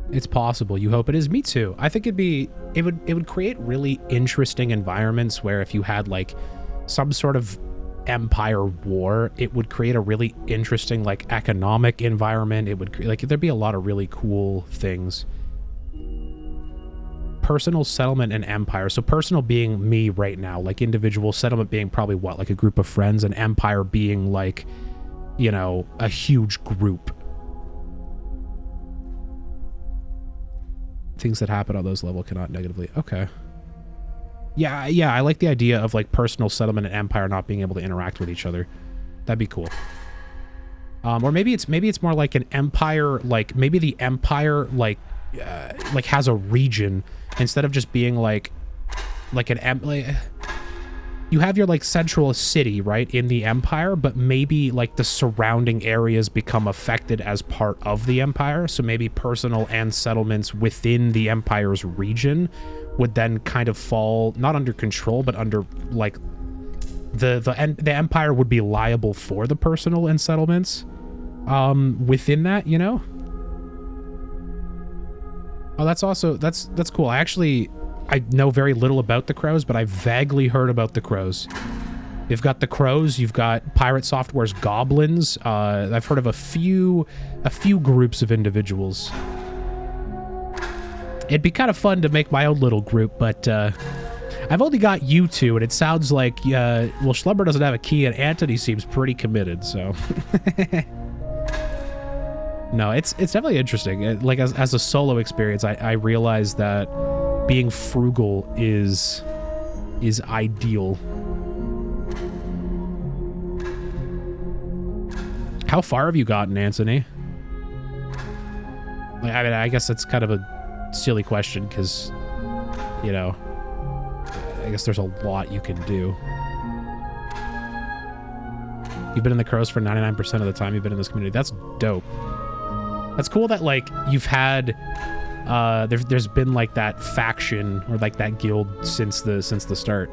It's possible. You hope it is. Me too. I think it would create really interesting environments where if you had like some sort of empire war, it would create a really interesting like economic environment. It would like there'd be a lot of really cool things. personal, settlement, and empire. So personal being me right now, like individual, settlement being probably what, like a group of friends, and empire being like, you know, a huge group. Things that happen on those levels cannot negatively. Okay. Yeah, I like the idea of like personal, settlement, and empire not being able to interact with each other. That'd be cool. Or maybe it's more like an empire, like maybe the empire like has a region instead of just being like you have your like central city, right, in the empire, but maybe like the surrounding areas become affected as part of the empire. So maybe personal and settlements within the empire's region would then kind of fall not under control, but under like the empire would be liable for the personal and settlements within that, you know. Oh, that's cool. I know very little about the Crows, but I've vaguely heard about the Crows. You've got the Crows, you've got Pirate Software's Goblins. I've heard of a few groups of individuals. It'd be kind of fun to make my own little group, but I've only got you two, and it sounds like, well, Schlumber doesn't have a key, and Anthony seems pretty committed, so... No, it's definitely interesting. Like, as a solo experience, I realized that being frugal is ideal. How far have you gotten, Anthony? Like, I mean, I guess that's kind of a silly question because, you know, I guess there's a lot you can do. You've been in the Crows for 99% of the time you've been in this community. That's dope. That's cool that, like, you've had... there's been like that faction or like that guild since the start.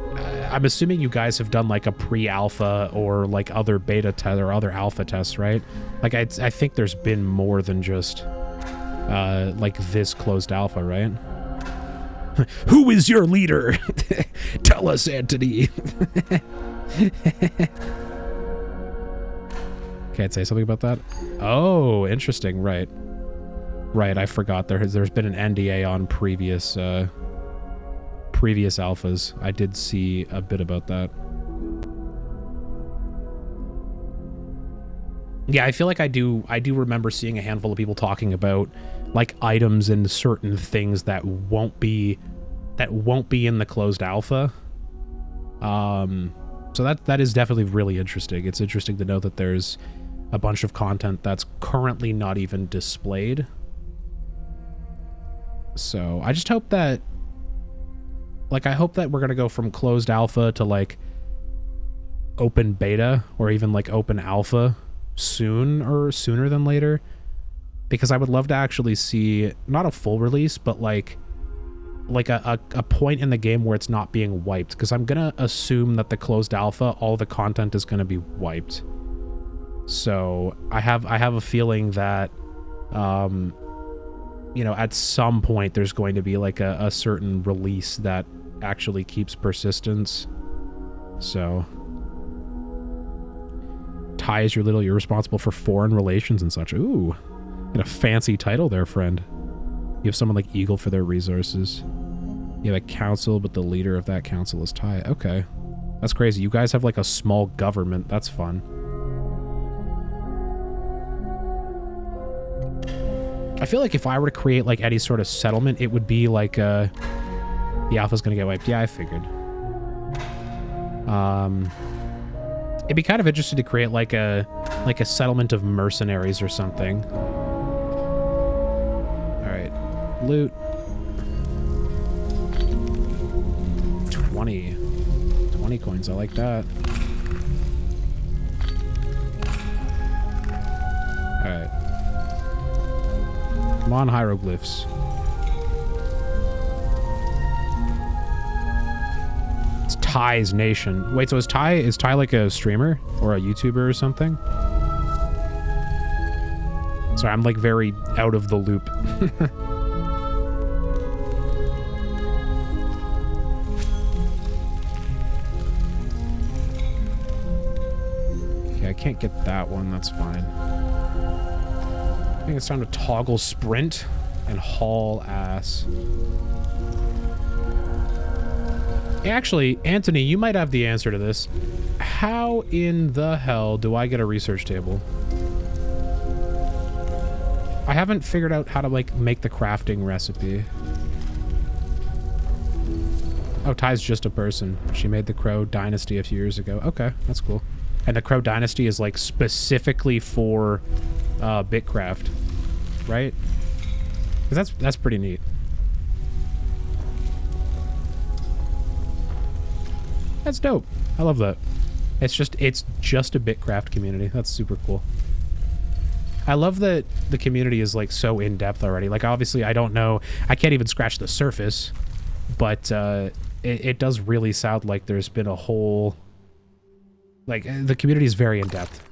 I'm assuming you guys have done like a pre-alpha or like other beta test or other alpha tests, right? Like I think there's been more than just like this closed alpha, right? Who is your leader? Tell us, Anthony. Can't say something about that. Oh, interesting. Right. Right, I forgot there's been an NDA on previous alphas. I did see a bit about that. Yeah, I feel like I do remember seeing a handful of people talking about like items and certain things that won't be in the closed alpha. So that is definitely really interesting. It's interesting to know that there's a bunch of content that's currently not even displayed. So I just hope that, like, I hope that we're going to go from closed alpha to like open beta or even like open alpha soon or sooner than later, because I would love to actually see not a full release, but like a point in the game where it's not being wiped, because I'm going to assume that the closed alpha, all the content is going to be wiped. So I have a feeling that, you know, at some point there's going to be like a certain release that actually keeps persistence. So Ty is your little, you're responsible for foreign relations and such. Ooh, got a fancy title there, friend. You have someone like Eagle for their resources. You have a council, but the leader of that council is Ty. Okay, that's crazy. You guys have like a small government. That's fun. I feel like if I were to create like any sort of settlement, it would be like the alpha's gonna get wiped. Yeah, I figured. It'd be kind of interesting to create like a settlement of mercenaries or something. All right, loot. 20 coins. I like that. All right. Come on, hieroglyphs. It's Ty's nation. Wait, so is Ty like a streamer or a YouTuber or something? Sorry, I'm like very out of the loop. Okay, I can't get that one. That's fine. I think it's time to toggle sprint. and haul ass. Actually, Anthony, you might have the answer to this. How in the hell do I get a research table? I haven't figured out how to, like, make the crafting recipe. Oh, Ty's just a person. She made the Crow Dynasty a few years ago. Okay, that's cool. And the Crow Dynasty is, like, specifically for BitCraft, right? Because that's pretty neat. That's dope. I love that. It's just a BitCraft community. That's super cool. I love that the community is, like, so in-depth already. Like, obviously, I don't know. I can't even scratch the surface. But it does really sound like there's been a whole... Like, the community is very in-depth.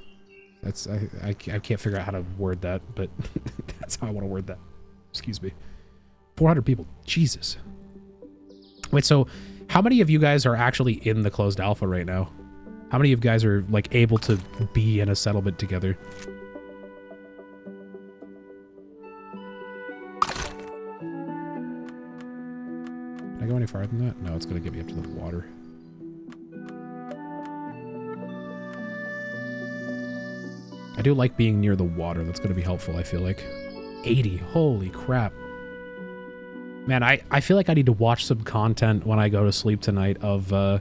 That's... I can't figure out how to word that, but that's how I want to word that. Excuse me. 400 people. Jesus. Wait, so how many of you guys are actually in the closed alpha right now? How many of you guys are, like, able to be in a settlement together? Can I go any farther than that? No, it's going to get me up to the water. I do like being near the water. That's going to be helpful, I feel like. 80. Holy crap. Man, I feel like I need to watch some content when I go to sleep tonight of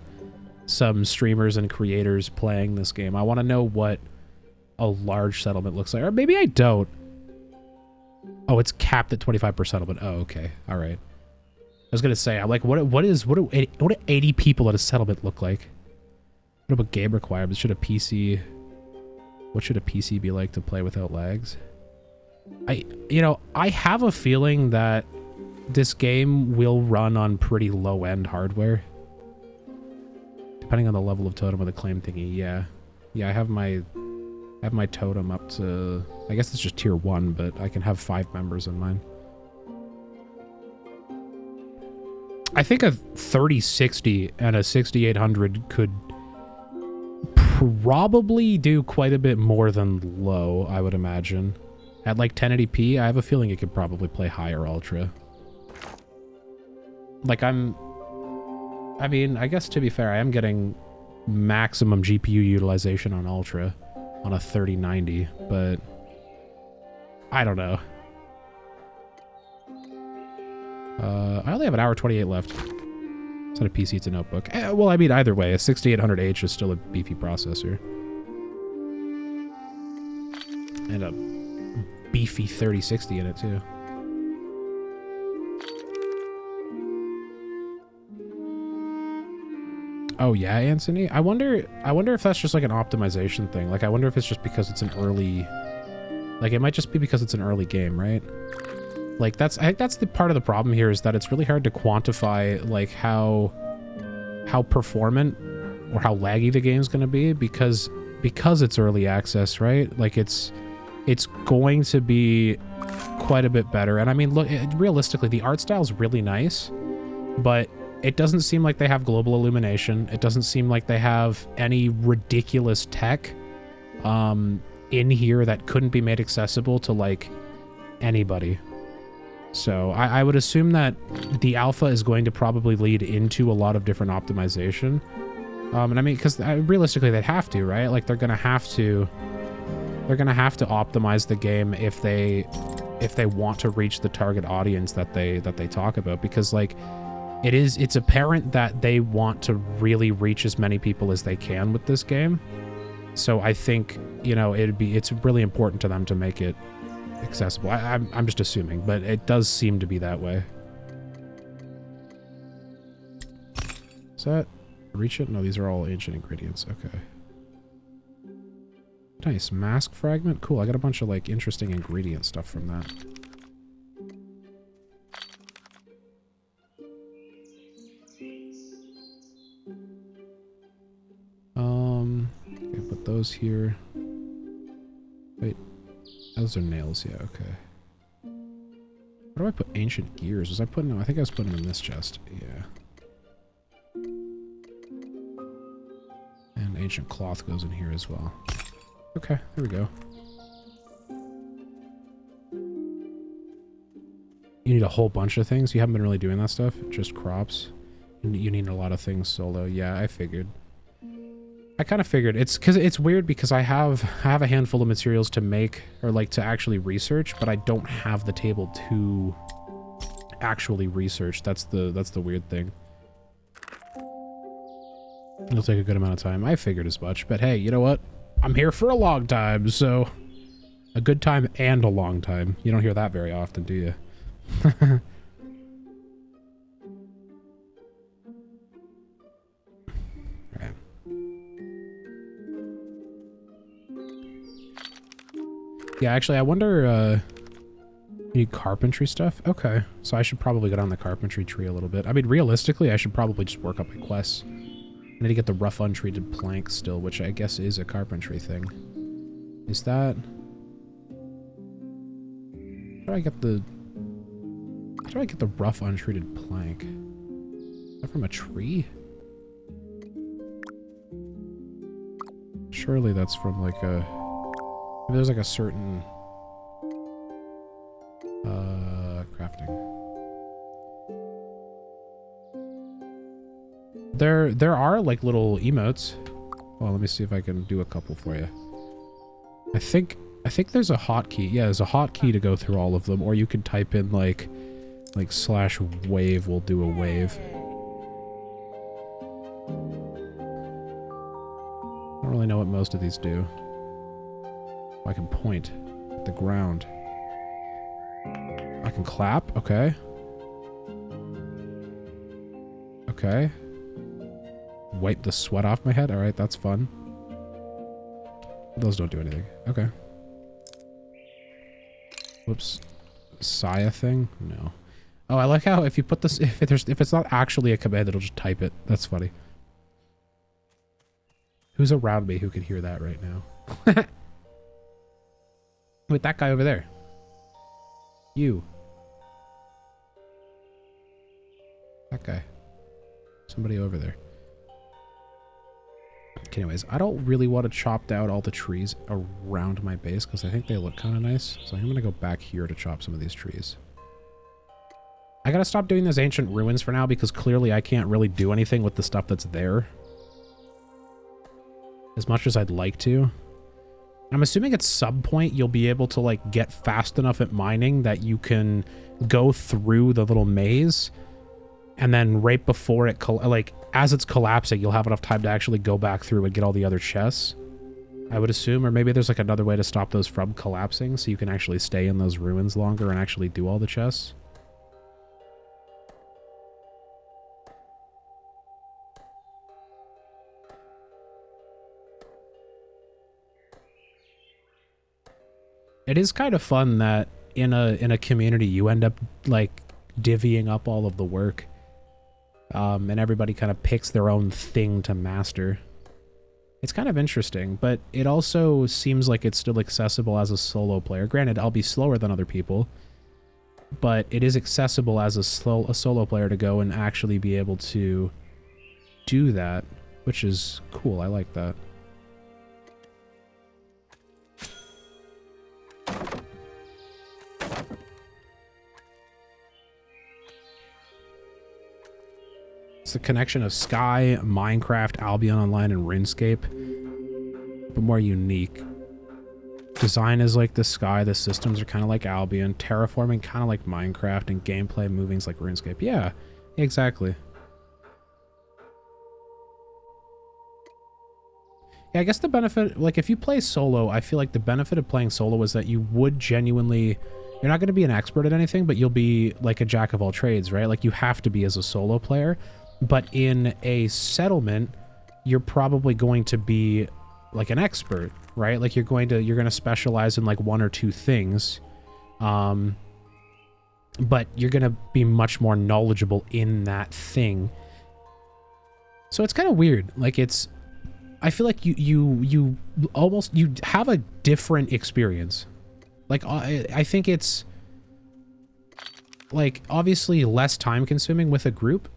some streamers and creators playing this game. I want to know what a large settlement looks like. Or maybe I don't. Oh, it's capped at 25% settlement. Oh, okay. All right. I was going to say, I'm like, what do 80 people at a settlement look like? What about game requirements? What should a PC be like to play without lags? I have a feeling that this game will run on pretty low-end hardware. Depending on the level of totem of the claim thingy, yeah. Yeah, I have my totem up to... I guess it's just tier 1, but I can have 5 members in mine. I think a 3060 and a 6800 could probably do quite a bit more than low, I would imagine. At like 1080p, I have a feeling it could probably play higher ultra. Like I mean, I guess to be fair, I am getting maximum GPU utilization on ultra on a 3090, but I don't know. I only have an hour 28 left. It's not a PC, it's a notebook. Well, I mean, either way, a 6800H is still a beefy processor. And a beefy 3060 in it, too. Oh, yeah, Anthony? I wonder if that's just like an optimization thing. Like, I wonder if it's just because it's an early... Like, it might just be because it's an early game, right? Like, I think that's the part of the problem here, is that it's really hard to quantify, like, how performant or how laggy the game's going to be because it's early access, right? Like, it's going to be quite a bit better. And I mean, look, realistically, the art style's really nice, but it doesn't seem like they have global illumination. It doesn't seem like they have any ridiculous tech in here that couldn't be made accessible to, like, anybody. So I would assume that the alpha is going to probably lead into a lot of different optimization. And I mean, because realistically they'd have to, right? Like, they're going to have to optimize the game if they want to reach the target audience that they talk about, because, like, it's apparent that they want to really reach as many people as they can with this game. So I think, you know, it's really important to them to make it accessible. I'm just assuming, but it does seem to be that way. Is that reach it? No, these are all ancient ingredients. Okay. Nice. Mask fragment. Cool. I got a bunch of, like, interesting ingredient stuff from that. Okay, put those here. Wait. Those are nails, yeah, okay. Where do I put ancient gears? Was I putting them? I think I was putting them in this chest. Yeah. And ancient cloth goes in here as well. Okay, there we go. You need a whole bunch of things. You haven't been really doing that stuff. Just crops. You need a lot of things solo. Yeah, I figured. I kind of figured. It's because it's weird because I have a handful of materials to make or like to actually research, but I don't have the table to actually research. That's the weird thing. It'll take a good amount of time. I figured as much, but hey, you know what? I'm here for a long time, so a good time and a long time. You don't hear that very often, do you? Right. Yeah, actually, I wonder, you need carpentry stuff? Okay, so I should probably go down the carpentry tree a little bit. I mean, realistically, I should probably just work up my quests. I need to get the rough untreated plank still, which I guess is a carpentry thing. Is that... How do I get the rough untreated plank? Is that from a tree? Surely that's from like a... Maybe there's like a certain... crafting. There are like little emotes. Well, let me see if I can do a couple for you. I think there's a hotkey. Yeah, there's a hotkey to go through all of them, or you could type in like /wave will do a wave. I don't really know what most of these do. I can point at the ground. I can clap. Okay. Okay. Wipe the sweat off my head. All right, that's fun. Those don't do anything. Okay. Whoops. Saya thing? No. Oh, I like how if you put this, if it's not actually a command, it'll just type it. That's funny. Who's around me who could hear that right now? Wait, that guy over there. You. That guy. Somebody over there. Okay, anyways, I don't really want to chop down all the trees around my base because I think they look kind of nice. So I'm going to go back here to chop some of these trees. I got to stop doing those ancient ruins for now because clearly I can't really do anything with the stuff that's there. As much as I'd like to. I'm assuming at some point you'll be able to like get fast enough at mining that you can go through the little maze. And then right before it, like, as it's collapsing, you'll have enough time to actually go back through and get all the other chests. I would assume, or maybe there's like another way to stop those from collapsing so you can actually stay in those ruins longer and actually do all the chests. It is kind of fun that in a community you end up like divvying up all of the work. And everybody kind of picks their own thing to master. It's kind of interesting, but it also seems like it's still accessible as a solo player. Granted, I'll be slower than other people, but it is accessible as a solo player to go and actually be able to do that, which is cool. I like that. It's the connection of Sky, Minecraft, Albion Online, and RuneScape, but more unique. Design is like the Sky, the systems are kind of like Albion, terraforming kind of like Minecraft, and gameplay moving's like RuneScape. Yeah, exactly. Yeah, I guess the benefit, like if you play solo, I feel like the benefit of playing solo is that you would genuinely, you're not going to be an expert at anything, but you'll be like a jack of all trades, right? Like you have to be as a solo player. But in a settlement, you're probably going to be like an expert, right? Like you're going to specialize in like one or two things. But you're going to be much more knowledgeable in that thing. So it's kind of weird. Like I feel like you almost, you have a different experience. Like I think it's like obviously less time consuming with a group,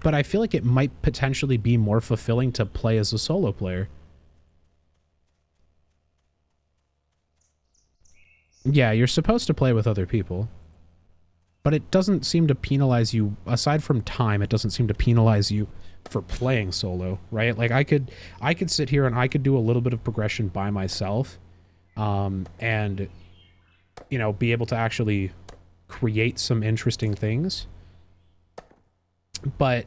but I feel like it might potentially be more fulfilling to play as a solo player. Yeah, you're supposed to play with other people. But it doesn't seem to penalize you, aside from time, it doesn't seem to penalize you for playing solo, right? Like I could sit here and I could do a little bit of progression by myself, and, you know, be able to actually create some interesting things. But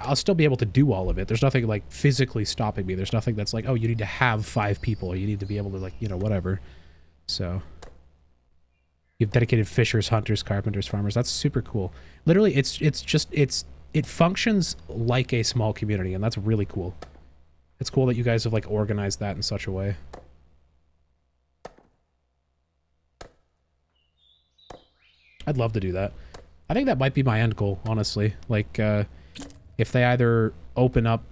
I'll still be able to do all of it. There's nothing like physically stopping me. There's nothing that's like, oh, you need to have 5 people, or you need to be able to, like, you know, whatever. So you have dedicated fishers, hunters, carpenters, farmers. That's super cool. Literally, it functions like a small community, and that's really cool. It's cool that you guys have, like, organized that in such a way. I'd love to do that. I think that might be my end goal, honestly. Like, if they either open up,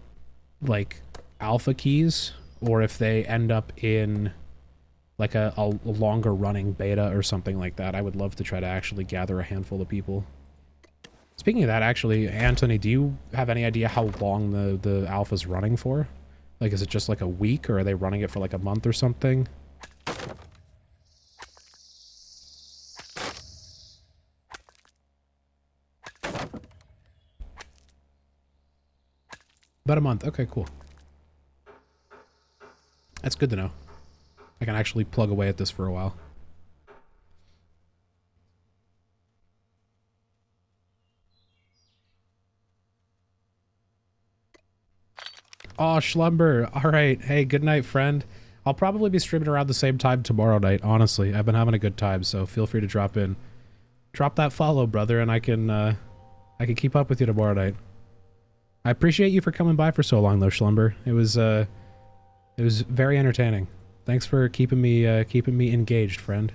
like, alpha keys, or if they end up in, like, a longer running beta or something like that, I would love to try to actually gather a handful of people. Speaking of that, actually, Anthony, do you have any idea how long the alpha's running for? Like, is it just like a week, or are they running it for like a month or something? About a month. Okay, cool. That's good to know. I can actually plug away at this for a while. Oh, Schlumber. All right. Hey, good night, friend. I'll probably be streaming around the same time tomorrow night, honestly. I've been having a good time, so feel free to drop in. Drop that follow, brother, and I can keep up with you tomorrow night. I appreciate you for coming by for so long, though, Schlumber. It was very entertaining. Thanks for keeping me engaged, friend.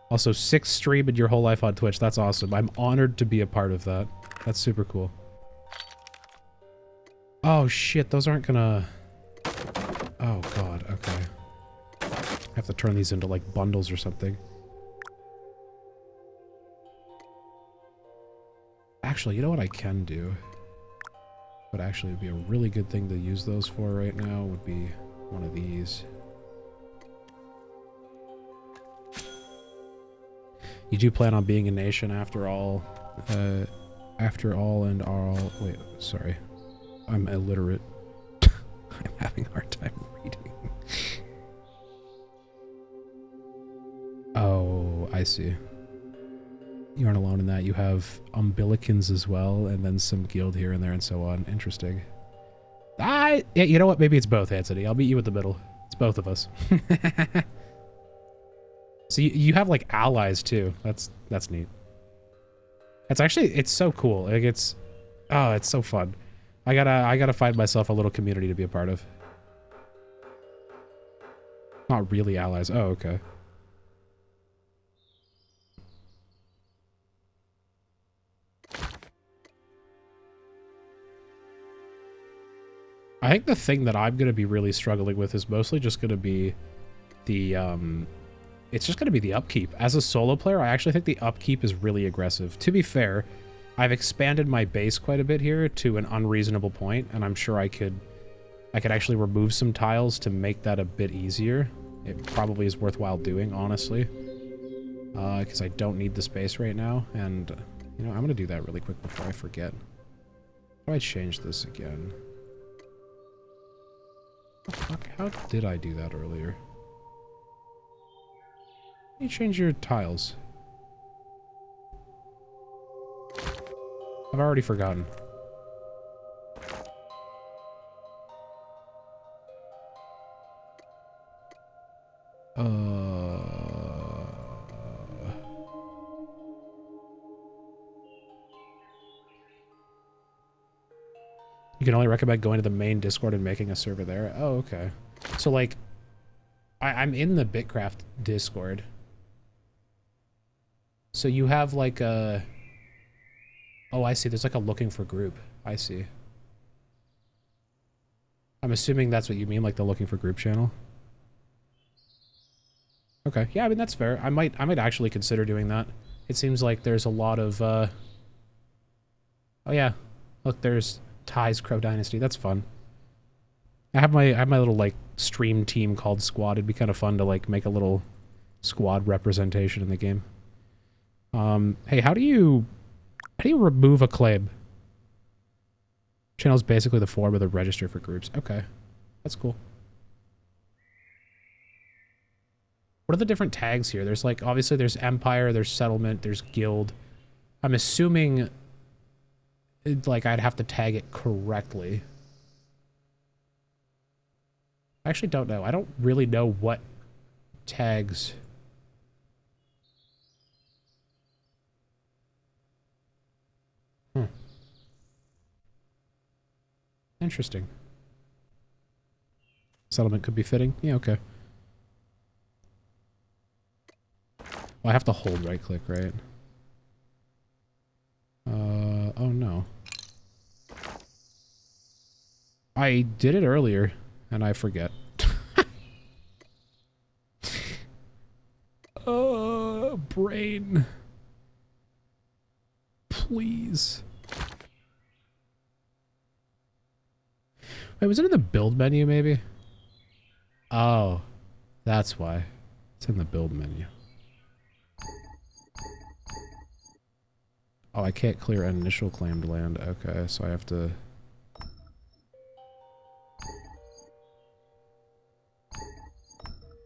Also, 6 streaming your whole life on Twitch. That's awesome. I'm honored to be a part of that. That's super cool. Oh, shit. Those aren't gonna... Oh, God. Okay. I have to turn these into, like, bundles or something. Actually, you know what I can do? What actually would be a really good thing to use those for right now would be one of these. You do plan on being a nation after all, and all... Wait, sorry. I'm illiterate. I'm having a hard time reading. Oh, I see. You aren't alone in that. You have umbilicans as well, and then some guild here and there and so on. Interesting. Yeah, you know what? Maybe it's both, Anthony. I'll meet you at the middle. It's both of us. So you have, like, allies too. That's neat. It's so cool. Like, it's so fun. I gotta find myself a little community to be a part of. Not really allies. Oh, okay. I think the thing that I'm gonna be really struggling with is mostly just gonna be the it's just going to be the upkeep. As a solo player, I actually think the upkeep is really aggressive. To be fair, I've expanded my base quite a bit here to an unreasonable point, and I'm sure I could actually remove some tiles to make that a bit easier. It probably is worthwhile doing, honestly, because I don't need the space right now, and, you know, I'm going to do that really quick before I forget. How do I change this again? Fuck, how did I do that earlier? You change your tiles. I've already forgotten. You can only recommend going to the main Discord and making a server there. Oh, okay. So, like, I'm in the BitCraft Discord. So you have, like, a... Oh, I see. There's, like, a looking for group. I see. I'm assuming that's what you mean, like the looking for group channel. Okay. Yeah, I mean, that's fair. I might actually consider doing that. It seems like there's a lot of, Oh, yeah. Look, there's Ty's Crow Dynasty. That's fun. I have my little, like, stream team called Squad. It'd be kind of fun to, like, make a little squad representation in the game. Hey, how do you remove a claim? Channel is basically the form of the register for groups. Okay, that's cool. What are the different tags here? There's like, obviously there's Empire, there's Settlement, there's Guild. I'm assuming, like, I'd have to tag it correctly. I actually don't know. I don't really know what tags. Interesting. Settlement could be fitting. Yeah, okay. Well, I have to hold right click, right? Oh no. I did it earlier, and I forget. Brain. Please. Wait, was it in the build menu, maybe? Oh, that's why. It's in the build menu. Oh, I can't clear initial claimed land. Okay, so I have to...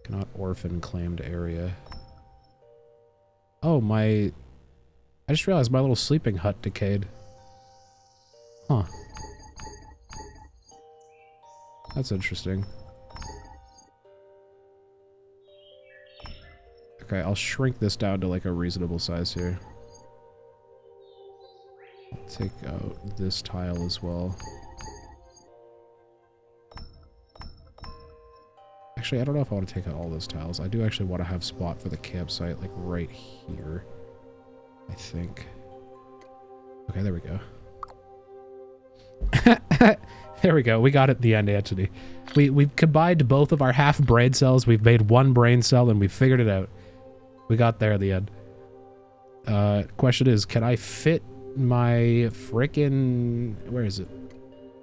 Cannot orphan claimed area. Oh, my... I just realized my little sleeping hut decayed. Huh. That's interesting. Okay, I'll shrink this down to like a reasonable size here. I'll take out this tile as well. Actually, I don't know if I want to take out all those tiles. I do actually want to have spot for the campsite, like right here. I think. Okay, there we go. There we go. We got it at the end, Anthony. We've combined both of our half brain cells. We've made one brain cell, and we figured it out. We got there at the end. Question is, can I fit my frickin'... Where is it?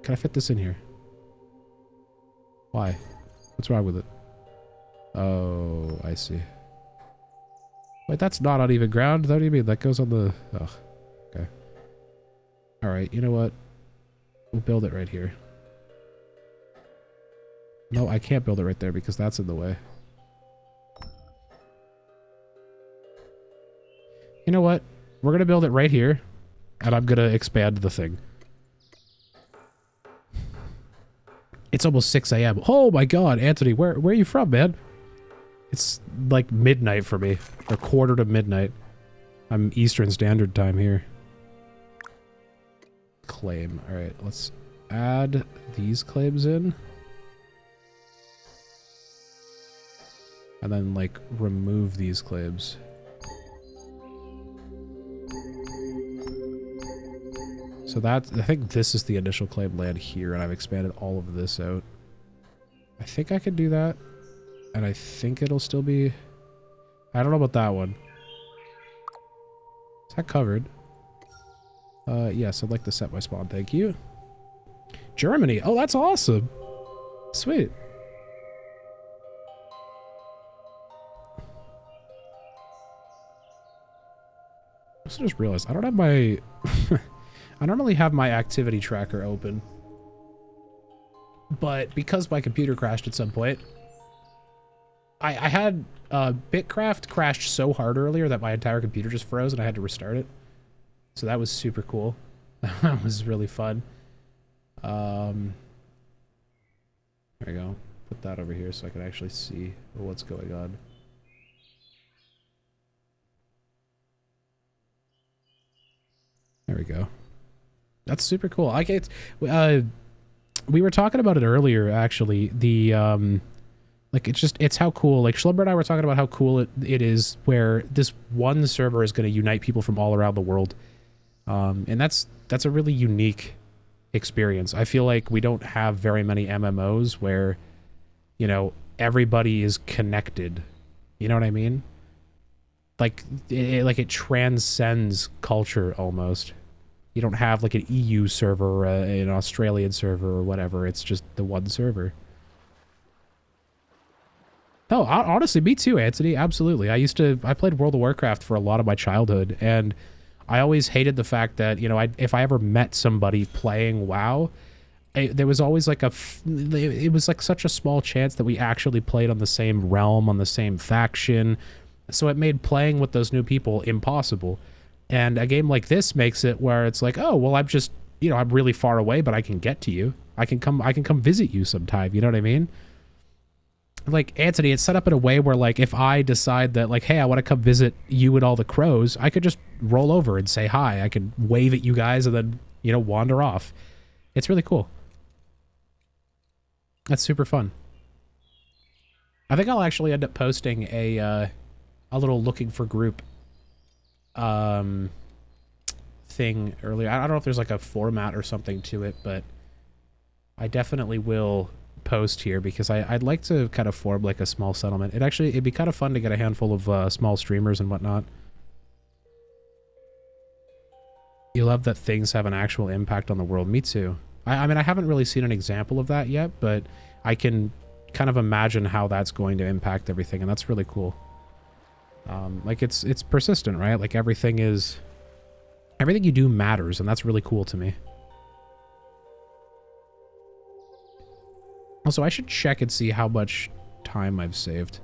Can I fit this in here? Why? What's wrong with it? Oh, I see. Wait, that's not uneven ground? What do you mean? That goes on the... Oh, okay. Alright, you know what? We'll build it right here. No, I can't build it right there because that's in the way. You know what? We're going to build it right here, and I'm going to expand the thing. It's almost 6 a.m. Oh my god, Anthony, where are you from, man? It's like midnight for me, or quarter to midnight. I'm Eastern Standard Time here. Claim. Alright, let's add these claims in. And then, like, remove these claims. So that, I think this is the initial claim land here, and I've expanded all of this out. I think I can do that. And I think it'll still be... I don't know about that one. Is that covered? Yes, I'd like to set my spawn, thank you. Germany! Oh, that's awesome! Sweet. I just realized, I don't have my... I normally have my activity tracker open. But because my computer crashed at some point, I had BitCraft crashed so hard earlier that my entire computer just froze and I had to restart it. So that was super cool. That was really fun. There we go. Put that over here so I can actually see what's going on. There we go. That's super cool. I get, we were talking about it earlier, actually. The, like, it's how cool, like, Schlumber and I were talking about how cool it is where this one server is going to unite people from all around the world. And that's a really unique experience. I feel like we don't have very many MMOs where, you know, everybody is connected. You know what I mean? Like, it transcends culture almost. You don't have like an EU server or an Australian server or whatever. It's just the one server. No, honestly, me too, Anthony. Absolutely. I played World of Warcraft for a lot of my childhood, and I always hated the fact that, you know, if I ever met somebody playing WoW, there was always like it was like such a small chance that we actually played on the same realm, on the same faction. So it made playing with those new people impossible. And a game like this makes it where it's like, oh, well, I'm just, you know, I'm really far away, but I can get to you. I can come visit you sometime. You know what I mean? Like, Anthony, it's set up in a way where, like, if I decide that, like, hey, I want to come visit you and all the crows, I could just roll over and say hi. I could wave at you guys and then, you know, wander off. It's really cool. That's super fun. I think I'll actually end up posting a little looking for group thing earlier. I don't know if there's like a format or something to it, but I definitely will post here because I'd like to kind of form like a small settlement. It'd be kind of fun to get a handful of small streamers and whatnot. You love that things have an actual impact on the world. Me too. I mean, I haven't really seen an example of that yet, but I can kind of imagine how that's going to impact everything, and that's really cool. Like it's persistent, right? Like everything you do matters, and that's really cool to me. Also, I should check and see how much time I've saved.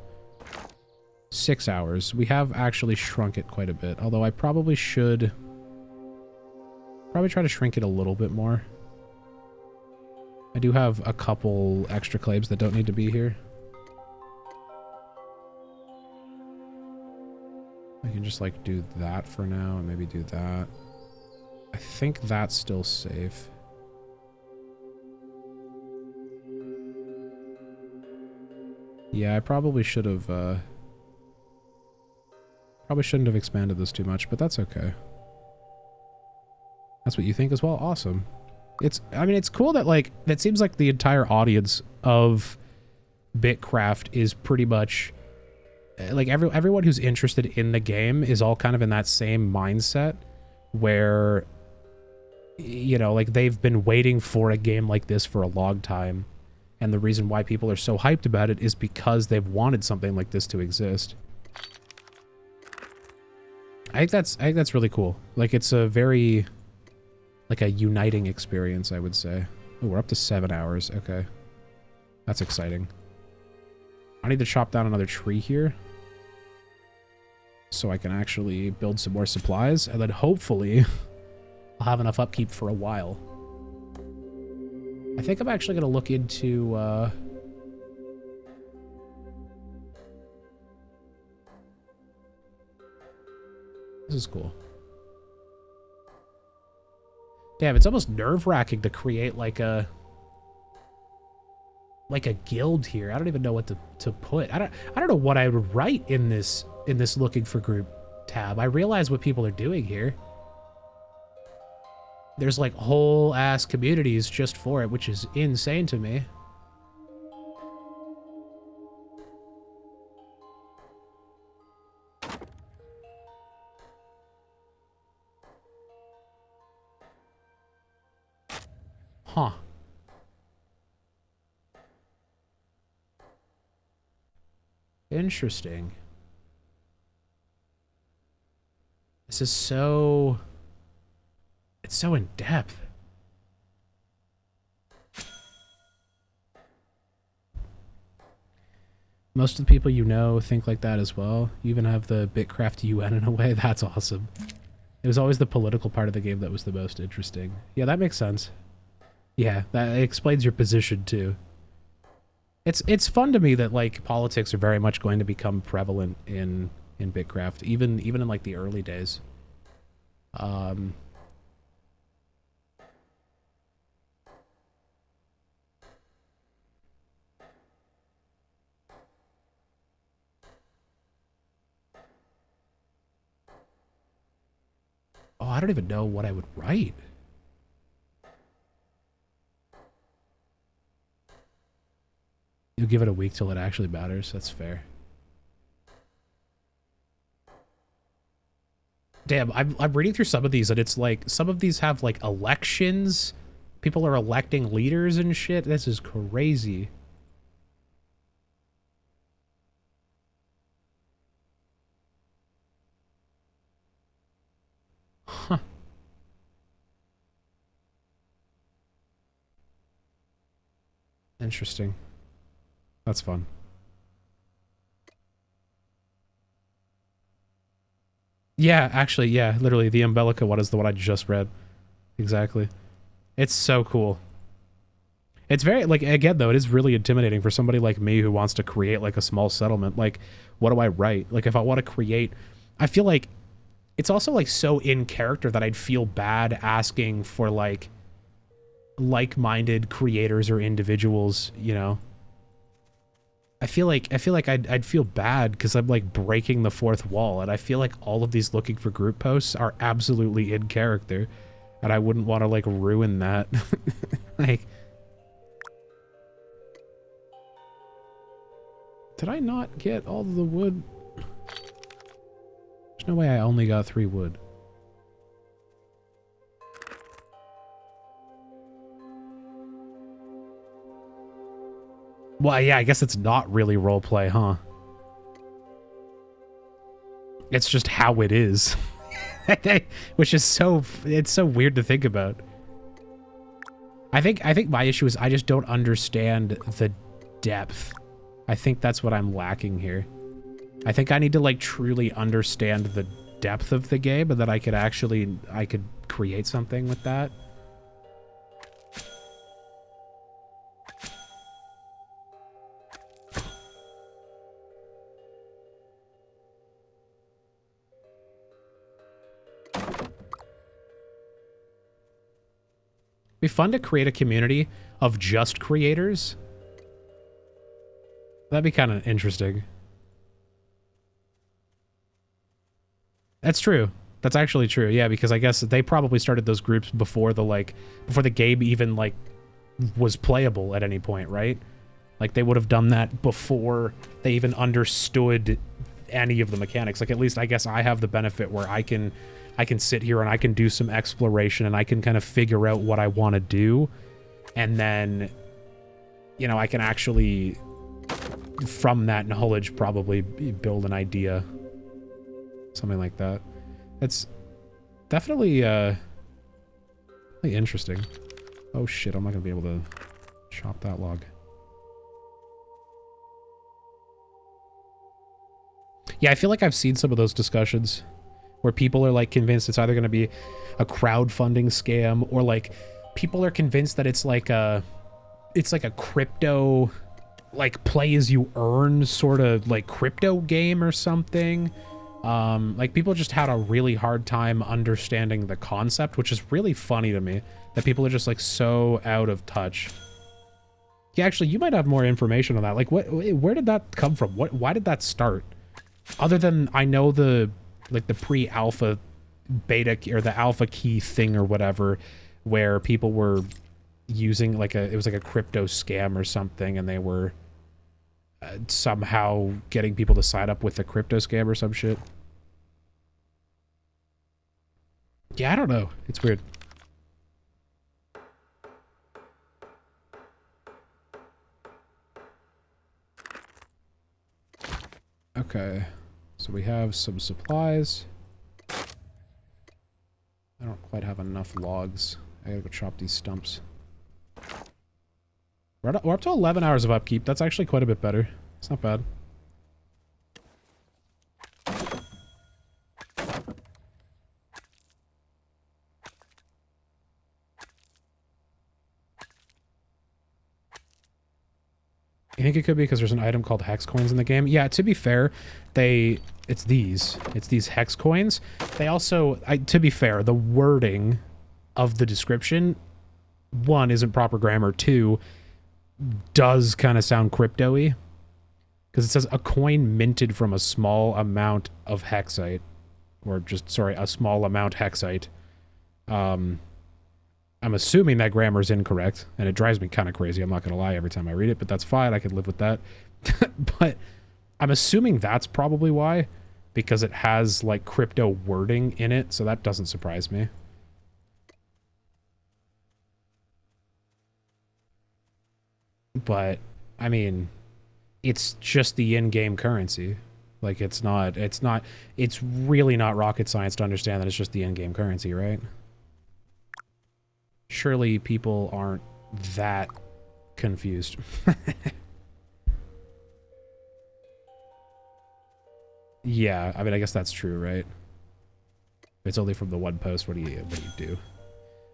6 hours. We have actually shrunk it quite a bit, although I probably should try to shrink it a little bit more. I do have a couple extra claves that don't need to be here. I can just like do that for now and maybe do that. I think that's still safe. Yeah, I probably should have probably shouldn't have expanded this too much, but that's okay. That's what you think as well? Awesome. I mean, it's cool that, like, it seems like the entire audience of BitCraft is pretty much, like, everyone who's interested in the game is all kind of in that same mindset where, you know, like, they've been waiting for a game like this for a long time. And the reason why people are so hyped about it is because they've wanted something like this to exist. I think that's really cool. Like, it's a very, like, a uniting experience, I would say. Oh, we're up to 7 hours. Okay. That's exciting. I need to chop down another tree here so I can actually build some more supplies, and then hopefully I'll have enough upkeep for a while. I think I'm actually going to look into this is cool. Damn, it's almost nerve-wracking to create like a guild here. I don't even know what to put. I don't know what I would write in this looking for group tab. I realize what people are doing here. There's like whole ass communities just for it, which is insane to me. Huh. Interesting. This is so... It's so in depth. Most of the people you know think like that as well. You even have the BitCraft UN in a way. That's awesome. It was always the political part of the game that was the most interesting. Yeah, that makes sense. Yeah, that explains your position too. It's fun to me that like politics are very much going to become prevalent in BitCraft, even in like the early days. Oh, I don't even know what I would write. You'll give it a week till it actually matters. That's fair. Damn, I'm reading through some of these, and it's like some of these have like elections. People are electing leaders and shit. This is crazy. Interesting. That's fun. Yeah, actually, yeah, literally, the Umbelica one is the one I just read. Exactly. It's so cool. It's very, like, again, though, it is really intimidating for somebody like me who wants to create, like, a small settlement. Like, what do I write? Like, if I want to create... I feel like it's also, like, so in character that I'd feel bad asking for, like-minded creators or individuals, you know? I feel like I'd feel bad because I'm, like, breaking the fourth wall, and I feel like all of these looking for group posts are absolutely in character, and I wouldn't want to, like, ruin that. Like... Did I not get all of the wood? There's no way I only got 3 wood. Well, yeah, I guess it's not really roleplay, huh? It's just how it is. Which is it's so weird to think about. I think my issue is I just don't understand the depth. I think that's what I'm lacking here. I think I need to, like, truly understand the depth of the game, and that I could create something with that. It'd be fun to create a community of just creators. That'd be kind of interesting. That's true. That's actually true. Yeah, because I guess they probably started those groups before the game even, like, was playable at any point, right? Like, they would have done that before they even understood any of the mechanics. Like, at least I guess I have the benefit where I can sit here and I can do some exploration and I can kind of figure out what I want to do. And then, you know, I can actually, from that knowledge, probably build an idea. Something like that. It's definitely really interesting. Oh shit, I'm not gonna be able to chop that log. Yeah, I feel like I've seen some of those discussions where people are, like, convinced it's either gonna be a crowdfunding scam, or, like, people are convinced that it's like a crypto, like, play as you earn sort of, like, crypto game or something. Like, people just had a really hard time understanding the concept, which is really funny to me, that people are just, like, so out of touch. Yeah, actually, you might have more information on that. Like, where did that come from? Why did that start? Other than, I know the pre-alpha beta, or the alpha key thing or whatever, where people were using, like, it was like a crypto scam or something, and they were somehow getting people to sign up with a crypto scam or some shit. Yeah, I don't know. It's weird. Okay. So we have some supplies. I don't quite have enough logs. I gotta go chop these stumps. We're up to 11 hours of upkeep. That's actually quite a bit better. It's not bad. You think it could be because there's an item called hex coins in the game? Yeah, to be fair, it's these hex coins. They also, to be fair, the wording of the description, 1, isn't proper grammar, 2, does kind of sound crypto-y. Because it says a coin minted from a small amount of hexite. Or just, sorry, a small amount hexite. I'm assuming that grammar is incorrect, and it drives me kind of crazy. I'm not going to lie every time I read it, but that's fine. I can live with that. But I'm assuming that's probably why, because it has, like, crypto wording in it, so that doesn't surprise me. But, I mean, it's just the in-game currency. Like, it's really not rocket science to understand that it's just the in-game currency, right? Surely people aren't that confused. Yeah, I mean, I guess that's true, right? If it's only from the one post, what do you do?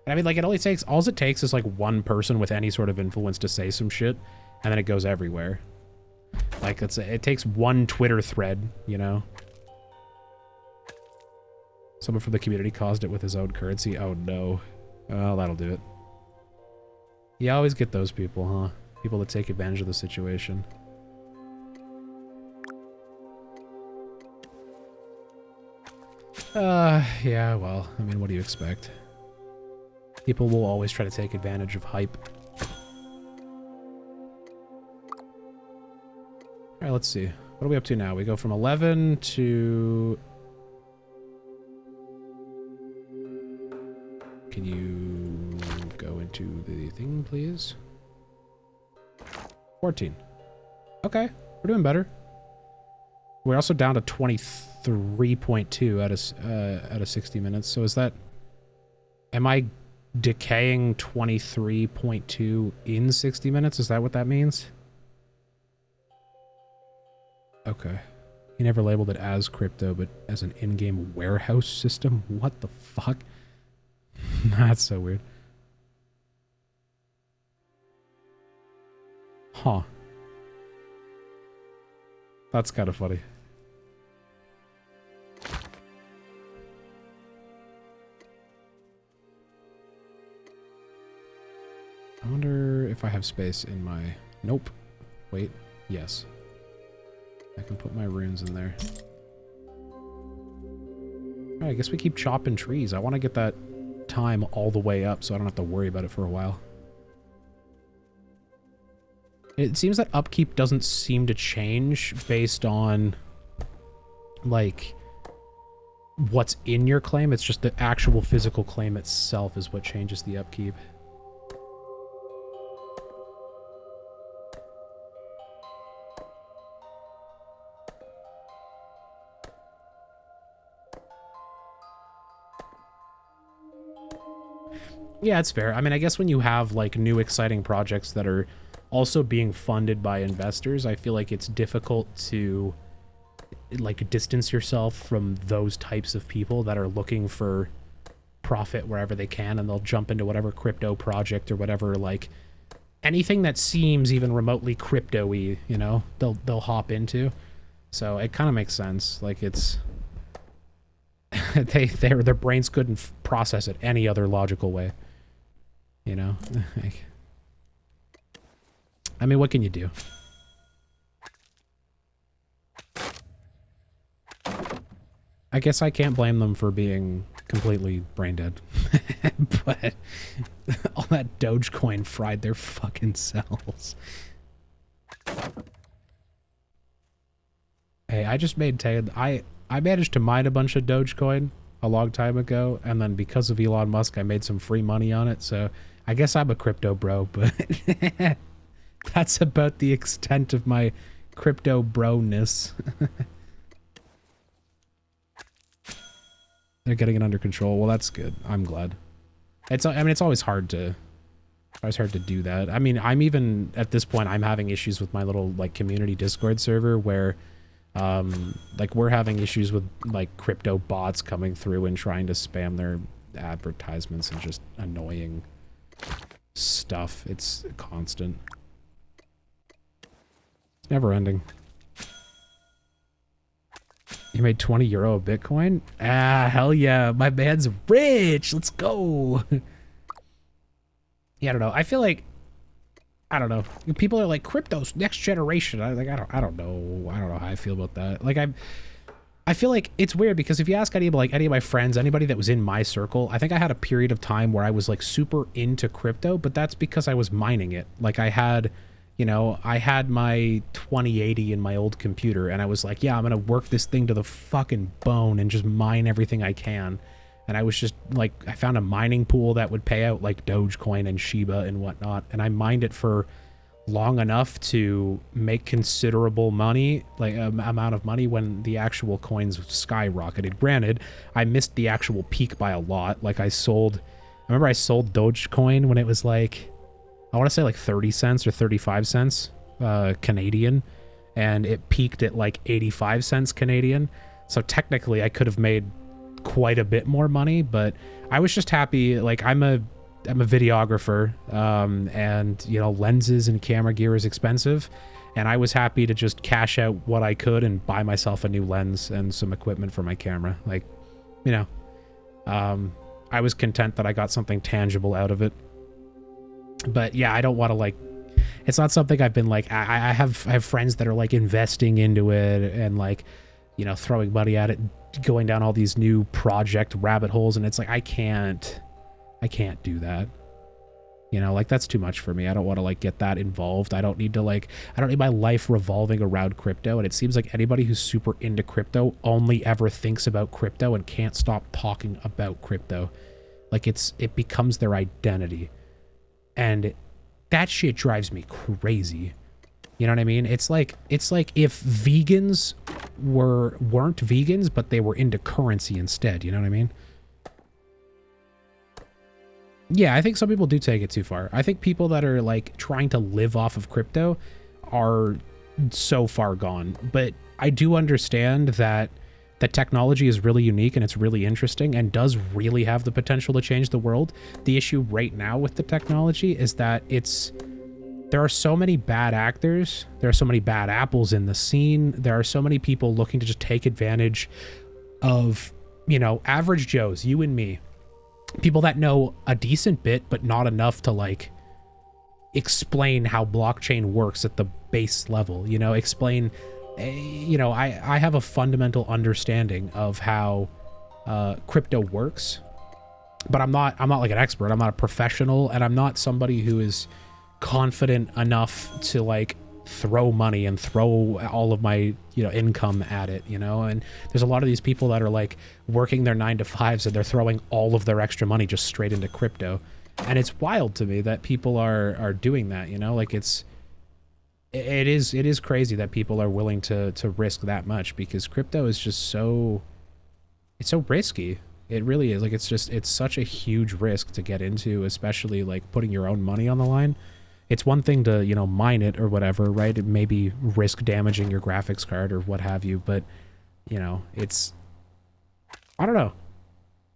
And I mean, like, all it takes is like one person with any sort of influence to say some shit, and then it goes everywhere. Like, it takes one Twitter thread, you know? Someone from the community caused it with his own currency. Oh no. Oh, that'll do it. You always get those people, huh? People that take advantage of the situation. Yeah, well, I mean, what do you expect? People will always try to take advantage of hype. Alright, let's see. What are we up to now? We go from 11 to... Can you go into the thing, please? 14. Okay, we're doing better. We're also down to 23.2 out of 60 minutes. So is that... Am I decaying 23.2 in 60 minutes? Is that what that means? Okay. He never labeled it as crypto, but as an in-game warehouse system? What the fuck? That's so weird. Huh. That's kind of funny. I wonder if I have space in my... Nope. Wait. Yes. I can put my runes in there. Alright, I guess we keep chopping trees. I want to get that time all the way up so I don't have to worry about it for a while. It seems that upkeep doesn't seem to change based on, like, what's in your claim. It's just the actual physical claim itself is what changes the upkeep. Yeah, it's fair. I mean, I guess when you have, like, new exciting projects that are also being funded by investors, I feel like it's difficult to, like, distance yourself from those types of people that are looking for profit wherever they can, and they'll jump into whatever crypto project or whatever, like, anything that seems even remotely crypto-y, you know, they'll hop into. So it kind of makes sense. Like, it's... their brains couldn't process it any other logical way. You know? Like, I mean, what can you do? I guess I can't blame them for being completely brain dead. But all that Dogecoin fried their fucking cells. Hey, I just maintained... I managed to mine a bunch of Dogecoin a long time ago, and then because of Elon Musk, I made some free money on it, so I guess I'm a crypto bro, but that's about the extent of my crypto bro-ness. They're getting it under control. Well, that's good. I'm glad. I mean, it's always hard to do that. I mean, I'm even, at this point, I'm having issues with my little, like, community Discord server where... like, we're having issues with, like, crypto bots coming through and trying to spam their advertisements and just annoying stuff. It's constant. It's never ending. You made 20 euro a Bitcoin? Ah, hell yeah. My man's rich. Let's go. Yeah, I don't know. I feel like, I don't know. People are like, crypto's next generation. I don't know. I don't know how I feel about that. Like, I feel like it's weird because if you ask any of my friends, anybody that was in my circle, I think I had a period of time where I was like super into crypto, but that's because I was mining it. Like, I had, you know, I had my 2080 in my old computer and I was like, yeah, I'm going to work this thing to the fucking bone and just mine everything I can. And I was just like, I found a mining pool that would pay out like Dogecoin and Shiba and whatnot. And I mined it for long enough to make considerable money, like amount of money when the actual coins skyrocketed. Granted, I missed the actual peak by a lot. Like I remember I sold Dogecoin when it was like, I want to say like 30 cents or 35 cents Canadian, and it peaked at like 85 cents Canadian. So technically I could have made quite a bit more money, but I was just happy. Like I'm a videographer, and you know, lenses and camera gear is expensive, and I was happy to just cash out what I could and buy myself a new lens and some equipment for my camera. Like, you know, I was content that I got something tangible out of it. But yeah, I don't want to like, it's not something I've been like, I have friends that are like investing into it and like, you know, throwing money at it, going down all these new project rabbit holes. And it's like, I can't do that. You know, like that's too much for me. I don't want to like get that involved. I don't need my life revolving around crypto. And it seems like anybody who's super into crypto only ever thinks about crypto and can't stop talking about crypto. Like it becomes their identity. And that shit drives me crazy. You know what I mean? It's like if vegans weren't vegans, but they were into currency instead. You know what I mean? Yeah, I think some people do take it too far. I think people that are like trying to live off of crypto are so far gone. But I do understand that the technology is really unique and it's really interesting and does really have the potential to change the world. The issue right now with the technology is that there are so many bad actors. There are so many bad apples in the scene. There are so many people looking to just take advantage of, you know, average Joes, you and me. People that know a decent bit, but not enough to like explain how blockchain works at the base level, you know, explain, you know, I have a fundamental understanding of how crypto works, but I'm not like an expert. I'm not a professional, and I'm not somebody who is confident enough to like throw money and throw all of my, you know, income at it, you know. And there's a lot of these people that are like working their 9-to-5s and they're throwing all of their extra money just straight into crypto. And it's wild to me that people are doing that, you know. Like it is crazy that people are willing to risk that much, because crypto is just it's so risky. It really is. Like it's such a huge risk to get into, especially like putting your own money on the line. It's one thing to, you know, mine it or whatever, right? It maybe risk damaging your graphics card or what have you, but, you know, I don't know.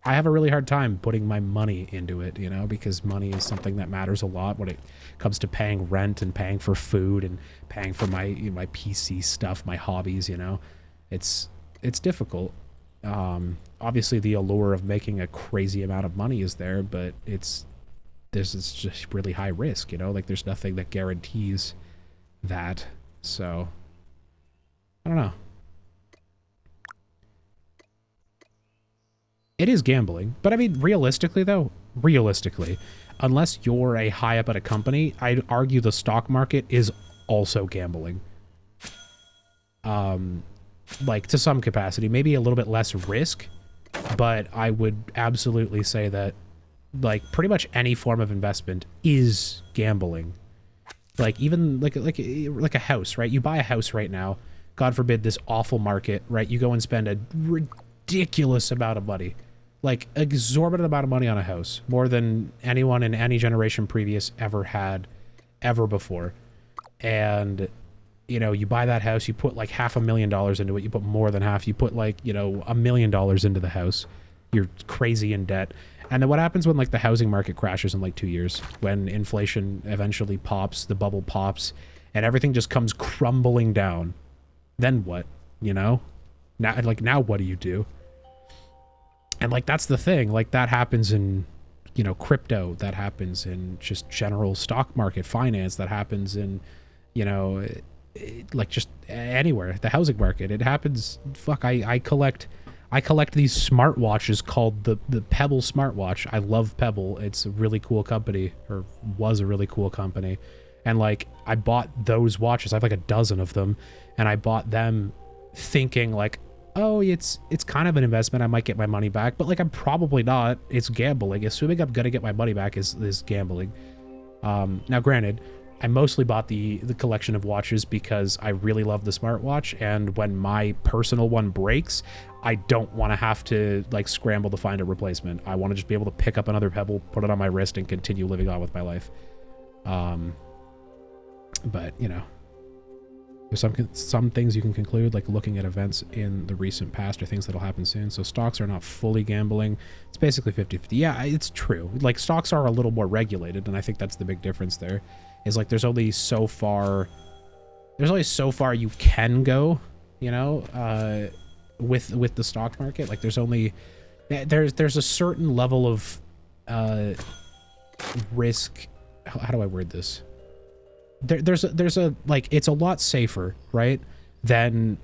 I have a really hard time putting my money into it, you know, because money is something that matters a lot when it comes to paying rent and paying for food and paying for my PC stuff, my hobbies, you know. It's difficult. Obviously the allure of making a crazy amount of money is there, but it's just really high risk, you know, like there's nothing that guarantees that. So I don't know. It is gambling, but I mean, realistically, unless you're a high up at a company, I'd argue the stock market is also gambling. Like to some capacity, maybe a little bit less risk, but I would absolutely say that like pretty much any form of investment is gambling. Like even like a house, right? You buy a house right now, God forbid this awful market, right? You go and spend a ridiculous amount of money, like exorbitant amount of money on a house, more than anyone in any generation previous ever had ever before. And you know, you buy that house, you put like $500,000 into it, you put more than half, you put like, you know, $1 million into the house. You're crazy in debt. And then what happens when like the housing market crashes in like 2 years, when inflation eventually pops, the bubble pops, and everything just comes crumbling down? Then what? You know? Now what do you do? And like that's the thing. Like that happens in, you know, crypto, that happens in just general stock market finance, that happens in, you know, like just anywhere. The housing market, it happens. Fuck, I collect these smartwatches called the Pebble smartwatch. I love Pebble. It's a really cool company, or was a really cool company. And like I bought those watches. I have like a dozen of them, and I bought them thinking like, oh, it's kind of an investment. I might get my money back, but like I'm probably not. It's gambling. Assuming I'm gonna get my money back is gambling. Now granted, I mostly bought the collection of watches because I really love the smartwatch, and when my personal one breaks, I don't want to have to like scramble to find a replacement. I want to just be able to pick up another Pebble, put it on my wrist, and continue living on with my life. But, you know, there's some things you can conclude, like looking at events in the recent past or things that'll happen soon. So stocks are not fully gambling. It's basically 50-50. Yeah, it's true. Like, stocks are a little more regulated, and I think that's the big difference there. Is like there's only so far you can go, you know, with the stock market. Like there's a certain level of risk. How do I word this? There's a like, it's a lot safer, right, than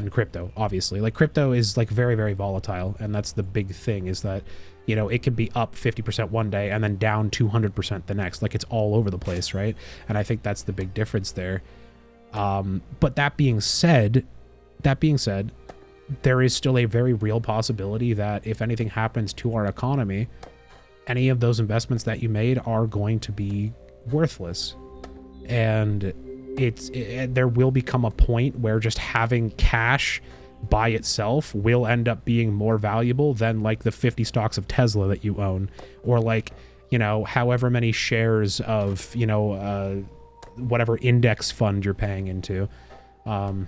crypto, obviously. Like, crypto is like very, very volatile, and that's the big thing, is that, you know, it can be up 50% one day and then down 200% the next. Like, it's all over the place, right? And I think that's the big difference there. But that being said, there is still a very real possibility that if anything happens to our economy, any of those investments that you made are going to be worthless. And there will become a point where just having cash by itself will end up being more valuable than like the 50 stocks of Tesla that you own, or like, you know, however many shares of, you know, whatever index fund you're paying into. I'm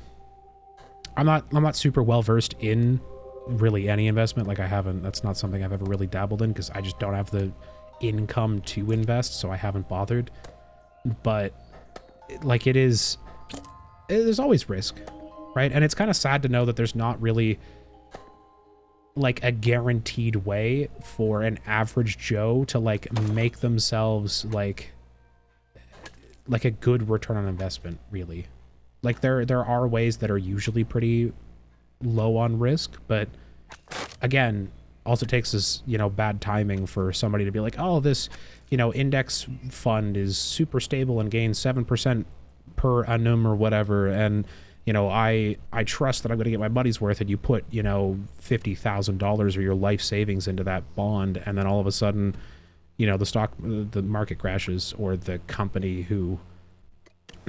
not super well versed in really any investment. Like, that's not something I've ever really dabbled in, because I just don't have the income to invest, so I haven't bothered. But like, there's always risk, right? And it's kind of sad to know that there's not really like a guaranteed way for an average Joe to like make themselves like a good return on investment, really. Like, there are ways that are usually pretty low on risk, but again, also takes is, you know, bad timing for somebody to be like, oh, this, you know, index fund is super stable and gains 7% per annum or whatever, and, you know, I trust that I'm going to get my money's worth, and you put, you know, $50,000 or your life savings into that bond, and then all of a sudden, you know, the market crashes, or the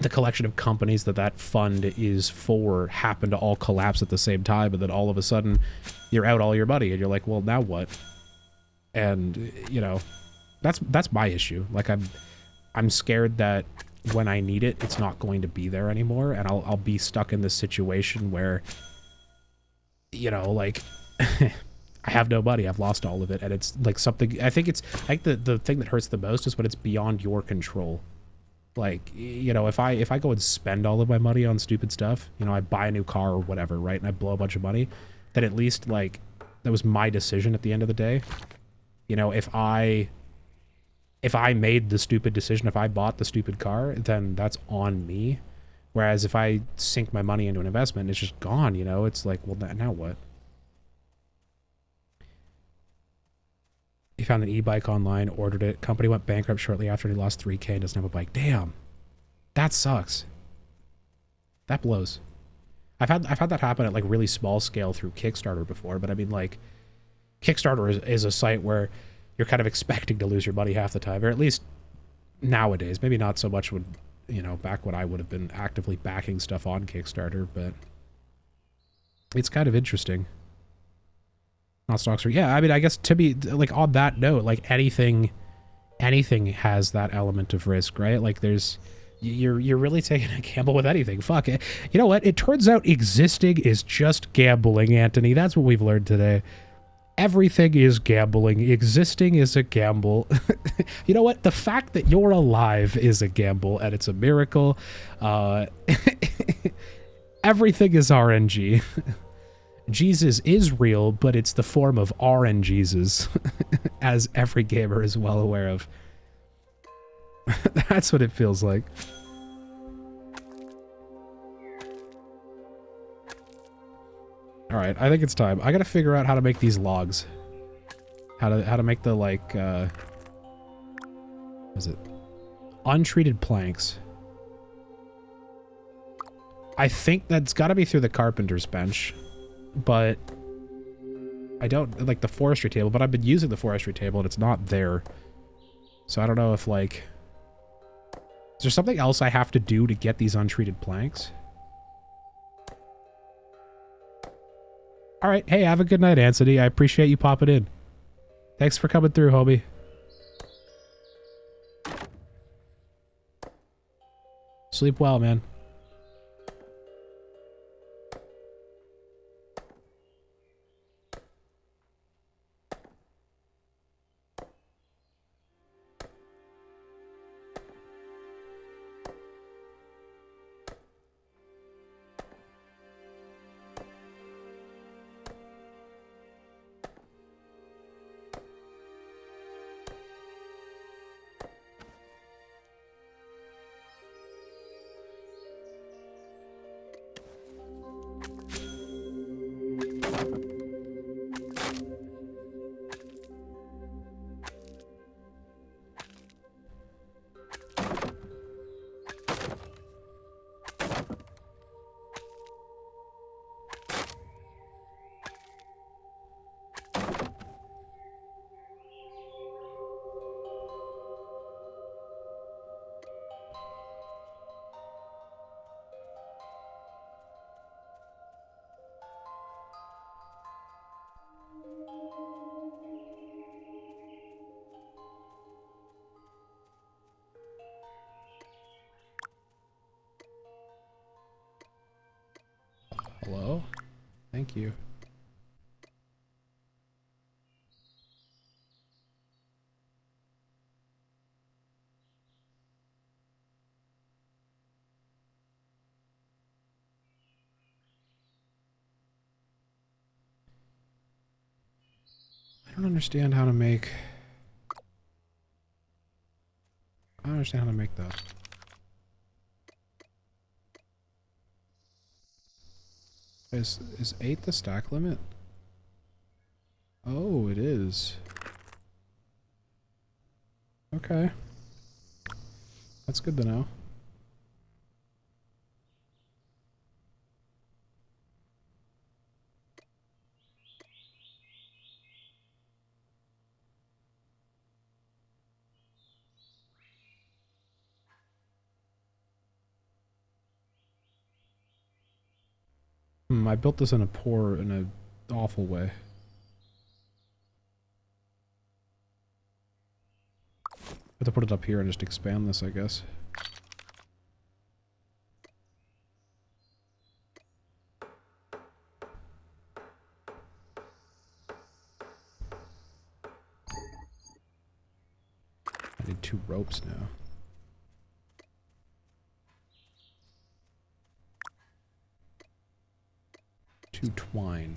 collection of companies that fund is for happen to all collapse at the same time, and then all of a sudden you're out all your money, and you're like, well, now what? And, you know, that's my issue. Like, I'm scared that when I need it, it's not going to be there anymore, and I'll be stuck in this situation where, you know, like, I have no money, I've lost all of it, and it's like something, I think the thing that hurts the most is when it's beyond your control. Like, you know, if I go and spend all of my money on stupid stuff, you know, I buy a new car or whatever, right, and I blow a bunch of money, then at least, like, that was my decision at the end of the day. You know, if I made the stupid decision, if I bought the stupid car, then that's on me. Whereas if I sink my money into an investment, it's just gone, you know? It's like, well, now what? He found an e-bike online, ordered it. Company went bankrupt shortly after, and he lost $3K and doesn't have a bike. Damn. That sucks. That blows. I've had that happen at like really small scale through Kickstarter before, but I mean, like, Kickstarter is a site where you're kind of expecting to lose your money half the time, or at least nowadays. Maybe not so much when, you know, back when I would have been actively backing stuff on Kickstarter, but it's kind of interesting. Not stocks, or yeah, I mean, I guess to be like on that note, like anything has that element of risk, right? Like you're really taking a gamble with anything. Fuck it. You know what? It turns out existing is just gambling, Anthony. That's what we've learned today. Everything is gambling. Existing is a gamble. You know what? The fact that you're alive is a gamble, and it's a miracle. Everything is RNG. Jesus is real, but it's the form of RNGesus, as every gamer is well aware of. That's what it feels like. All right, I think it's time. I gotta figure out how to make these logs. How to make the, like, what is it? Untreated planks. I think that's gotta be through the carpenter's bench, but I don't, like, the forestry table, but I've been using the forestry table and it's not there. So I don't know if, like, is there something else I have to do to get these untreated planks? All right. Hey, have a good night, Anthony. I appreciate you popping in. Thanks for coming through, homie. Sleep well, man. Hello? Thank you. I don't understand how to make... I don't understand how to make that. Is 8 the stack limit? Oh, it is. Okay. That's good to know. I built this in a awful way. I have to put it up here and just expand this, I guess. I need 2 ropes now. 2 twine.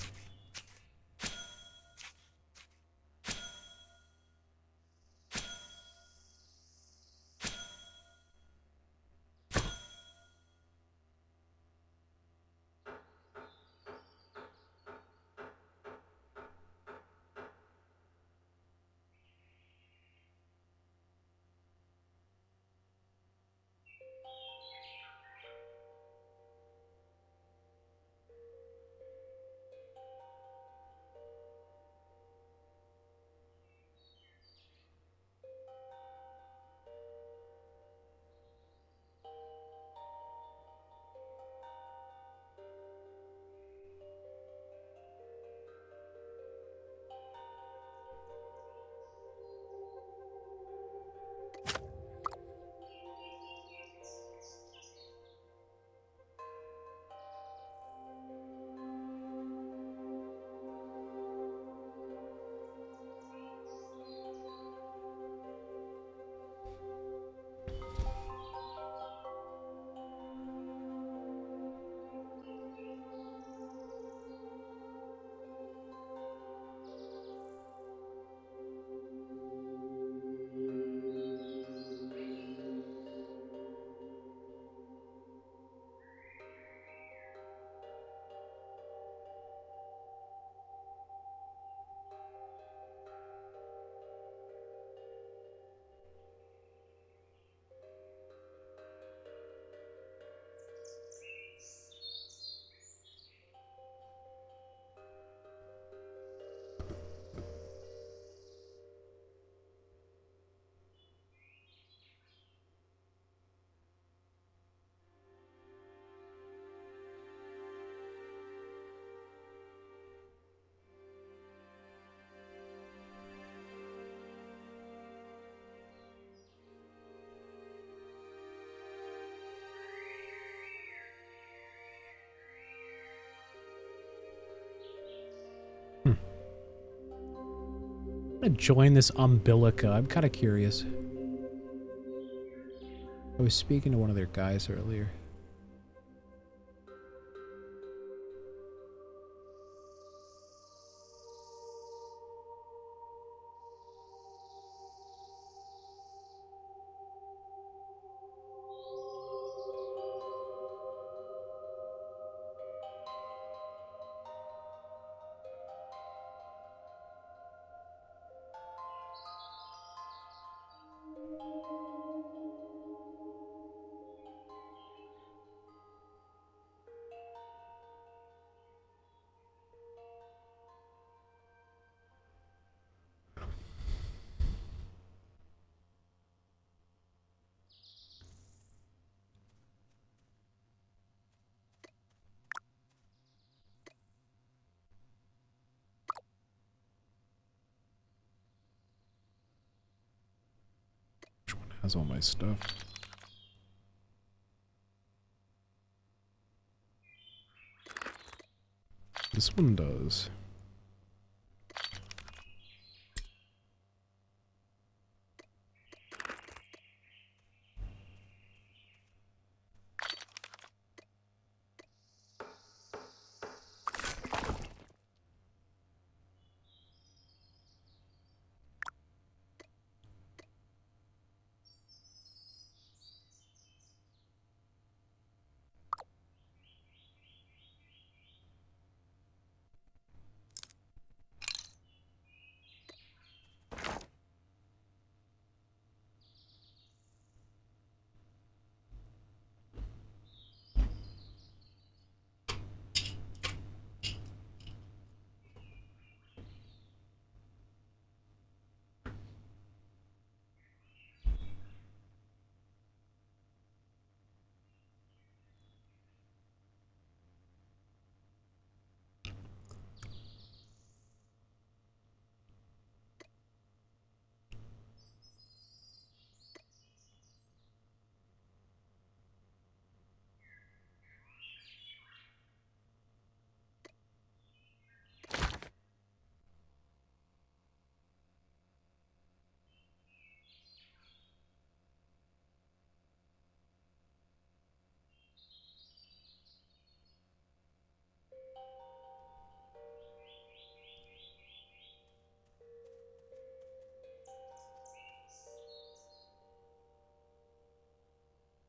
I'm gonna join this Umbilica. I'm kind of curious. I was speaking to one of their guys earlier. Which one has all my stuff? This one does.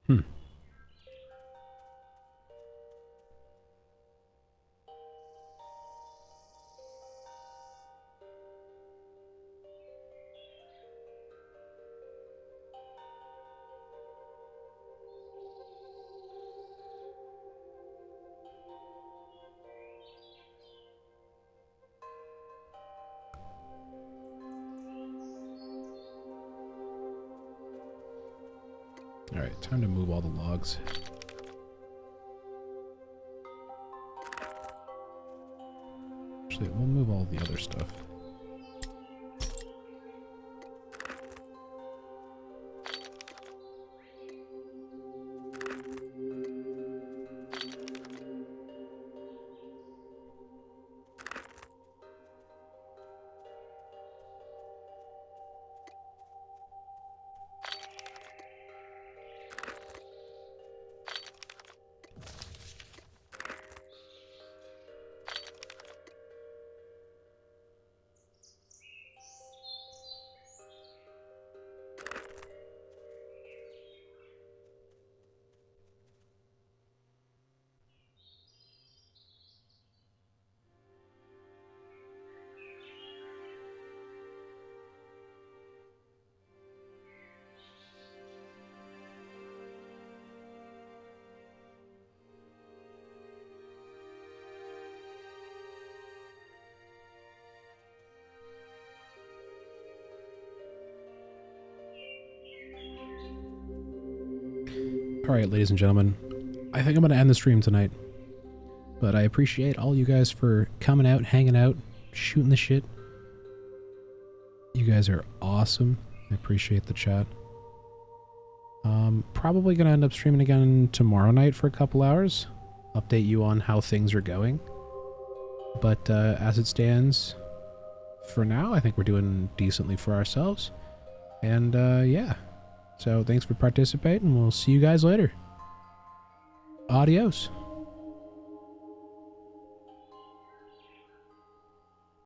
Hmm. Alright, time to move all the logs. Actually, we'll move all the other stuff. Alright, ladies and gentlemen, I think I'm going to end the stream tonight. But I appreciate all you guys for coming out, hanging out, shooting the shit. You guys are awesome. I appreciate the chat. Probably going to end up streaming again tomorrow night for a couple hours. Update you on how things are going. But as it stands for now, I think we're doing decently for ourselves. And yeah. So thanks for participating. We'll see you guys later. Adios.